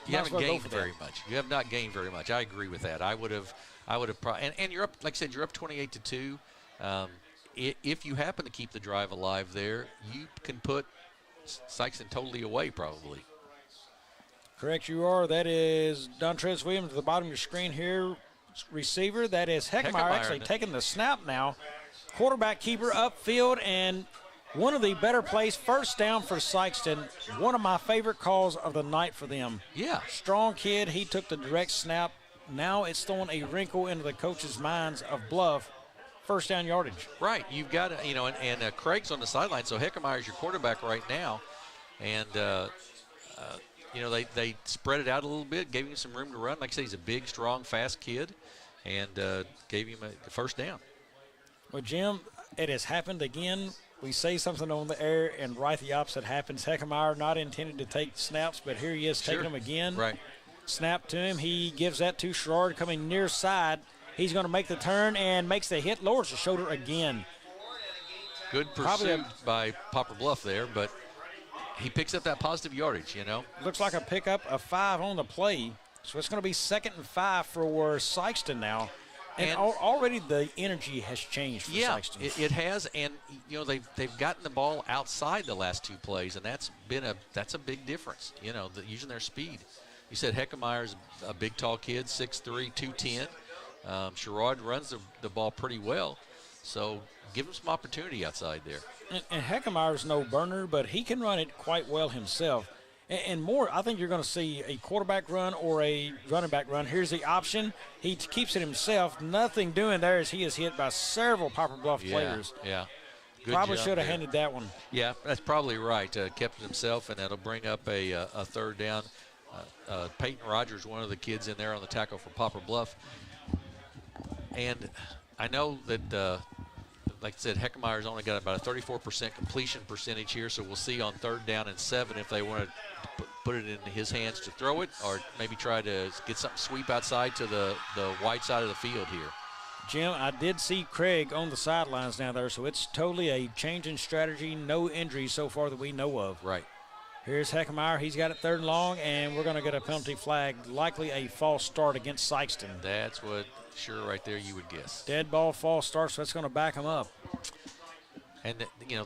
haven't gained very much. You have not gained very much. I agree with that. I would have probably, and you're up, like I said, you're up 28-2. If you happen to keep the drive alive there, you can put Sikeston totally away probably. Correct, you are. That is Dontrez Williams at the bottom of your screen here. Receiver, that is Heckmeyer actually taking the snap now. Quarterback keeper upfield, and one of the better plays, 1st down for Sikeston. One of my favorite calls of the night for them. Yeah. Strong kid. He took the direct snap now it's throwing a wrinkle into the coaches' minds of Bluff. First down yardage. Right. You've got, and Craig's on the sideline, so Heckemeyer's your quarterback right now. And, they spread it out a little bit, gave him some room to run. Like I say, he's a big, strong, fast kid, and gave him a first down. Well, Jim, it has happened again. We say something on the air, and right the opposite happens. Heckemeyer not intended to take snaps, but here he is taking them again. Right. Snap to him. He gives that to Sherrard coming near side. He's going to make the turn and makes the hit, lowers the shoulder again. Good pursuit by Poplar Bluff there, but he picks up that positive yardage, Looks like a pickup of 5 on the play. So it's going to be 2nd and 5 for Sikeston now. And already the energy has changed for Sikeston. It has, and they've gotten the ball outside the last 2 plays, and that's a big difference. Using their speed. You said Heckemeyer's a big, tall kid, 6'3", 210. Sherrard runs the ball pretty well, so give him some opportunity outside there. And Heckemeyer's no burner, but he can run it quite well himself. And more, I think you're going to see a quarterback run or a running back run. Here's the option. He keeps it himself. Nothing doing there as he is hit by several Poplar Bluff players. Yeah. Good probably job should have there. handed that one. Yeah, that's probably right. Kept it himself, and that'll bring up a third down. Peyton Rogers, one of the kids in there on the tackle for Poplar Bluff. And I know that, like I said, Heckemeyer's only got about a 34% completion percentage here, so we'll see on 3rd down and 7 if they want to put it in his hands to throw it, or maybe try to get something sweep outside to the wide side of the field here. Jim, I did see Craig on the sidelines now there, so it's totally a change in strategy. No injuries so far that we know of. Right. Here's Heckemeyer. He's got it 3rd and long, and we're going to get a penalty flag, likely a false start against Sikeston. That's what, sure, right there you would guess. Dead ball, false start, so that's going to back him up. And,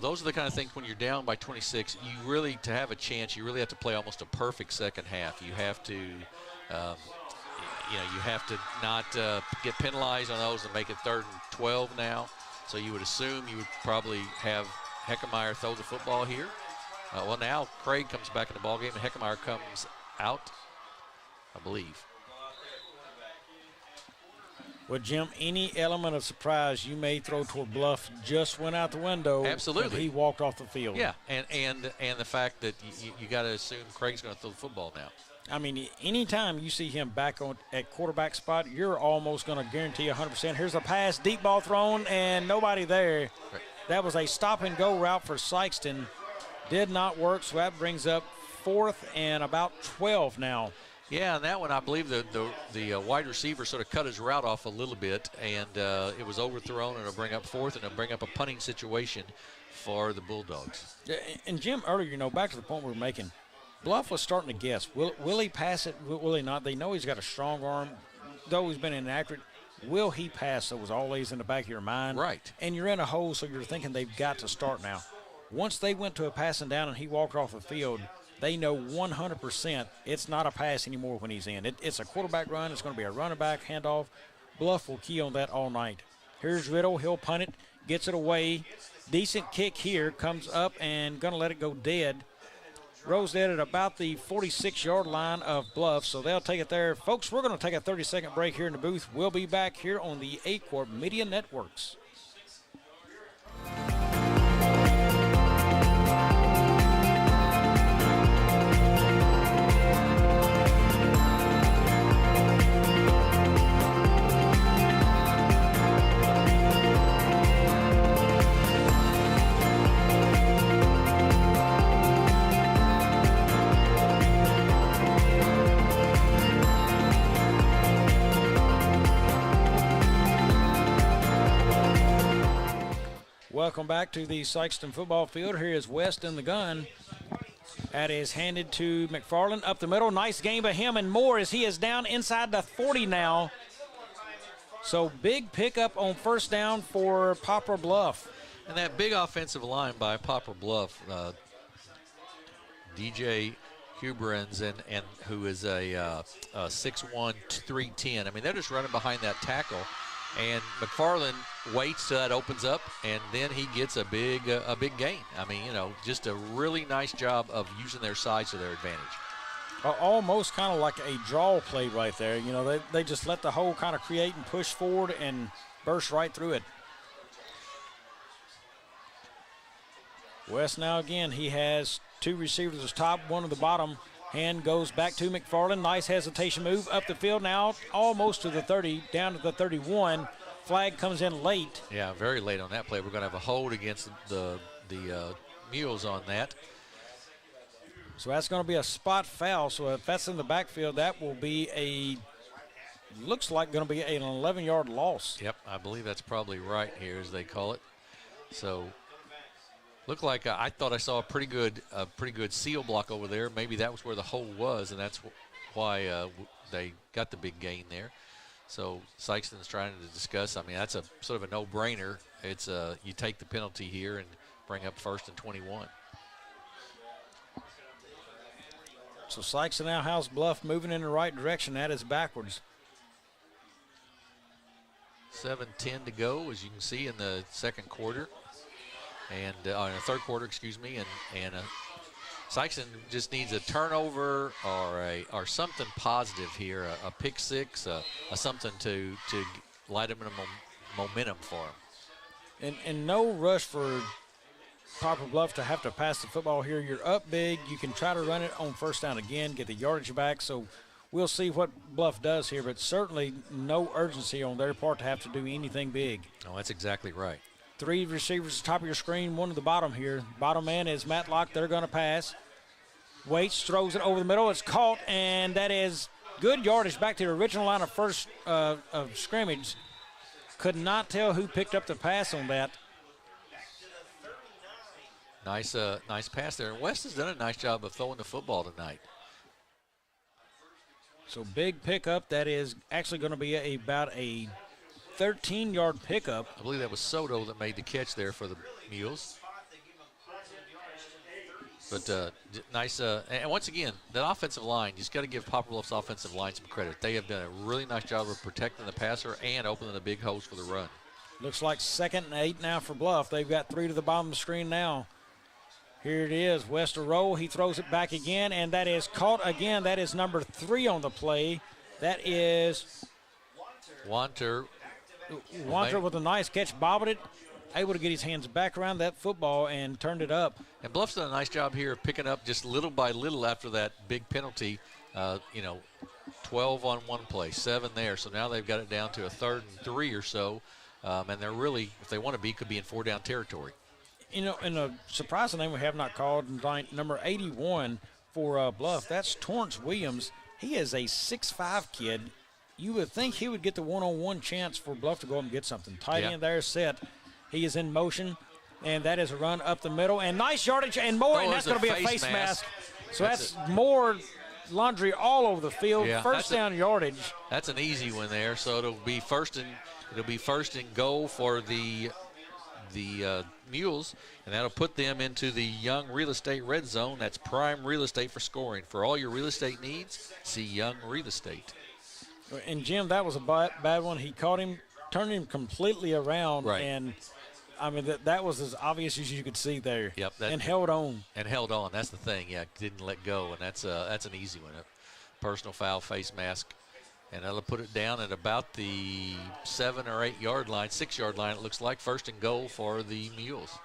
those are the kind of things when you're down by 26, you really, to have a chance, you really have to play almost a perfect second half. You have to, you have to not get penalized on those and make it 3rd and 12 now. So you would assume you would probably have Heckemeyer throw the football here. Well, now Craig comes back in the ballgame, and Heckemeyer comes out, I believe. Well, Jim, any element of surprise you may throw toward Bluff just went out the window. Absolutely. When he walked off the field. Yeah, and the fact that you got to assume Craig's going to throw the football now. I mean, anytime you see him back at quarterback spot, you're almost going to guarantee 100%. Here's a pass, deep ball thrown, and nobody there. Right. That was a stop-and-go route for Sikeston. Did not work, so that brings up 4th and about 12 now. Yeah, and that one, I believe the wide receiver sort of cut his route off a little bit, and it was overthrown, and it'll bring up 4th, and it'll bring up a punting situation for the Bulldogs. And Jim, earlier, back to the point we were making, Bluff was starting to guess. Will he pass it? Will he not? They know he's got a strong arm, though he's been inaccurate. Will he pass? That was always in the back of your mind. Right. And you're in a hole, so you're thinking they've got to start now. Once they went to a passing down and he walked off the field, they know 100% it's not a pass anymore when he's in. It's a quarterback run. It's going to be a running back handoff. Bluff will key on that all night. Here's Riddle. He'll punt it, gets it away. Decent kick here, comes up and going to let it go dead. Rose dead at about the 46-yard line of Bluff, so they'll take it there. Folks, we're going to take a 30-second break here in the booth. We'll be back here on the A-Corp Media Networks. Welcome back to the Sikeston football field. Here is West in the gun. That is handed to McFarland up the middle. Nice game by him and more as he is down inside the 40 now. So big pickup on 1st down for Poplar Bluff. And that big offensive line by Poplar Bluff, DJ Huberens, and who is a 6'1", 310. I mean, they're just running behind that tackle. And McFarland waits till that opens up, and then he gets a big gain. I mean, just a really nice job of using their size to their advantage. Almost kind of like a draw play right there. You know, they just let the hole kind of create and push forward and burst right through it. West now again, he has 2 receivers at the top, 1 at the bottom. Hand goes back to McFarland. Nice hesitation move up the field now, almost to the 30, down to the 31. Flag comes in late. Yeah, very late on that play. We're going to have a hold against the Mules on that. So that's going to be a spot foul. So if that's in the backfield, that will be looks like going to be an 11-yard loss. Yep, I believe that's probably right here, as they call it. So looked like I thought I saw a pretty good seal block over there. Maybe that was where the hole was, and that's why they got the big gain there. So Sikeston's trying to discuss. I mean, that's a sort of a no-brainer. It's you take the penalty here and bring up 1st and 21. So Sikeston now has Bluff moving in the right direction. That is backwards. 7:10 to go, as you can see, in the second quarter. And in the third quarter, excuse me, and Sikeston just needs a turnover or something positive here, a pick six, something to light up a momentum for him. And no rush for Poplar Bluff to have to pass the football here. You're up big. You can try to run it on 1st down again, get the yardage back. So we'll see what Bluff does here, but certainly no urgency on their part to have to do anything big. Oh, that's exactly right. 3 receivers at the top of your screen, 1 at the bottom here. Bottom man is Matlock. They're going to pass. Waits, throws it over the middle. It's caught, and that is good yardage back to the original line of scrimmage. Could not tell who picked up the pass on that. Nice pass there. And West has done a nice job of throwing the football tonight. So big pickup. That is actually going to be about a 13-yard pickup. I believe that was Soto that made the catch there for the Mules. But nice. And once again, that offensive line, you just got to give Poplar Bluff's offensive line some credit. They have done a really nice job of protecting the passer and opening the big holes for the run. Looks like 2nd and 8 now for Bluff. They've got 3 to the bottom of the screen now. Here it is. West to roll. He throws it back again, and that is caught again. That is number 3 on the play. That is Wanter with a nice catch, bobbed it, able to get his hands back around that football and turned it up. And Bluff's done a nice job here of picking up just little by little after that big penalty. 12 on one play, 7 there. So now they've got it down to a 3rd and 3 or so. And they're really, if they want to be, could be in 4-down territory. You know, and a surprising name we have not called, number 81 for Bluff, that's Torrance Williams. He is a 6'5" kid. You would think he would get the one-on-one chance for Bluff to go up and get something. Tight end there, set. He is in motion, and that is a run up the middle. And nice yardage and more, and that's going to be a face mask. So that's more laundry all over the field. Yeah, 1st down yardage. That's an easy one there. So it'll be first and goal for the Mules, and that'll put them into the Young Real Estate red zone. That's prime real estate for scoring. For all your real estate needs, see Young Real Estate. And Jim, that was a bad one. He caught him, turned him completely around, right. And I mean that was as obvious as you could see there. Yep, and held on. And held on. That's the thing. Yeah, didn't let go, and that's an easy one. A personal foul, face mask. And that'll put it down at about the 7 or 8 yard line, 6 yard line, it looks like. 1st and goal for the Mules.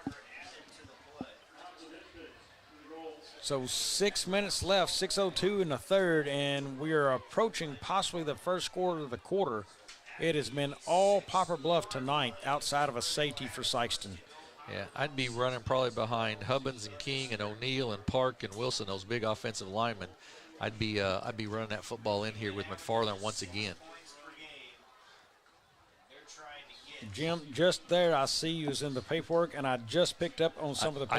So 6 minutes left, 6:02 in the third, and we are approaching possibly the first quarter of the quarter. It has been all Poplar Bluff tonight outside of a safety for Sikeston. Yeah, I'd be running probably behind Hubbins and King and O'Neill and Park and Wilson, those big offensive linemen. I'd be running that football in here with McFarland once again. Jim, just there, I see you is in the paperwork, and I just picked up on some of the paperwork.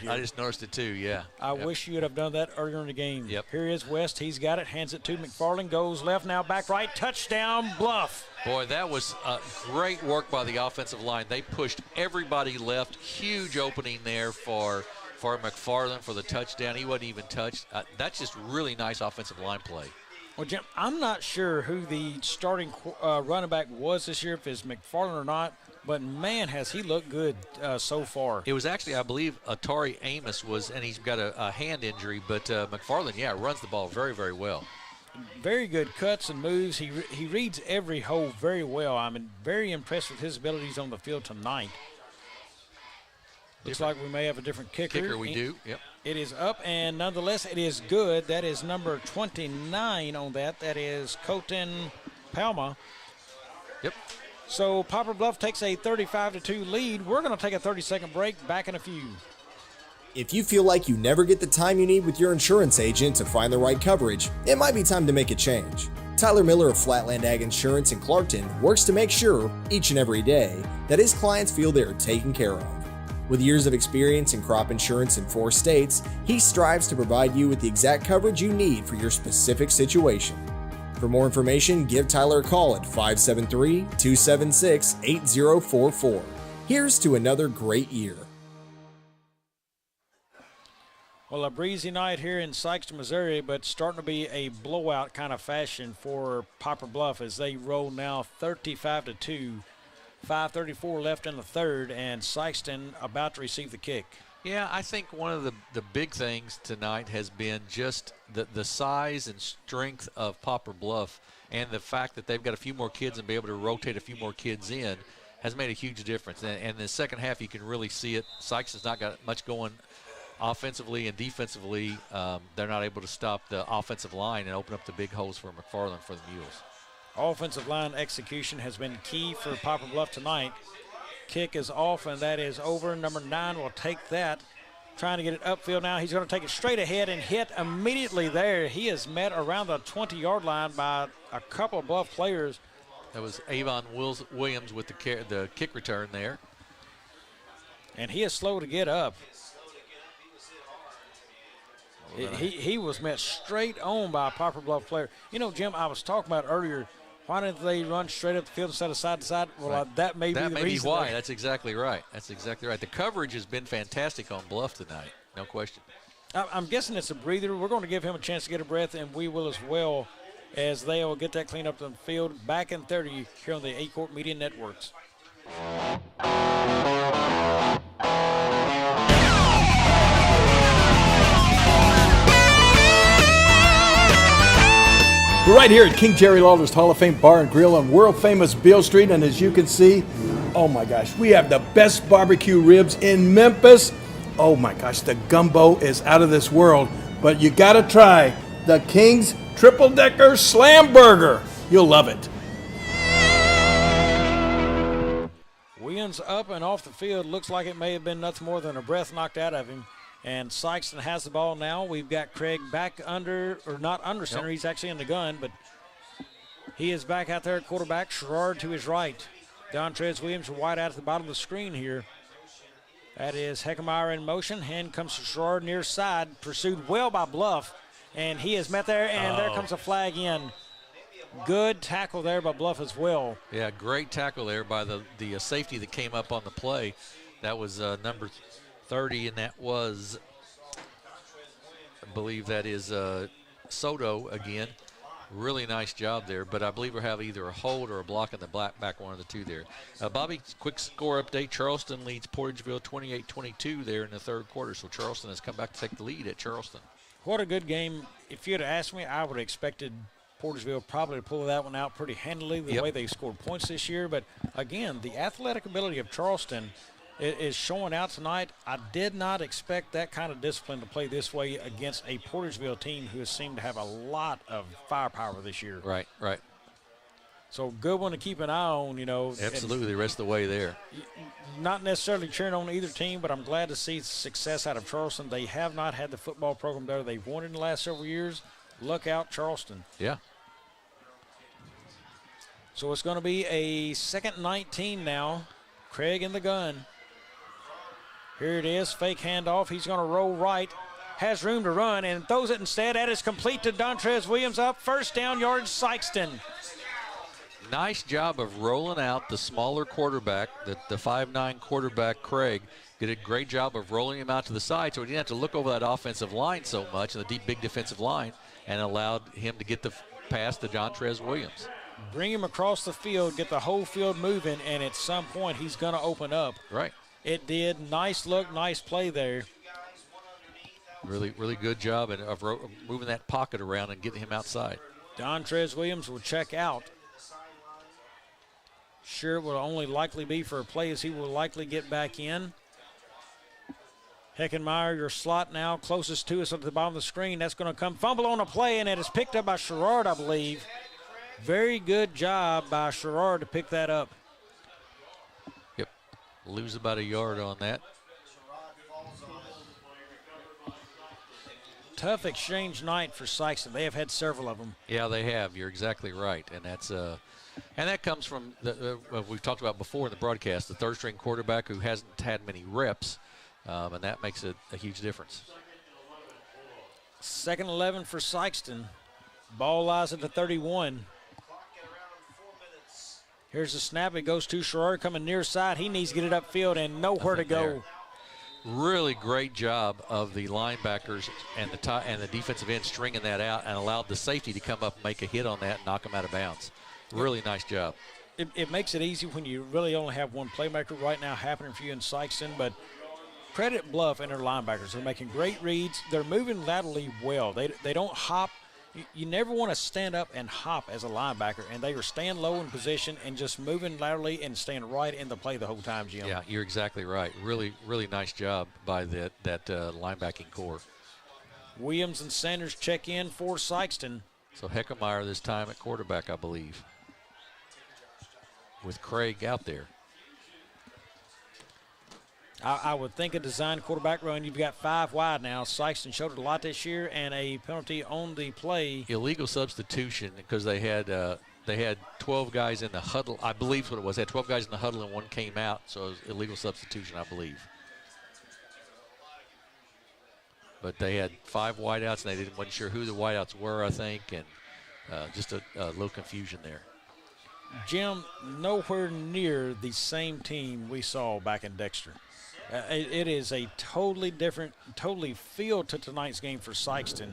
I just noticed it too. Yeah. I wish you would have done that earlier in the game. Yep. Here is West. He's got it. Hands it to McFarland. Goes left now, back right. Touchdown, Bluff. Boy, that was great work by the offensive line. They pushed everybody left. Huge opening there for McFarland for the touchdown. He wasn't even touched. That's just really nice offensive line play. Well, Jim, I'm not sure who the starting running back was this year, if it's McFarland or not, But, man, has he looked good so far. It was actually, I believe, Atari Amos and he's got a hand injury, but McFarland, runs the ball very, very well. Very good cuts and moves. He reads every hole very well. I'm very impressed with his abilities on the field tonight. Looks like we may have a different kicker. Kicker, we do, yep. It is up, and nonetheless, it is good. That is number 29 on that. That is Colton Palma. Yep. So Poplar Bluff takes a 35-2 lead. We're going to take a 30-second break. Back in a few. If you feel like you never get the time you need with your insurance agent to find the right coverage, it might be time to make a change. Tyler Miller of Flatland Ag Insurance in Clarkton works to make sure, each and every day, that his clients feel they are taken care of. With years of experience in crop insurance in 4 states, he strives to provide you with the exact coverage you need for your specific situation. For more information, give Tyler a call at 573-276-8044. Here's to another great year. Well, a breezy night here in Sikeston, Missouri, but starting to be a blowout kind of fashion for Poplar Bluff as they roll now 35-2. 5:34 left in the third, and Sikeston about to receive the kick. Yeah, I think one of the big things tonight has been just the size and strength of Poplar Bluff, and the fact that they've got a few more kids and be able to rotate a few more kids in has made a huge difference. And in the second half, you can really see it. Sikeston's not got much going offensively and defensively. They're not able to stop the offensive line and open up the big holes for McFarland for the Mules. Offensive line execution has been key for Poplar Bluff tonight. Kick is off, and that is over. Number 9 will take that. Trying to get it upfield now. He's going to take it straight ahead and hit immediately there. He is met around the 20-yard line by a couple of Bluff players. That was Avon Williams with the kick return there. And he is slow to get up. He was met straight on by a Poplar Bluff player. You know, Jim, I was talking about earlier, why didn't they run straight up the field instead of side to side? Well, right. that may be the reason. That may be why. That's exactly right. That's exactly right. The coverage has been fantastic on Bluff tonight, no question. I'm guessing it's a breather. We're going to give him a chance to get a breath, and we will as well, as they will get that cleaned up on the field. Back in 30 here on the A-Court Media Networks. We're right here at King Jerry Lawler's Hall of Fame Bar and Grill on world-famous Beale Street, and as you can see, oh my gosh, we have the best barbecue ribs in Memphis. Oh my gosh, the gumbo is out of this world, but you gotta try the King's Triple Decker Slam Burger. You'll love it. Williams up and off the field. Looks like it may have been nothing more than a breath knocked out of him. And Sikeston has the ball now. We've got Craig back under, or not under center. Nope. He's actually in the gun, but he is back out there at quarterback. Sherrard to his right. Dontrez Williams wide out at the bottom of the screen here. That is Heckemeyer in motion. Hand comes to Sherrard near side. Pursued well by Bluff. And he is met there, and there comes a flag in. Good tackle there by Bluff as well. Yeah, great tackle there by the safety that came up on the play. That was number 30, and that was, I believe that is Soto again. Really nice job there, but I believe we'll have either a hold or a block in the back, one of the two there. Bobby, quick score update. Charleston leads Portageville 28-22 there in the third quarter, so Charleston has come back to take the lead at Charleston. What a good game. If you had asked me, I would have expected Portageville probably to pull that one out pretty handily the way they scored points this year. But, again, the athletic ability of Charleston is showing out tonight. I did not expect that kind of discipline to play this way against a Portageville team who has seemed to have a lot of firepower this year. Right, right. So good one to keep an eye on, you know. Absolutely, the rest of the way there. Not necessarily cheering on either team, but I'm glad to see success out of Charleston. They have not had the football program there they've wanted in the last several years. Look out, Charleston. Yeah. So it's going to be a 2nd and 19 now. Craig in the gun. Here it is, fake handoff. He's going to roll right, has room to run, and throws it instead. That is complete to Dontrez Williams up. First down yards, Sikeston. Nice job of rolling out the smaller quarterback, the 5'9" quarterback, Craig. Did a great job of rolling him out to the side so he didn't have to look over that offensive line so much, and the deep, big defensive line, and allowed him to get the pass to Dontrez Williams. bring him across the field, get the whole field moving, and at some point he's going to open up. Right. It did. Nice look, nice play there. Really, really good job of moving that pocket around and getting him outside. Dontrez Williams will check out. Sure, it will only likely be for a play as he will likely get back in. Heckenmeyer, your slot now, closest to us at the bottom of the screen. That's going to come. Fumble on a play, and it is picked up by Sherrard, I believe. Very good job by Sherrard to pick that up. Yep. Lose about a yard on that. Tough exchange night for Sikeston. They have had several of them. Yeah, they have. You're exactly right. And that's and that comes from, we've talked about before in the broadcast, the third-string quarterback who hasn't had many reps. And that makes a huge difference. 2nd and 11 for Sikeston. Ball lies at the 31. Here's the snap. It goes to Sherrard coming near side. He needs to get it upfield and nowhere to go. There. Really great job of the linebackers and the defensive end stringing that out and allowed the safety to come up and make a hit on that and knock him out of bounds. Really nice job. It makes it easy when you really only have one playmaker right now happening for you in Sikeston, but credit Bluff and their linebackers. They're making great reads. They're moving laterally well. They don't hop. You never want to stand up and hop as a linebacker, and they are staying low in position and just moving laterally and staying right in the play the whole time, Jim. Yeah, you're exactly right. Really, really nice job by that linebacking core. Williams and Sanders check in for Sikeston. So Heckenmeyer this time at quarterback, I believe, with Craig out there. I would think a design quarterback run. You've got 5 wide now. Sikeston showed it a lot this year, and a penalty on the play. Illegal substitution because they had 12 guys in the huddle. I believe is what it was. They had 12 guys in the huddle and one came out, so it was illegal substitution, I believe. But they had 5 wideouts, and they wasn't sure who the wideouts were, I think, and just a little confusion there. Jim, nowhere near the same team we saw back in Dexter. It is a totally different, totally feel to tonight's game for Sikeston.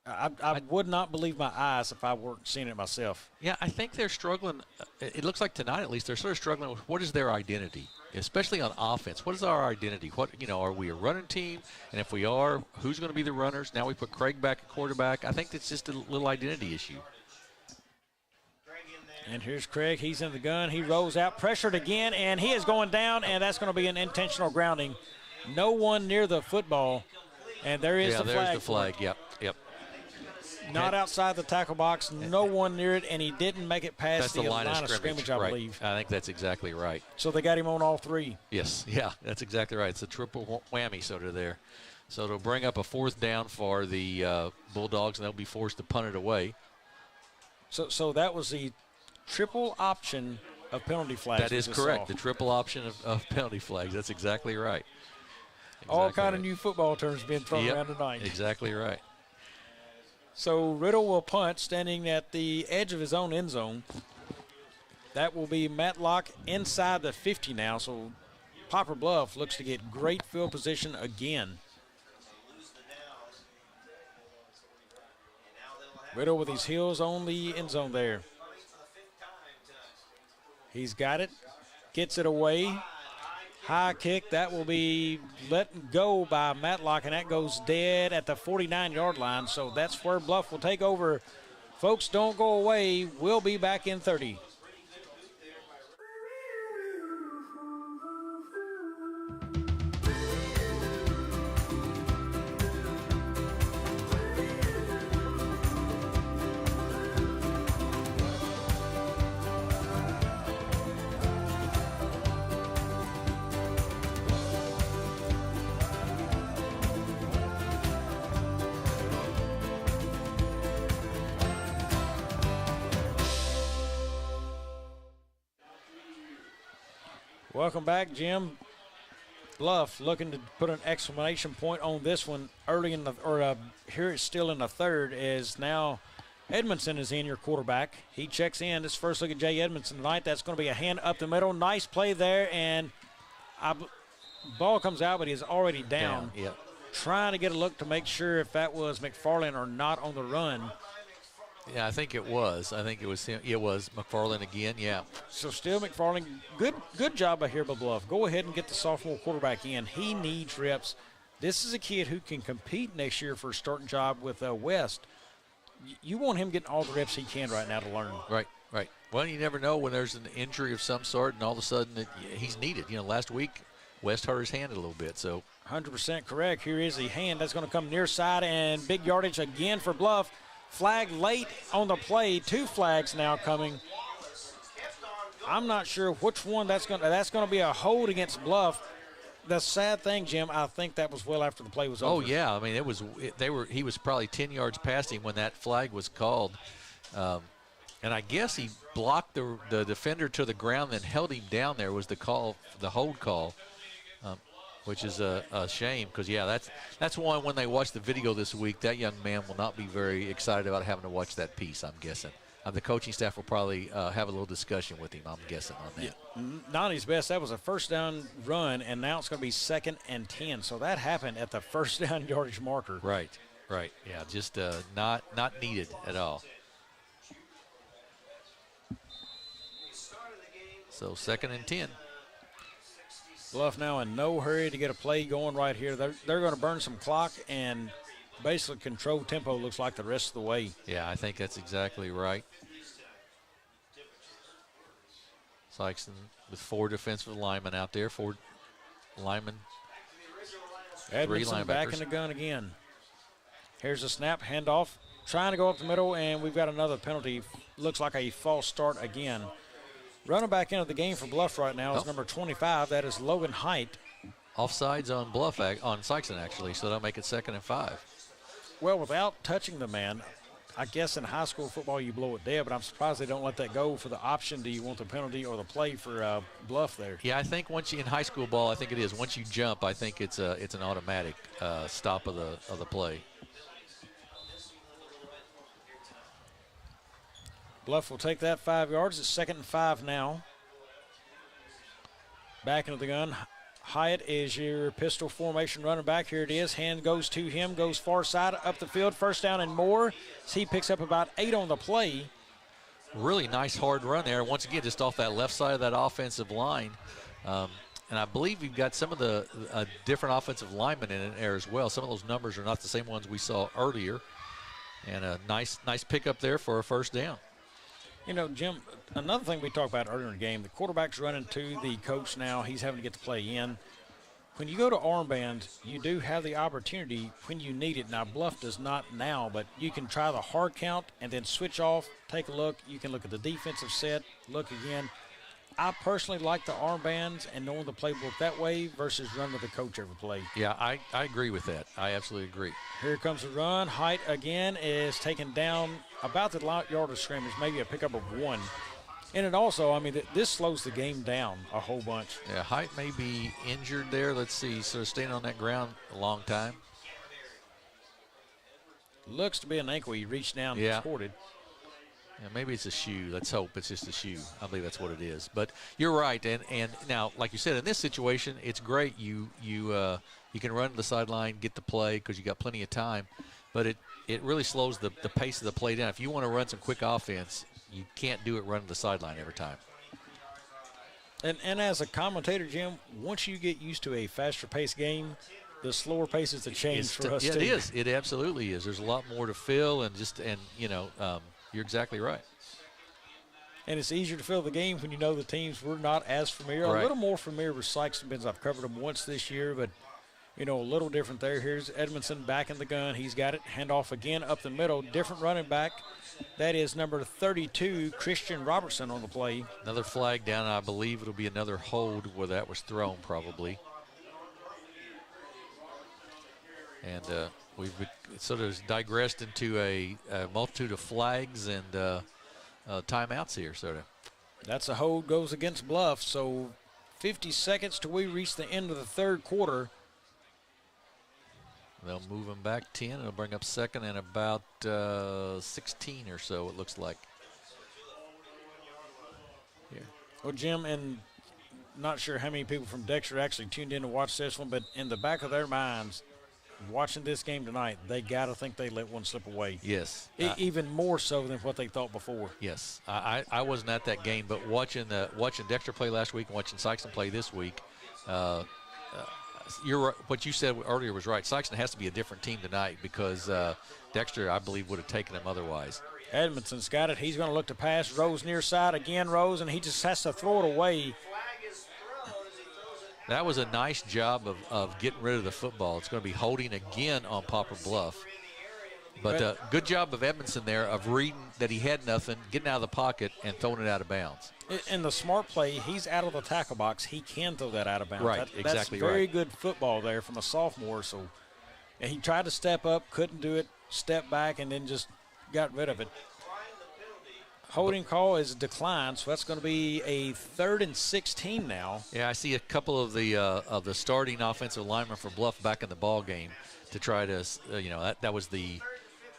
I would not believe my eyes if I weren't seeing it myself. Yeah, I think they're struggling. It looks like tonight, at least, they're sort of struggling with what is their identity, especially on offense. What is our identity? Are we a running team? And if we are, who's going to be the runners? Now we put Craig back at quarterback. I think it's just a little identity issue. And here's Craig. He's in the gun. He rolls out, pressured again, and he is going down, and that's going to be an intentional grounding. No one near the football, and there is the flag. Yeah, there's the flag. Yep. Not outside the tackle box. No one near it, and he didn't make it past the line of scrimmage, I believe. I think that's exactly right. So they got him on all 3. Yes, yeah, that's exactly right. It's a triple whammy sort of there. So it'll bring up a 4th down for the Bulldogs, and they'll be forced to punt it away. So that was the triple option of penalty flags. That is correct. The triple option of penalty flags. That's exactly right. All kind of new football terms being thrown around tonight. Exactly right. So Riddle will punt, standing at the edge of his own end zone. That will be Matlock inside the 50 now. So Poplar Bluff looks to get great field position again. Riddle with his heels on the end zone there. He's got it, gets it away. High kick, that will be let go by Matlock, and that goes dead at the 49-yard line. So that's where Bluff will take over. Folks, don't go away. We'll be back in 30. Welcome back, Jim. Bluff looking to put an exclamation point on this one early in the, here it's still in the 3rd, as now Edmondson is in, your quarterback. He checks in. This first look at Jay Edmondson tonight. That's going to be a hand up the middle. Nice play there, and ball comes out, but he's already down. Yep. Trying to get a look to make sure if that was McFarland or not on the run. Yeah, I think it was. I think it was him. It was McFarland again, yeah. So still McFarland, good job by here by Bluff. Go ahead and get the sophomore quarterback in. He needs reps. This is a kid who can compete next year for a starting job with West. You want him getting all the reps he can right now to learn. Right. Well, you never know when there's an injury of some sort and all of a sudden he's needed. Last week West hurt his hand a little bit, so. 100% correct. Here is the hand. That's going to come near side and big yardage again for Bluff. Flag late on the play. 2 flags now coming. I'm not sure which one that's going to be a hold against Bluff. The sad thing, Jim, I think that was well after the play was over. Oh yeah, I mean he was probably 10 yards past him when that flag was called. And I guess he blocked the defender to the ground and held him down there was the hold call, which is a shame because, yeah, that's one when they watch the video this week, that young man will not be very excited about having to watch that piece, I'm guessing. The coaching staff will probably have a little discussion with him, I'm guessing, on that. Yeah. Not his best. That was a first down run, and now it's going to be 2nd and 10. So that happened at the first down yardage marker. Right. Yeah, just not needed at all. So 2nd and 10. Bluff now in no hurry to get a play going right here. They're going to burn some clock and basically control tempo, looks like, the rest of the way. Yeah, I think that's exactly right. Sikeston with 4 defensive linemen out there, 4 linemen, 3 linebackers. Back in the gun again. Here's a snap, handoff, trying to go up the middle, and we've got another penalty. Looks like a false start again. Running back into the game for Bluff right now is number 25. That is Logan Height. Offsides on Bluff, on Sikeston, actually, so that'll make it 2nd and 5. Well, without touching the man, I guess in high school football you blow it dead, but I'm surprised they don't let that go for the option. Do you want the penalty or the play for Bluff there? Yeah, I think once you in high school ball, I think it is. Once you jump, I think it's an automatic stop of the play. Bluff will take that 5 yards. It's 2nd and 5 now. Back into the gun. Hyatt is your pistol formation running back. Here it is. Hand goes to him, goes far side up the field. First down and more. He picks up about 8 on the play. Really nice hard run there. Once again, just off that left side of that offensive line. And I believe we've got some of the different offensive linemen in there as well. Some of those numbers are not the same ones we saw earlier. And a nice pickup there for a first down. You know, Jim, another thing we talked about earlier in the game, the quarterback's running to the coach now. He's having to get the play in. When you go to armband, you do have the opportunity when you need it. Now, Bluff does not now, but you can try the hard count and then switch off, take a look. You can look at the defensive set, look again. I personally like the armbands and knowing the playbook that way versus running to the coach every play. Yeah, I agree with that. I absolutely agree. Here comes the run. Height again is taken down about the yard of scrimmage, maybe a pickup of 1. And it also, I mean, this slows the game down a whole bunch. Yeah, Height may be injured there. Let's see. So staying on that ground a long time. Looks to be an ankle. He reached down and scored. Yeah, maybe it's a shoe. Let's hope it's just a shoe. I believe that's what it is. But you're right. And now, like you said, in this situation, it's great. You can run to the sideline, get the play because you got plenty of time. But it really slows the pace of the play down. If you want to run some quick offense, you can't do it running to the sideline every time. And as a commentator, Jim, once you get used to a faster paced game, the slower pace is a change for us. Yeah, too. it is. It absolutely is. There's a lot more to fill you're exactly right. And it's easier to fill the game when you know the teams we're not as familiar. Right. A little more familiar with Sikeston because I've covered them once this year, but, a little different there. Here's Edmondson back in the gun. He's got it. Handoff again up the middle. Different running back. That is number 32, Christian Robertson on the play. Another flag down. I believe it'll be another hold where that was thrown probably. And we've sort of digressed into a multitude of flags and timeouts here, sort of. That's a hold goes against Bluff. So 50 seconds till we reach the end of the third quarter. They'll move him back 10. It'll bring up 2nd and about 16 or so, it looks like. Yeah. Well, Jim, and not sure how many people from Dexter actually tuned in to watch this one, but in the back of their minds, watching this game tonight, they got to think they let one slip away. Yes. Even more so than what they thought before. Yes. I wasn't at that game, but watching Dexter play last week and watching Sikeston play this week, what you said earlier was right. Sikeston has to be a different team tonight because Dexter, I believe, would have taken them otherwise. Edmondson's got it. He's going to look to pass. Rose near side again, Rose, and he just has to throw it away. That was a nice job of getting rid of the football. It's going to be holding again on Poplar Bluff. But good job of Edmondson there of reading that he had nothing, getting out of the pocket, and throwing it out of bounds. In the smart play, he's out of the tackle box. He can throw that out of bounds. Right, exactly that's very good football there from a sophomore. So and he tried to step up, couldn't do it, stepped back, and then just got rid of it. Holding call is declined, so that's going to be a 3rd and 16 now. Yeah, I see a couple of the starting offensive linemen for Bluff back in the ball game to try to, that was the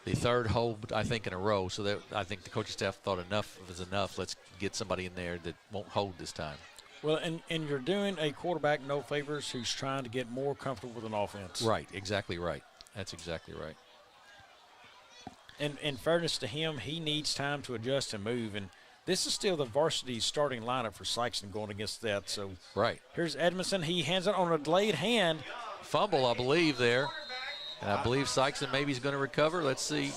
third hold, I think, in a row. So that I think the coaching staff thought enough is enough. Let's get somebody in there that won't hold this time. Well, and you're doing a quarterback no favors who's trying to get more comfortable with an offense. Right, exactly right. That's exactly right. And in fairness to him, he needs time to adjust and move. And this is still the varsity starting lineup for Sikeston going against that. So right. Here's Edmondson. He hands it on a delayed hand. Fumble, I believe, there. And I believe Sikeston maybe is going to recover. Let's see.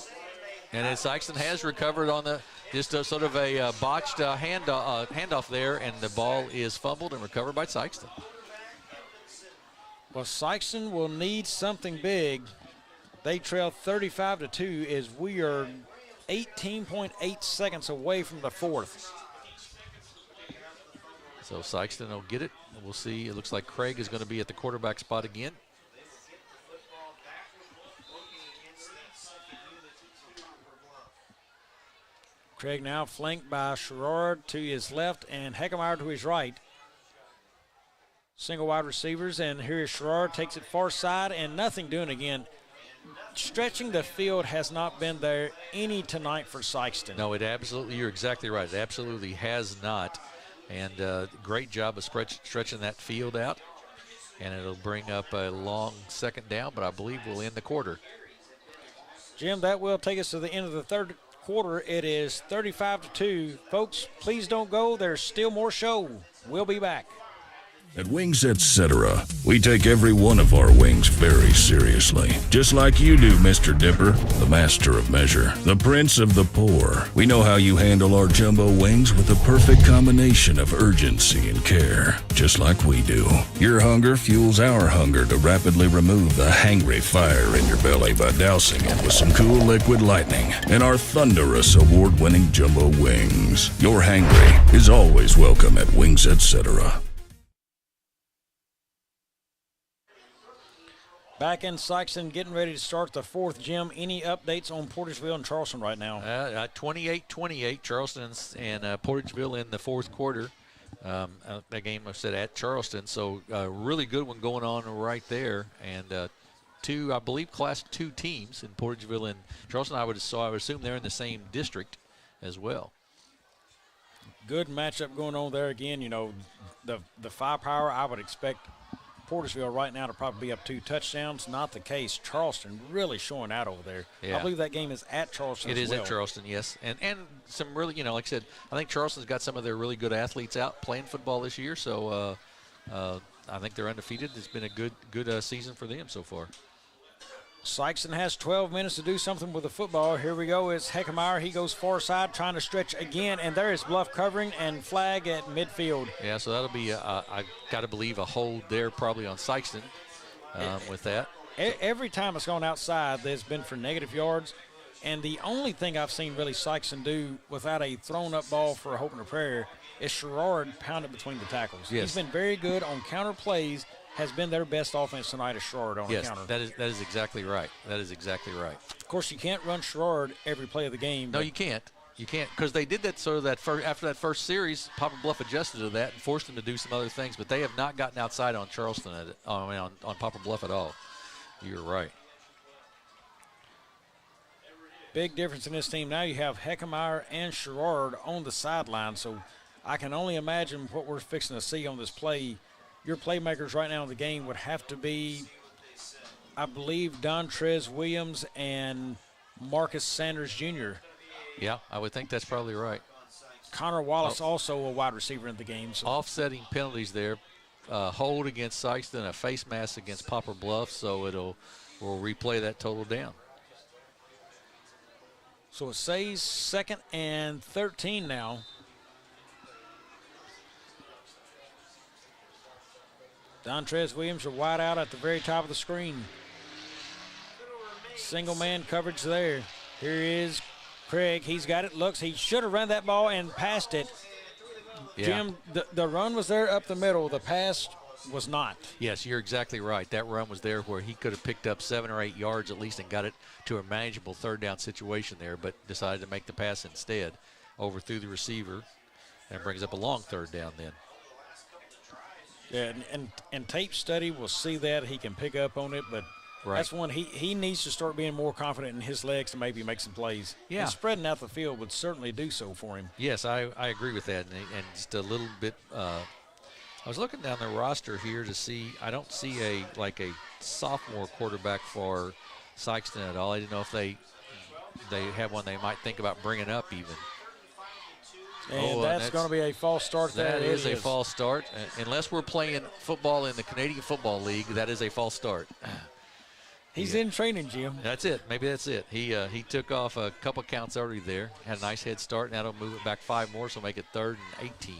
And then Sikeston has recovered on just a sort of a botched handoff there, and the ball is fumbled and recovered by Sikeston. Well, Sikeston will need something big. They trail 35-2 as we are 18.8 seconds away from the 4th. So Sikeston will get it. We'll see. It looks like Craig is going to be at the quarterback spot again. Craig now flanked by Sherrard to his left and Heckemeyer to his right. Single wide receivers, and here is Sherrard, takes it far side, and nothing doing again. Stretching the field has not been there any tonight for Sikeston. No, you're exactly right. It absolutely has not. And great job of stretching that field out. And it'll bring up a long second down, but I believe we'll end the quarter. Jim, that will take us to the end of the third quarter. It is 35-2. Folks, please don't go. There's still more show. We'll be back. At Wings Etc., we take every one of our wings very seriously. Just like you do, Mr. Dipper, the master of measure, the prince of the poor. We know how you handle our jumbo wings with the perfect combination of urgency and care, just like we do. Your hunger fuels our hunger to rapidly remove the hangry fire in your belly by dousing it with some cool liquid lightning and our thunderous award-winning jumbo wings. Your hangry is always welcome at Wings Etc. Back in Sikeston, getting ready to start the 4th. Jim, any updates on Portersville and Charleston right now? 28-28, Charleston and Portersville in the 4th quarter. That game I said at Charleston, so really good one going on right there. And two, I believe, Class 2 teams in Portersville and Charleston. I would assume they're in the same district as well. Good matchup going on there again. You know, the firepower, I would expect Portersville right now to probably be up 2 touchdowns. Not the case. Charleston really showing out over there. Yeah. I believe that game is at Charleston It as is well. at Charleston, yes. And some really, like I said, I think Charleston's got some of their really good athletes out playing football this year. So I think they're undefeated. It's been a good season for them so far. Sikeston has 12 minutes to do something with the football. Here we go. It's Heckemeyer. He goes far side, trying to stretch again, and there is Bluff covering and flag at midfield. Yeah, so that'll be, I got to believe, a hold there probably on Sikeston with that. Every time it's gone outside, there's been for negative yards, and the only thing I've seen really Sikeston do without a thrown-up ball for a hope and a prayer is Sherrard pounded between the tackles. Yes. He's been very good on counter plays. Has been their best offense tonight is Sherrard on a counter. Yes, that is exactly right. That is exactly right. Of course, you can't run Sherrard every play of the game. No, you can't. You can't, because they did that sort of after that first series. Poplar Bluff adjusted to that and forced them to do some other things, but they have not gotten outside on Charleston on Poplar Bluff at all. You're right. Big difference in this team. Now you have Heckemeyer and Sherrard on the sideline, so I can only imagine what we're fixing to see on this play. Your playmakers right now in the game would have to be I believe, Dontrez Williams and Marcus Sanders Jr. Yeah, I would think that's probably right. Connor Wallace also a wide receiver in the game. So. Offsetting penalties there. Hold against Sikeston, a face mask against Poplar Bluff, so we'll replay that total down. So it says 2nd and 13 now. Dontrez Williams are wide out at the very top of the screen. Single man coverage there. Here is Craig. He's got it. Looks, he should have run that ball and passed it. Yeah. Jim, the run was there up the middle. The pass was not. Yes, you're exactly right. That run was there where he could have picked up 7 or 8 yards at least and got it to a manageable 3rd down situation there, but decided to make the pass instead. Overthrew the receiver and brings up a long 3rd down then. Yeah, and tape study will see that. He can pick up on it, but that's one he needs to start being more confident in his legs to maybe make some plays. Yeah. And spreading out the field would certainly do so for him. Yes, I agree with that. And just a little bit, I was looking down the roster here to see, I don't see a sophomore quarterback for Sikeston at all. I didn't know if they have one they might think about bringing up even. And that's going to be a false start there. That is a false start. Unless we're playing football in the Canadian Football League, that is a false start. He's in training, Jim. That's it. Maybe that's it. He took off a couple counts already there. Had a nice head start. Now it'll move it back 5 more, so make it 3rd and 18.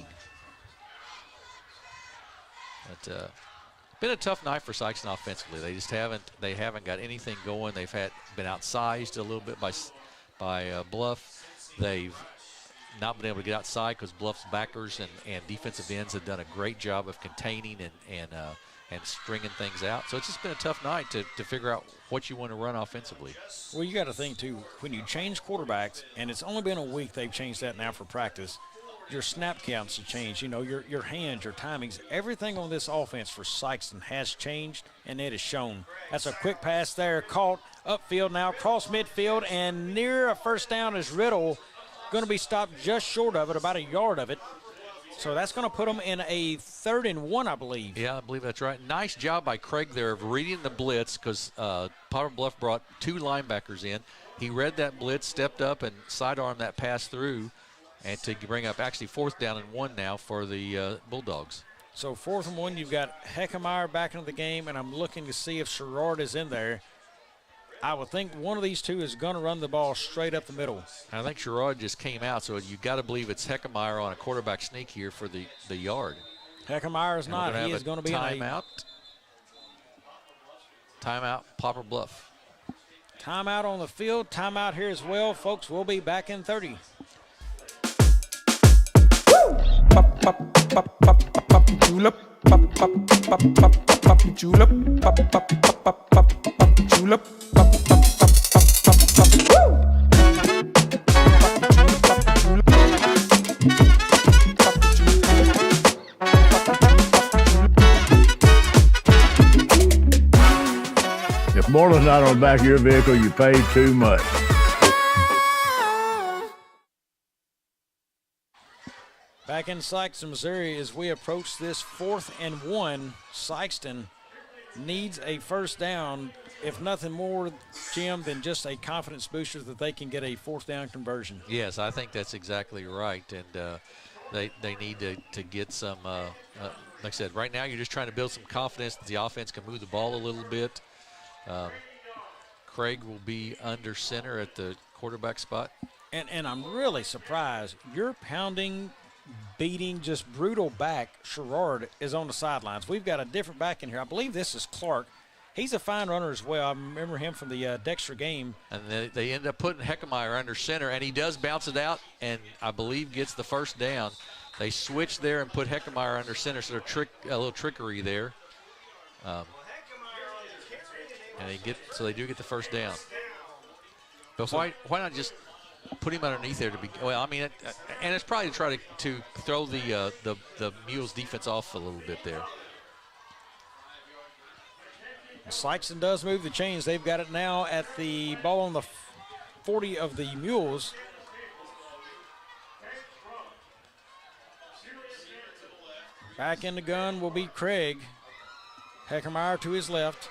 But been a tough night for Sikeston offensively. They just haven't got anything going. They've been outsized a little bit by Bluff. They've not been able to get outside because Bluff's backers and defensive ends have done a great job of containing and stringing things out. So it's just been a tough night to figure out what you want to run offensively. Well, you got to think, too, when you change quarterbacks, and it's only been a week they've changed that now for practice, your snap counts have changed. You know, your hands, your timings, everything on this offense for Sikeston has changed, and it is shown. That's a quick pass there, caught upfield now, cross midfield, and near a 1st down is Riddle. Going to be stopped just short of it, about a yard of it. So that's going to put them in a 3rd and 1, I believe. Yeah, I believe that's right. Nice job by Craig there of reading the blitz because Poplar Bluff brought 2 linebackers in. He read that blitz, stepped up, and sidearmed that pass through, and to bring up actually 4th down and 1 now for the Bulldogs. So 4th and 1, you've got Heckemeyer back into the game, and I'm looking to see if Sherrard is in there. I would think one of these two is going to run the ball straight up the middle. I think Sherrard just came out, so you got to believe it's Heckemeyer on a quarterback sneak here for the yard. Heckemeyer is not. He is going to be timeout. Timeout, Poplar Bluff. Timeout on the field. Timeout here as well, folks. We'll be back in 30. Pop, pop, pop, pop, pop, pop, julep. Pop, pop, pop, pop, pop, julep. Pop, pop, pop, pop, pop, julep. Pop, pop, pop, pop, pop, pop. If Moreland's not on the back of your vehicle, you paid too much. Back in Sikeston, Missouri, as we approach this 4th and 1, Sikeston needs a 1st down, if nothing more, Jim, than just a confidence booster that they can get a 4th down conversion. Yes, I think that's exactly right, and they need to get some, like I said, right now you're just trying to build some confidence that the offense can move the ball a little bit. Craig will be under center at the quarterback spot. And I'm really surprised. You're pounding, beating, just brutal back. Sherrard is on the sidelines. We've got a different back in here. I believe this is Clark. He's a fine runner as well. I remember him from the Dexter game. And they end up putting Heckemeyer under center, and he does bounce it out, and I believe gets the 1st down. They switch there and put Heckemeyer under center, so a little trickery there. And they do get the 1st down. But why not just put him underneath there to be? Well, I mean, and it's probably to try to throw the Mules defense off a little bit there. Sikeston does move the chains. They've got it now at the ball on the 40 of the Mules. Back in the gun will be Craig. Heckemeyer to his left.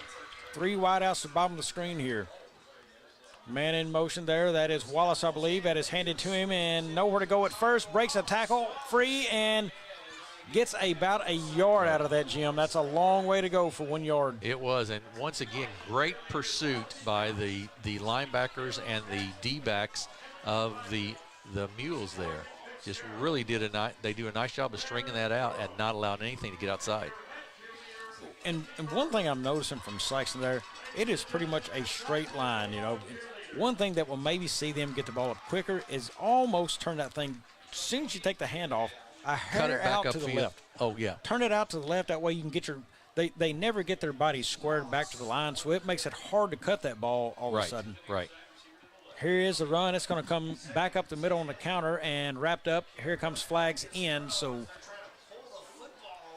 3 wide outs to the bottom of the screen here. Man in motion there. That is Wallace, I believe. That is handed to him and nowhere to go at first. Breaks a tackle free and gets about a yard out of that, Jim. That's a long way to go for 1 yard. It was, and once again, great pursuit by the linebackers and the D-backs of the Mules there. Just really do a nice job of stringing that out and not allowing anything to get outside. And one thing I'm noticing from Sikeston there, it is pretty much a straight line, you know. One thing that will maybe see them get the ball up quicker is almost turn that thing, as soon as you take the handoff, a hair out to the left. Oh, yeah. Turn it out to the left. That way you can get they never get their bodies squared back to the line, so it makes it hard to cut that ball all of a sudden. Right. Here is the run. It's going to come back up the middle on the counter and wrapped up. Here comes flags in, so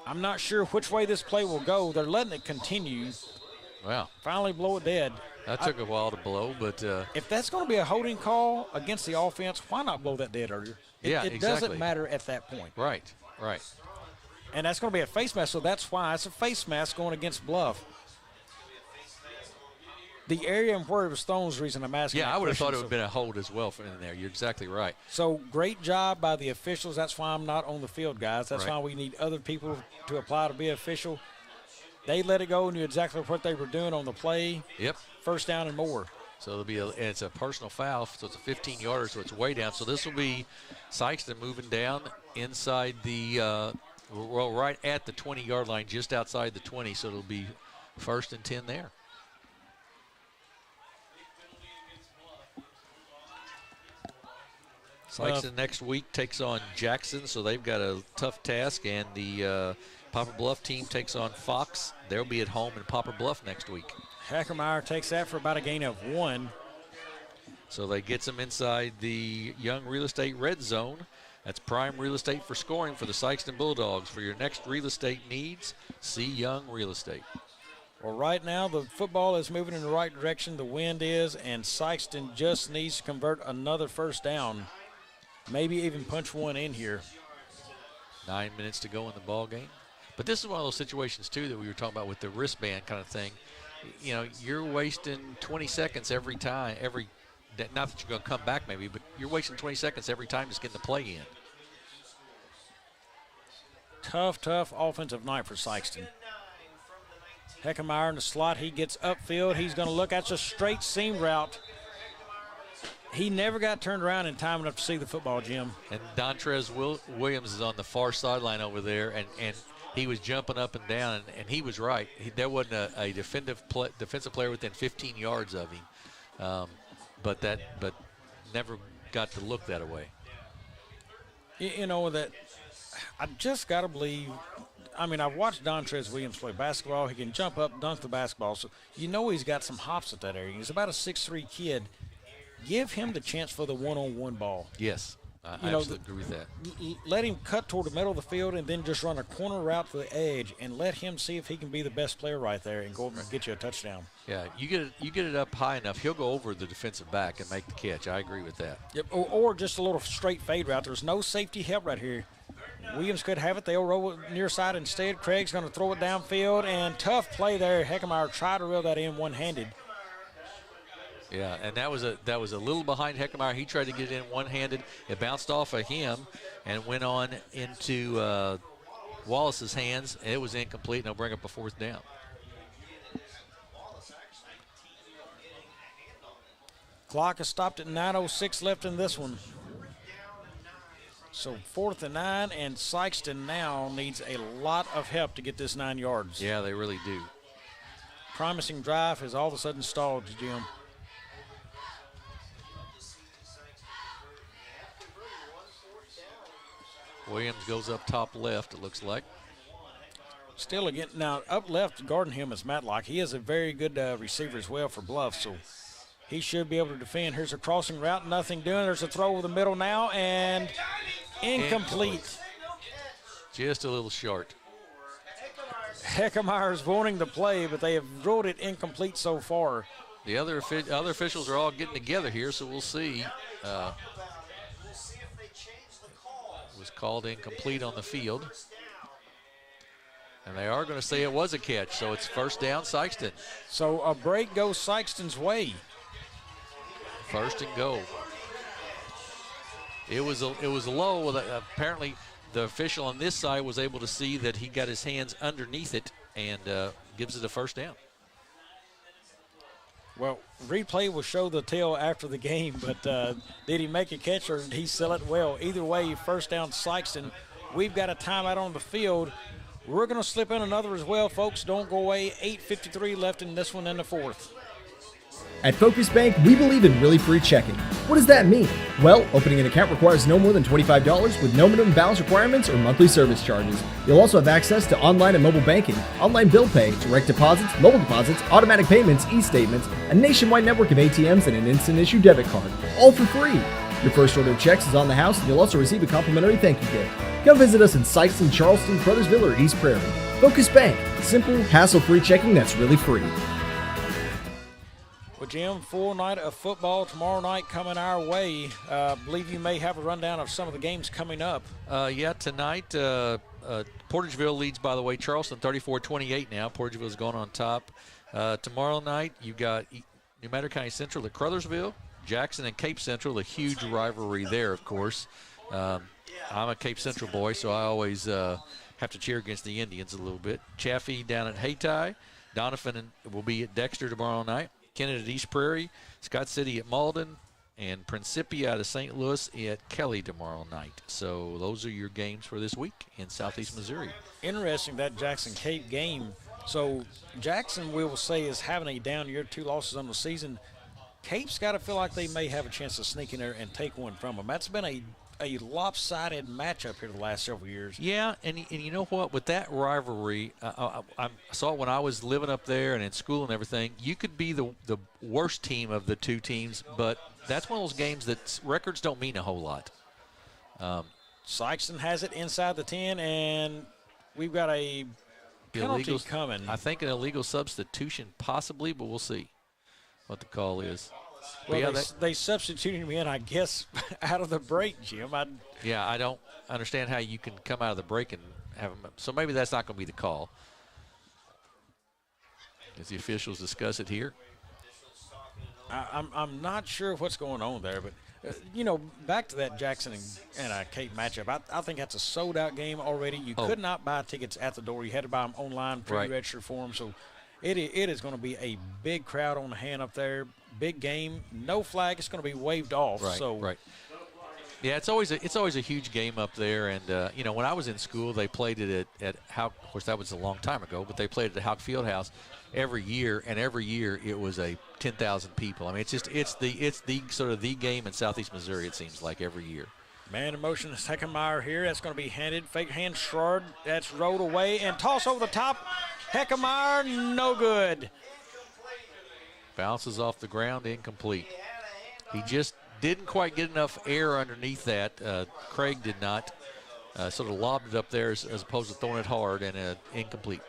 I'm not sure which way this play will go. They're letting it continue. Wow. Finally blow it dead. That took a while to blow, but if that's going to be a holding call against the offense, why not blow that dead earlier? It doesn't matter at that point. Right. And that's going to be a face mask, so that's why it's a face mask going against Bluff. The area where it was thrown is the reason I'm asking. Yeah, I would have thought it would have been a hold as well in there. You're exactly right. So great job by the officials. That's why I'm not on the field, guys. That's why we need other people to apply to be official. They let it go, knew exactly what they were doing on the play. Yep. First down and more. So it's a personal foul, so it's a 15-yarder, so it's way down. So this will be Sikeston moving down inside the, right at the 20-yard line, just outside the 20. So it'll be 1st and 10 there. Sikeston next week takes on Jackson, so they've got a tough task, and the Poplar Bluff team takes on Fox. They'll be at home in Poplar Bluff next week. Hackermeyer takes that for about a gain of 1. So they gets them inside the Young Real Estate red zone. That's prime real estate for scoring for the Sikeston Bulldogs. For your next real estate needs, see Young Real Estate. Well, right now the football is moving in the right direction. The wind is, and Sikeston just needs to convert another first down. Maybe even punch one in here. 9 minutes to go in the ball game. But this is one of those situations, too, that we were talking about with the wristband kind of thing. You know, you're wasting 20 seconds every time. Not that you're going to come back maybe, but you're wasting 20 seconds every time just getting the play in. Tough offensive night for Sikeston. Heckemeyer in the slot. He gets upfield. He's going to look. That's a straight seam route. He never got turned around in time enough to see the football, Jim. And Dontrez Williams is on the far sideline over there, and he was jumping up and down, and he was right. There wasn't a defensive player within 15 yards of him, but never got to look that way. You know, that I just got to believe. I mean, I've watched Dontrez Williams play basketball. He can jump up, dunk the basketball, so you know he's got some hops at that area. He's about a 6'3" kid. Give him the chance for the one-on-one ball. Yes, I absolutely agree with that. Let him cut toward the middle of the field and then just run a corner route to the edge and let him see if he can be the best player right there and go and get you a touchdown. Yeah, you get it up high enough, he'll go over the defensive back and make the catch. I agree with that. Yep, or just a little straight fade route. There's no safety help right here. Williams could have it. They'll roll it near side instead. Craig's going to throw it downfield, and tough play there. Heckemeyer tried to reel that in one-handed. Yeah, and that was a little behind Heckemeyer. He tried to get it in one-handed. It bounced off of him and went on into Wallace's hands, and it was incomplete, and they'll bring up a 4th down. Clock is stopped at 9:06 left in this one. So 4th and 9, and Sikeston now needs a lot of help to get this 9 yards. Yeah, they really do. Promising drive has all of a sudden stalled, Jim. Williams goes up top left, it looks like. Still again, now up left guarding him is Matlock. He is a very good receiver as well for Bluff, so he should be able to defend. Here's a crossing route, nothing doing. There's a throw over the middle now, and incomplete. Just a little short. Heckemeyer's wanting the play, but they have ruled it incomplete so far. The other officials are all getting together here, so we'll see. Was called incomplete on the field. And they are going to say it was a catch, so it's first down, Sikeston. So a break goes Sikeston's way. First and goal. It was low. Apparently, the official on this side was able to see that he got his hands underneath it and gives it a first down. Well, replay will show the tell after the game, but did he make a catch or did he sell it well? Either way, first down Sikeston. We've got a timeout on the field. We're going to slip in another as well, folks. Don't go away. 8:53 left in this one in the fourth. At Focus Bank, we believe in really free checking. What does that mean? Well, opening an account requires no more than $25 with no minimum balance requirements or monthly service charges. You'll also have access to online and mobile banking, online bill pay, direct deposits, mobile deposits, automatic payments, e-statements, a nationwide network of ATMs, and an instant issue debit card, all for free. Your first order of checks is on the house, and you'll also receive a complimentary thank you gift. Come visit us in Sikeston, Charleston, Crothersville, or East Prairie. Focus Bank. Simple, hassle-free checking that's really free. Well, Jim, full night of football tomorrow night coming our way. I believe you may have a rundown of some of the games coming up. Yeah, tonight, Portageville leads, by the way, Charleston 34-28 now. Portageville's going on top. Tomorrow night, you've got New Madrid County Central at Crothersville, Jackson and Cape Central, a huge rivalry there, of course. I'm a Cape Central boy, so I always have to cheer against the Indians a little bit. Chaffee down at Hayti. Doniphan will be at Dexter tomorrow night. Kennett at East Prairie. Scott City at Malden. And Principia out of St. Louis at Kelly tomorrow night. So those are your games for this week in Southeast Missouri. Interesting, that Jackson-Cape game. So Jackson, we will say, is having a down year, 2 losses on the season. Cape's got to feel like they may have a chance to sneak in there and take one from them. That's been a lopsided matchup here the last several years. Yeah, and you know what? With that rivalry, I saw it when I was living up there and in school and everything. You could be the worst team of the two teams, but that's one of those games that records don't mean a whole lot. Sikeston has it inside the 10, and we've got a penalty coming. I think an illegal substitution possibly, but we'll see what the call is. Well, yeah, they substituted me in, I guess, out of the break, Jim. I don't understand how you can come out of the break and have them. So maybe that's not going to be the call. As the officials discuss it here. I'm not sure what's going on there, but, back to that Jackson and Cape matchup, I think that's a sold-out game already. You could not buy tickets at the door. You had to buy them online, pre-register for them. So it is going to be a big crowd on the hand up there. Big game, no flag. It's going to be waved off. Right. Yeah, it's always a huge game up there. And when I was in school, they played it at Houck. Of course, that was a long time ago, but they played it at Houck Fieldhouse every year, and every year it was a 10,000 people. I mean, it's the sort of the game in Southeast Missouri. It seems like every year. Man in motion, Heckemeyer here. That's going to be handed. Fake hand, Schroed. That's rolled away and toss over the top. Heckemeyer, no good. Bounces off the ground, incomplete. He just didn't quite get enough air underneath that. Craig did not. Sort of lobbed it up there as opposed to throwing it hard, and incomplete.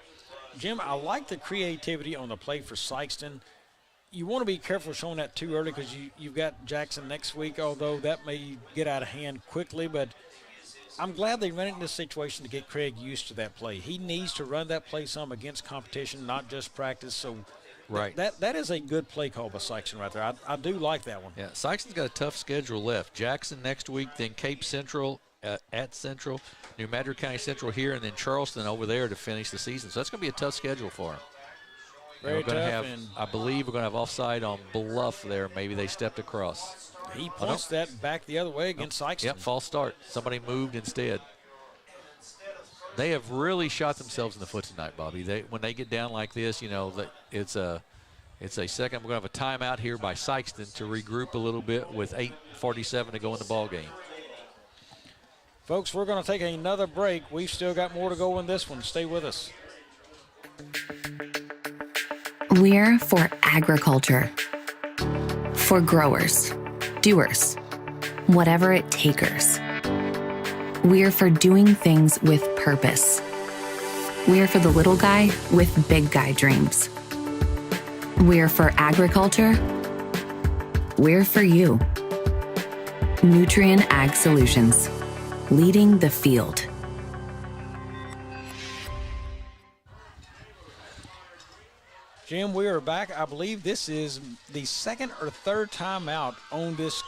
Jim, I like the creativity on the play for Sikeston. You want to be careful showing that too early because you've got Jackson next week, although that may get out of hand quickly. But I'm glad they ran it in this situation to get Craig used to that play. He needs to run that play some against competition, not just practice. So that is a good play call by Sikeston right there. I do like that one. Yeah, Sikeston's got a tough schedule left. Jackson next week, then Cape Central at Central, New Madrid County Central here, and then Charleston over there to finish the season. So that's going to be a tough schedule for him. Very tough. I believe we're going to have offside on Bluff there. Maybe they stepped across. He points that back the other way against Sikeston. Yep, false start. Somebody moved instead. They have really shot themselves in the foot tonight, Bobby. When they get down like this, that it's a second. We're going to have a timeout here by Sikeston to regroup a little bit with 8:47 to go in the ball game. Folks, we're going to take another break. We've still got more to go in this one. Stay with us. We're for agriculture. For growers, doers, whatever it takers. We're for doing things with purpose. We're for the little guy with big guy dreams. We're for agriculture. We're for you. Nutrien Ag Solutions, leading the field. Jim, we are back. I believe this is the second or third time out on this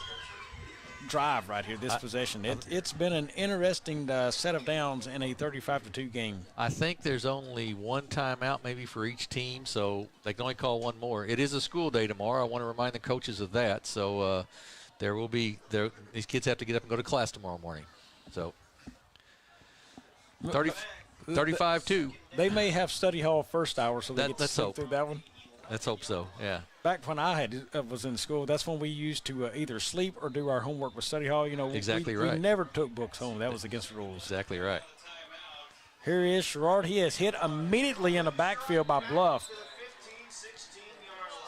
drive right here, this possession. It's been an interesting set of downs in a 35-2 game. I think there's only one timeout maybe for each team, so they can only call one more. It is a school day tomorrow. I want to remind the coaches of that. So there will be these kids have to get up and go to class tomorrow morning. So 35-2. They may have study hall first hour, so they get to sit through that one. Let's hope so, yeah. Back when I was in school, that's when we used to either sleep or do our homework with study hall. You know, exactly right. We never took books home. That was against the rules. Exactly right. Here is Sherrard. He is hit immediately in the backfield by Bluff.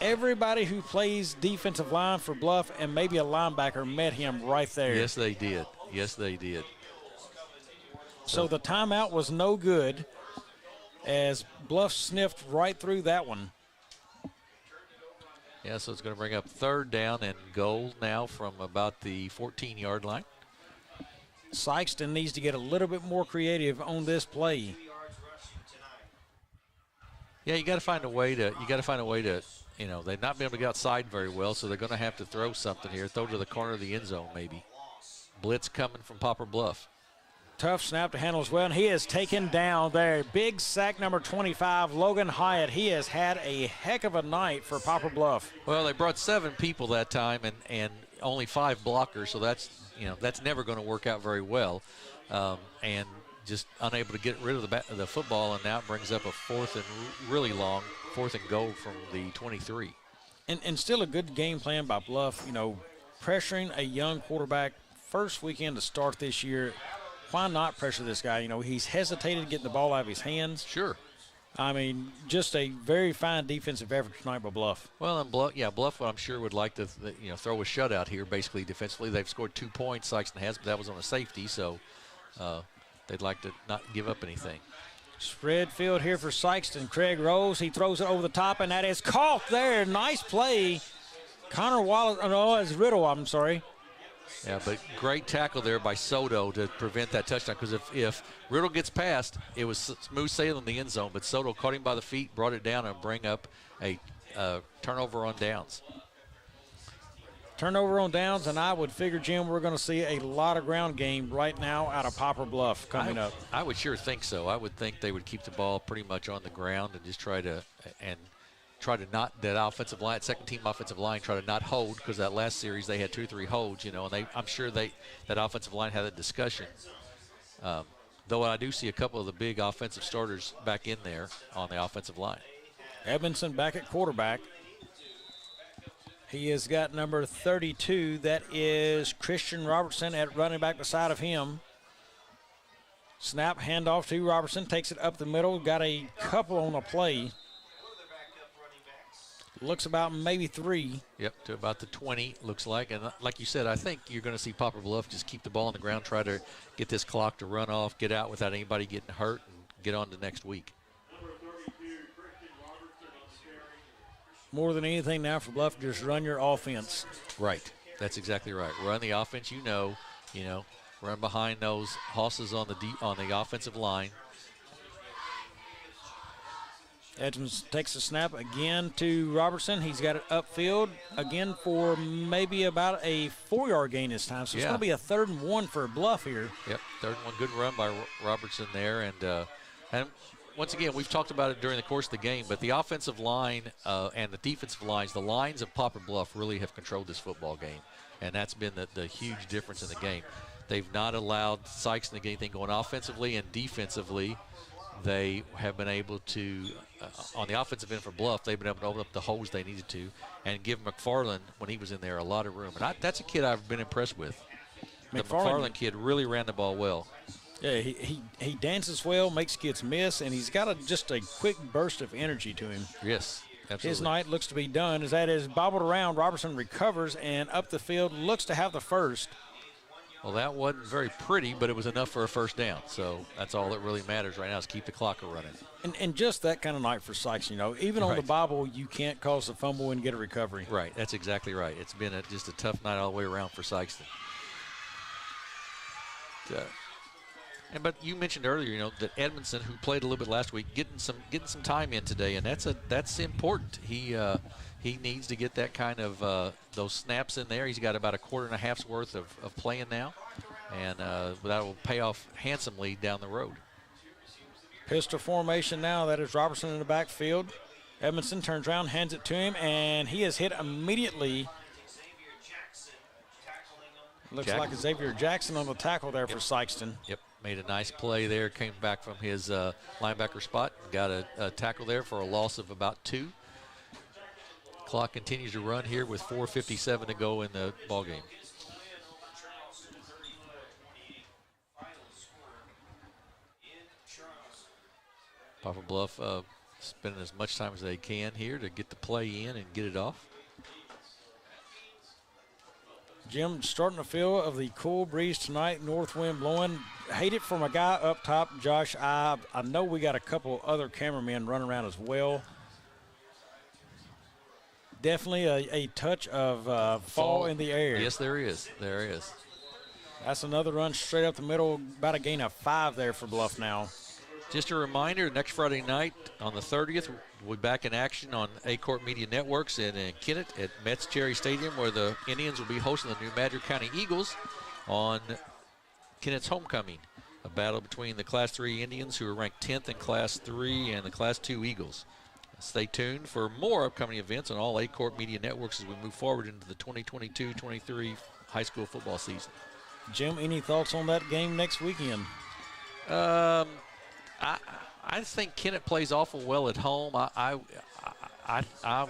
Everybody who plays defensive line for Bluff and maybe a linebacker met him right there. Yes, they did. Yes, they did. So the timeout was no good as Bluff sniffed right through that one. Yeah, so it's going to bring up third down and goal now from about the 14-yard line. Sikeston needs to get a little bit more creative on this play. Yeah, you got to find a way to, you know, they've not been able to get outside very well, so they're going to have to throw something here, throw to the corner of the end zone maybe. Blitz coming from Poplar Bluff. Tough snap to handle as well, and he is taken down there. Big sack number 25, Logan Hyatt. He has had a heck of a night for Poplar Bluff. Well, they brought 7 people that time and only 5 blockers, so that's never going to work out very well. And just unable to get rid of the football, and now it brings up a fourth and goal from the 23. And still a good game plan by Bluff, you know, pressuring a young quarterback first weekend to start this year. Why not pressure this guy? You know, he's hesitated getting the ball out of his hands. Sure. I mean, just a very fine defensive effort tonight by Bluff. Well, and Bluff, I'm sure, would like to, throw a shutout here, basically defensively. They've scored 2 points, Sikeston has, but that was on a safety, so they'd like to not give up anything. Spread field here for Sikeston. Craig Rose, he throws it over the top, and that is caught there. Nice play. Connor Wallace, it's Riddle, I'm sorry. Yeah, but great tackle there by Soto to prevent that touchdown, because if Riddle gets past, it was smooth sailing in the end zone, but Soto caught him by the feet, brought it down, and bring up a turnover on downs. Turnover on downs, and I would figure, Jim, we're going to see a lot of ground game right now out of Poplar Bluff coming up. I would sure think so. I would think they would keep the ball pretty much on the ground and just try to not, that offensive line, second team offensive line, try to not hold, because that last series they had 2 or 3 holds, and I'm sure that offensive line had a discussion. Though I do see a couple of the big offensive starters back in there on the offensive line. Edmondson back at quarterback. He has got number 32. That is Christian Robertson at running back beside of him. Snap, handoff to Robertson, takes it up the middle, got a couple on the play. Looks about maybe 3. Yep, to about the 20, looks like. And like you said, I think you're going to see Poplar Bluff just keep the ball on the ground, try to get this clock to run off, get out without anybody getting hurt, and get on to next week. More than anything now for Bluff, just run your offense. Right. That's exactly right. Run the offense, run behind those hosses on the offensive line. Edmonds takes the snap again to Robertson. He's got it upfield again for maybe about a 4-yard gain this time. So it's going to be a 3rd and 1 for Bluff here. Yep, 3rd and 1. Good run by Robertson there. And once again, we've talked about it during the course of the game, but the offensive line and the defensive lines, the lines of Poplar Bluff really have controlled this football game. And that's been the huge difference in the game. They've not allowed Sikeston to get anything going offensively, and defensively they have been able to, on the offensive end for Bluff, they've been able to open up the holes they needed to and give McFarland, when he was in there, a lot of room. And that's a kid I've been impressed with. The McFarland kid really ran the ball well. Yeah, he dances well, makes kids miss, and he's got just a quick burst of energy to him. Yes, absolutely. His night looks to be done as that is bobbled around. Robertson recovers and up the field, looks to have the first. Well, that wasn't very pretty, but it was enough for a first down. So that's all that really matters right now is keep the clock running. And just that kind of night for Sykes, even on the bobble, you can't cause a fumble and get a recovery. Right, that's exactly right. It's been just a tough night all the way around for Sikeston. But you mentioned earlier, that Edmondson, who played a little bit last week, getting some time in today, and that's important. He needs to get that kind of those snaps in there. He's got about a quarter and a half's worth of playing now, and that will pay off handsomely down the road. Pistol formation now. That is Robertson in the backfield. Edmondson turns around, hands it to him, and he is hit immediately. Looks like Xavier Jackson on the tackle there for Sikeston. Yep, made a nice play there. Came back from his linebacker spot. Got a tackle there for a loss of about 2. Clock continues to run here with 4:57 to go in the ball game. Poplar Bluff spending as much time as they can here to get the play in and get it off. Jim, starting to feel of the cool breeze tonight, north wind blowing. Hate it from a guy up top, Josh. I know we got a couple other cameramen running around as well. Definitely a touch of fall in the air. Yes, there is. There is. That's another run straight up the middle, about a gain of 5 there for Bluff now. Just a reminder, next Friday night on the 30th, we'll be back in action on A-Court Media Networks in Kennett at Metz Cherry Stadium, where the Indians will be hosting the New Madrid County Eagles on Kennett's homecoming. A battle between the Class 3 Indians, who are ranked 10th in Class 3, and the Class 2 Eagles. Stay tuned for more upcoming events on all A-Court Media Networks as we move forward into the 2022-23 high school football season. Jim, any thoughts on that game next weekend? I think Kennett plays awful well at home. I'm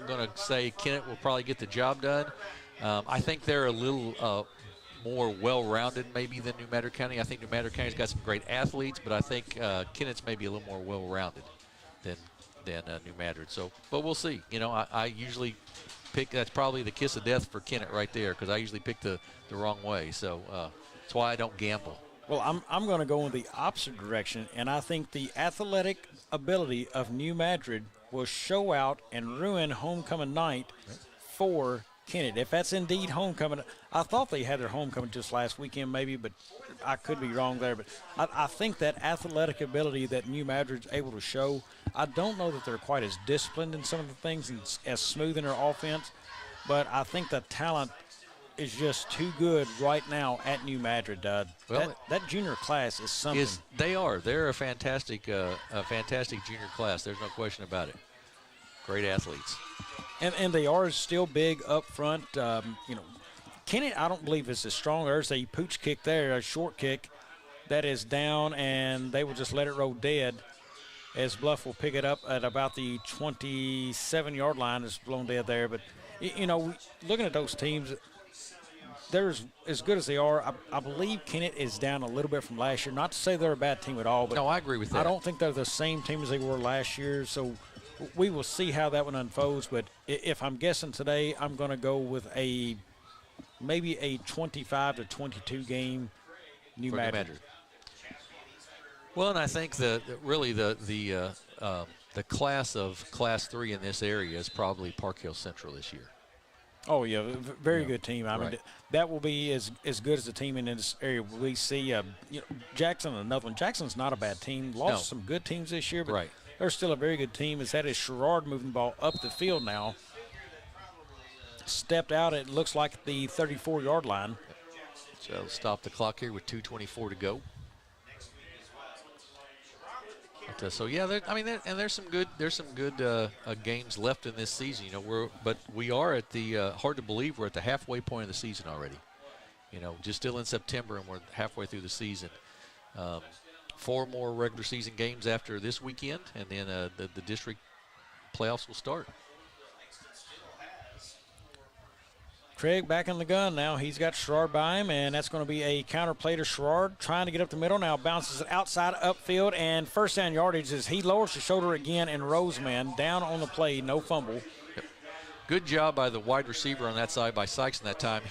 going to say Kennett will probably get the job done. I think they're a little more well-rounded maybe than New Madrid County. I think New Madrid County's got some great athletes, but I think Kennett's maybe a little more well-rounded than New Madrid. So, but we'll see. I usually pick. That's probably the kiss of death for Kennett right there, because I usually pick the wrong way. So that's why I don't gamble. Well, I'm going to go in the opposite direction, and I think the athletic ability of New Madrid will show out and ruin homecoming night for Kennett. If that's indeed homecoming, I thought they had their homecoming just last weekend maybe, but I could be wrong there. But I think that athletic ability that New Madrid's able to show, I don't know that they're quite as disciplined in some of the things and as smooth in their offense, but I think the talent is just too good right now at New Madrid. Well, that junior class is something. They're a fantastic junior class. There's no question about it. Great athletes. And they are still big up front. Kennett, I don't believe is as strong. There's a pooch kick there, a short kick that is down, and they will just let it roll dead as Bluff will pick it up at about the 27-yard line. It's blown dead there. But, looking at those teams, they're as good as they are. I believe Kennett is down a little bit from last year. Not to say they're a bad team at all, but no, I agree with that. I don't think they're the same team as they were last year. So we will see how that one unfolds. But if I'm guessing today, I'm going to go with maybe a 25-22 game New Madrid. Well, and I think that really the class of Class 3 in this area is probably Park Hill Central this year. Oh, yeah, very good team. I mean, that will be as good as the team in this area. We see Jackson, another one. Jackson's not a bad team. Lost some good teams this year, but they're still a very good team. That is Sherrard moving the ball up the field now. Stepped out, it looks like the 34-yard line. So stop the clock here with 2:24 to go. There's some good games left in this season. But we are at the hard to believe we're at the halfway point of the season already. Just still in September, and we're halfway through the season. 4 more regular season games after this weekend, and then the district playoffs will start. Craig back in the gun now. He's got Sherrard by him, and that's going to be a counter play to Sherrard, trying to get up the middle. Now bounces it outside upfield, and first down yardage as he lowers the shoulder again, and Roseman down on the play, no fumble. Yep. Good job by the wide receiver on that side by Sikeston that time.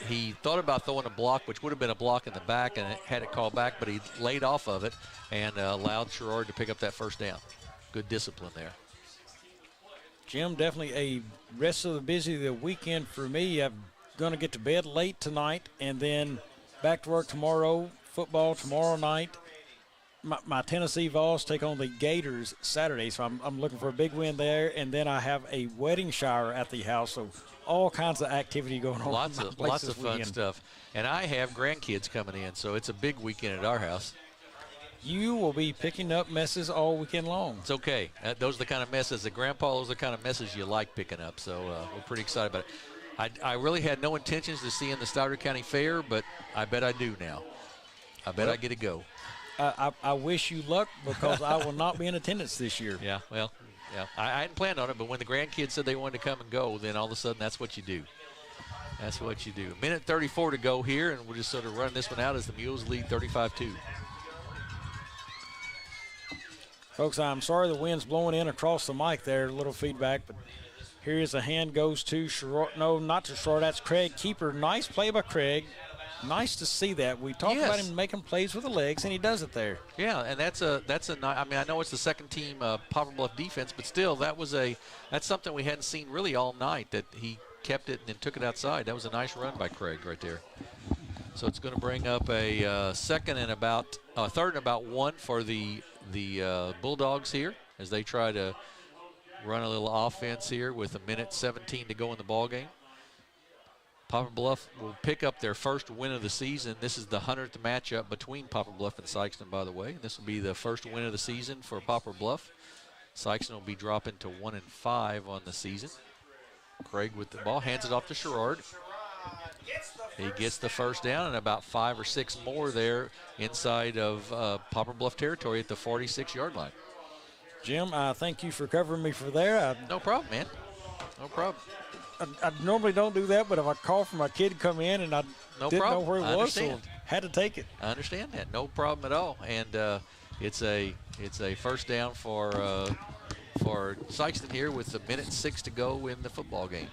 He thought about throwing a block, which would have been a block in the back, and had it called back, but he laid off of it and allowed Sherrard to pick up that first down. Good discipline there. Jim, definitely a rest of the busy the weekend for me. I'm going to get to bed late tonight and then back to work tomorrow, football tomorrow night, my Tennessee Vols take on the Gators Saturday, so I'm looking for a big win there. And then I have a wedding shower at the house, so all kinds of activity going on. Lots of fun stuff. And I have grandkids coming in, so it's a big weekend at our house. You will be picking up messes all weekend long. It's okay. Those are the kind of messes that Grandpa, those are the kind of messes you like picking up. So we're pretty excited about it. I really had no intentions to see in the Stoddard County Fair, but I bet I do now. I bet I get to go. I wish you luck because I will not be in attendance this year. Yeah, well, yeah. I hadn't planned on it, but when the grandkids said they wanted to come and go, then all of a sudden that's what you do. That's what you do. Minute 34 to go here, and we'll just sort of run this one out as the Mules lead 35-2. Folks, I'm sorry the wind's blowing in across the mic there, a little feedback, but here is a hand goes to Sherrod. No, not to Sherrod, that's Craig Keeper. Nice play by Craig. Nice to see that. We talked about him making plays with the legs, and he does it there. Yeah, and that's I mean, I know it's the second team Poplar Bluff defense, but still, that's something we hadn't seen really all night, that he kept it and then took it outside. That was a nice run by Craig right there. So it's going to bring up a third and about 1 for the Bulldogs here as they try to run a little offense here with a minute 17 to go in the ball game. Poplar Bluff will pick up their first win of the season. This is the 100th matchup between Poplar Bluff and Sikeston, by the way. This will be the first win of the season for Poplar Bluff. Sikeston will be dropping to 1-5 on the season. Craig with the ball, hands it off to Sherrod. He gets the first down and about 5 or 6 more there inside of Poplar Bluff territory at the 46-yard line. Jim, thank you for covering me for there. No problem, man. No problem. I normally don't do that, but if I call for my kid to come in and I didn't know where he was, so had to take it. I understand that. No problem at all. And it's a first down for Sikeston here with a minute 6 to go in the football game.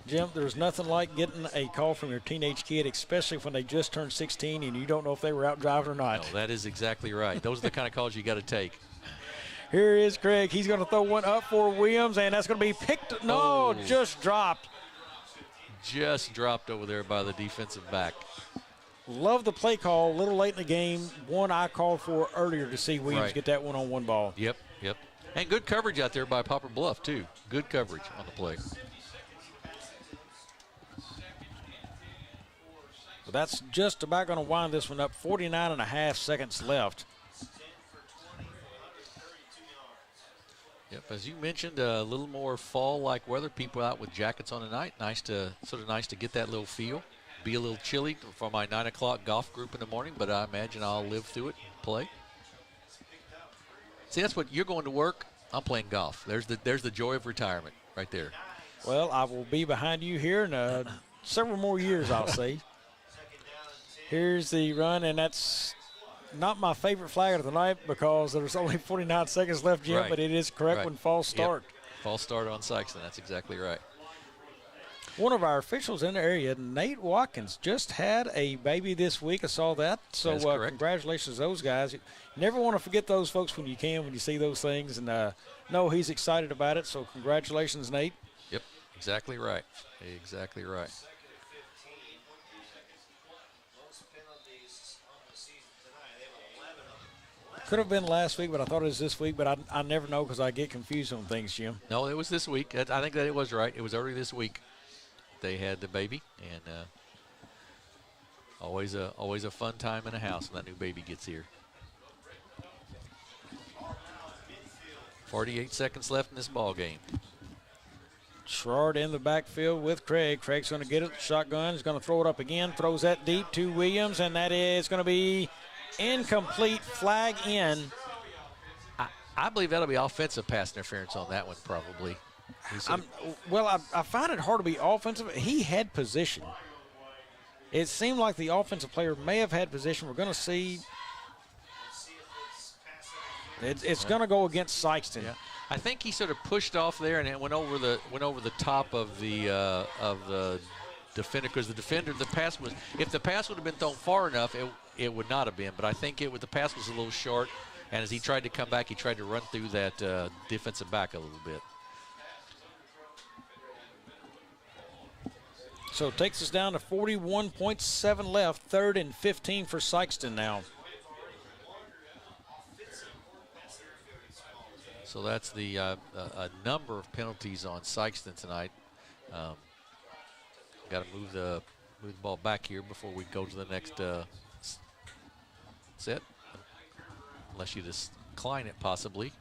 Jim, there's nothing like getting a call from your teenage kid, especially when they just turned 16 and you don't know if they were out driving or not. No, that is exactly right. Those are the kind of calls you got to take. Here is Craig. He's going to throw one up for Williams, and that's going to be picked. No, just dropped. Just dropped over there by the defensive back. Love the play call. A little late in the game. One I called for earlier to see Williams get that one-on-one ball. Yep. And good coverage out there by Poplar Bluff, too. Good coverage on the play. Well, that's just about going to wind this one up. 49.5 seconds left. Yep, as you mentioned, a little more fall-like weather. People out with jackets on tonight. Nice to get that little feel. Be a little chilly for my 9 o'clock golf group in the morning, but I imagine I'll live through it and play. See, that's what you're going to work. I'm playing golf. There's the joy of retirement right there. Well, I will be behind you here in several more years, I'll say. Here's the run, and that's not my favorite flag of the night because there's only 49 seconds left, Jim, but it is correct when false start. Yep. False start on Sikeston. That's exactly right. One of our officials in the area, Nate Watkins, just had a baby this week. I saw that. So congratulations to those guys. You never want to forget those folks when you see those things. And no, he's excited about it. So congratulations, Nate. Yep, exactly right. Exactly right. Could have been last week, but I thought it was this week. But I never know because I get confused on things, Jim. No, it was this week. I think that it was right. It was early this week. They had the baby, and always a fun time in a house when that new baby gets here. 48 seconds left in this ball game. Sherrod in the backfield with Craig. Craig's going to get it. Shotgun. He's going to throw it up again. Throws that deep to Williams, and that is going to be incomplete. Flag in. I believe that'll be offensive pass interference on that one, probably. I find it hard to be offensive. He had position. It seemed like the offensive player may have had position. We're going to see. It's going to go against Sikeston. Yeah. I think he sort of pushed off there and it went over the top of the defender, because the pass was, if the pass would have been thrown far enough, it would not have been. But I think the pass was a little short, and as he tried to come back, he tried to run through that defensive back a little bit. So it takes us down to 41.7 left, 3rd and 15 for Sikeston now. So that's the a number of penalties on Sikeston tonight. Got to move the ball back here before we go to the next set, unless you just decline it possibly,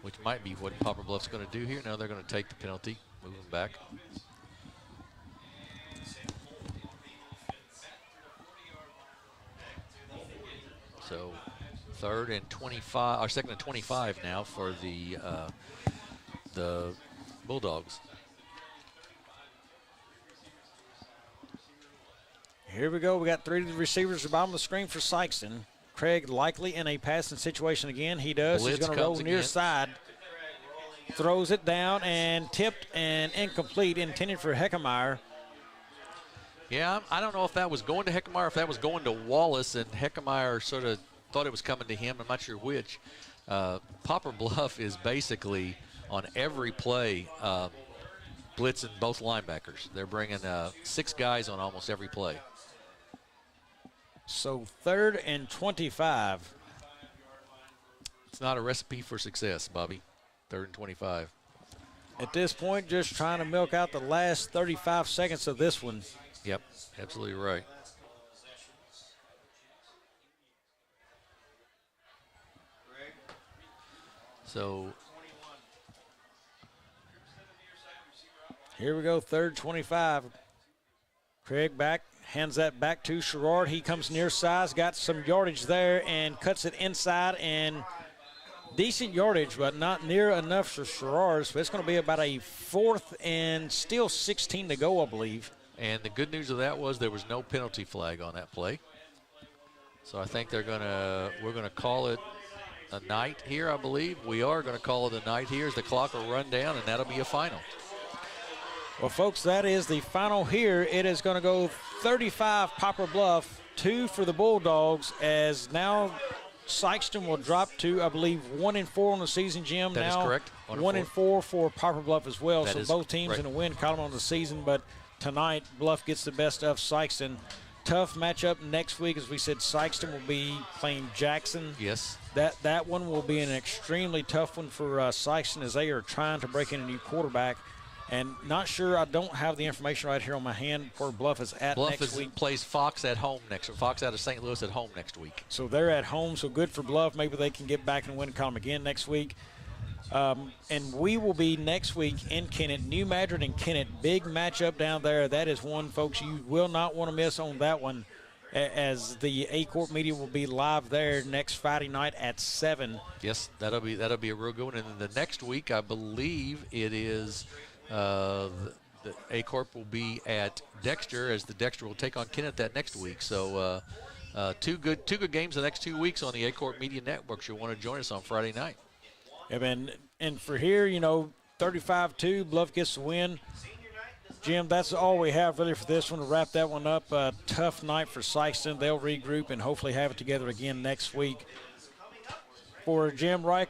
which might be what Poplar Bluff's going to do here. No, they're going to take the penalty, move them back. So 3rd and 25, or 2nd and 25 now for the Bulldogs. Here we go. We got 3 receivers at the bottom of the screen for Sikeston. Craig likely in a passing situation again. He does. Blitz. He's going to roll near again. side. Throws it down and tipped and incomplete, intended for Heckemeyer. Yeah, I don't know if that was going to Heckemeyer or if that was going to Wallace, and Heckemeyer sort of thought it was coming to him. I'm not sure which. Poplar Bluff is basically on every play blitzing both linebackers. They're bringing 6 guys on almost every play. So 3rd and 25. It's not a recipe for success, Bobby. 3rd and 25. At this point, just trying to milk out the last 35 seconds of this one. Yep, absolutely right. So here we go, 3rd 25. Craig back, hands that back to Sherrard. He comes near size, got some yardage there and cuts it inside, and decent yardage, but not near enough for Sherrard. So it's going to be about a 4th and still 16 to go, I believe. And the good news of that was there was no penalty flag on that play. So I think we're going to call it a night here, I believe. We are going to call it a night here as the clock will run down, and that'll be a final. Well, folks, that is the final here. It is going to go 35 Poplar Bluff, 2 for the Bulldogs, as now Sikeston will drop to, I believe, 1-4 on the season, Jim. That now is correct. 1-4 for Poplar Bluff as well. That so is both teams right. in a win column on the season, but tonight Bluff gets the best of Sikeston. Tough matchup next week. As we said, Sikeston will be playing Jackson. Yes. That one will be an extremely tough one for Sikeston, as they are trying to break in a new quarterback. And not sure, I don't have the information right here on my hand where Bluff is at next week. Plays Fox at home next week. Fox out of St. Louis at home next week. So they're at home, so good for Bluff. Maybe they can get back and win column again next week. And we will be next week in Kennett, New Madrid and Kennett. Big matchup down there. That is one, folks, you will not want to miss on that one, as the A-Corp media will be live there next Friday night at 7. Yes, that'll be a real good one. And then the next week, I believe it is the A-Corp will be at Dexter, as the Dexter will take on Kennett that next week. So two good games the next 2 weeks on the A-Corp Media Network. You'll want to join us on Friday night. And for here, 35-2, Bluff gets the win. Jim, that's all we have really for this one to wrap that one up. Tough night for Sikeston. They'll regroup and hopefully have it together again next week. For Jim Riker,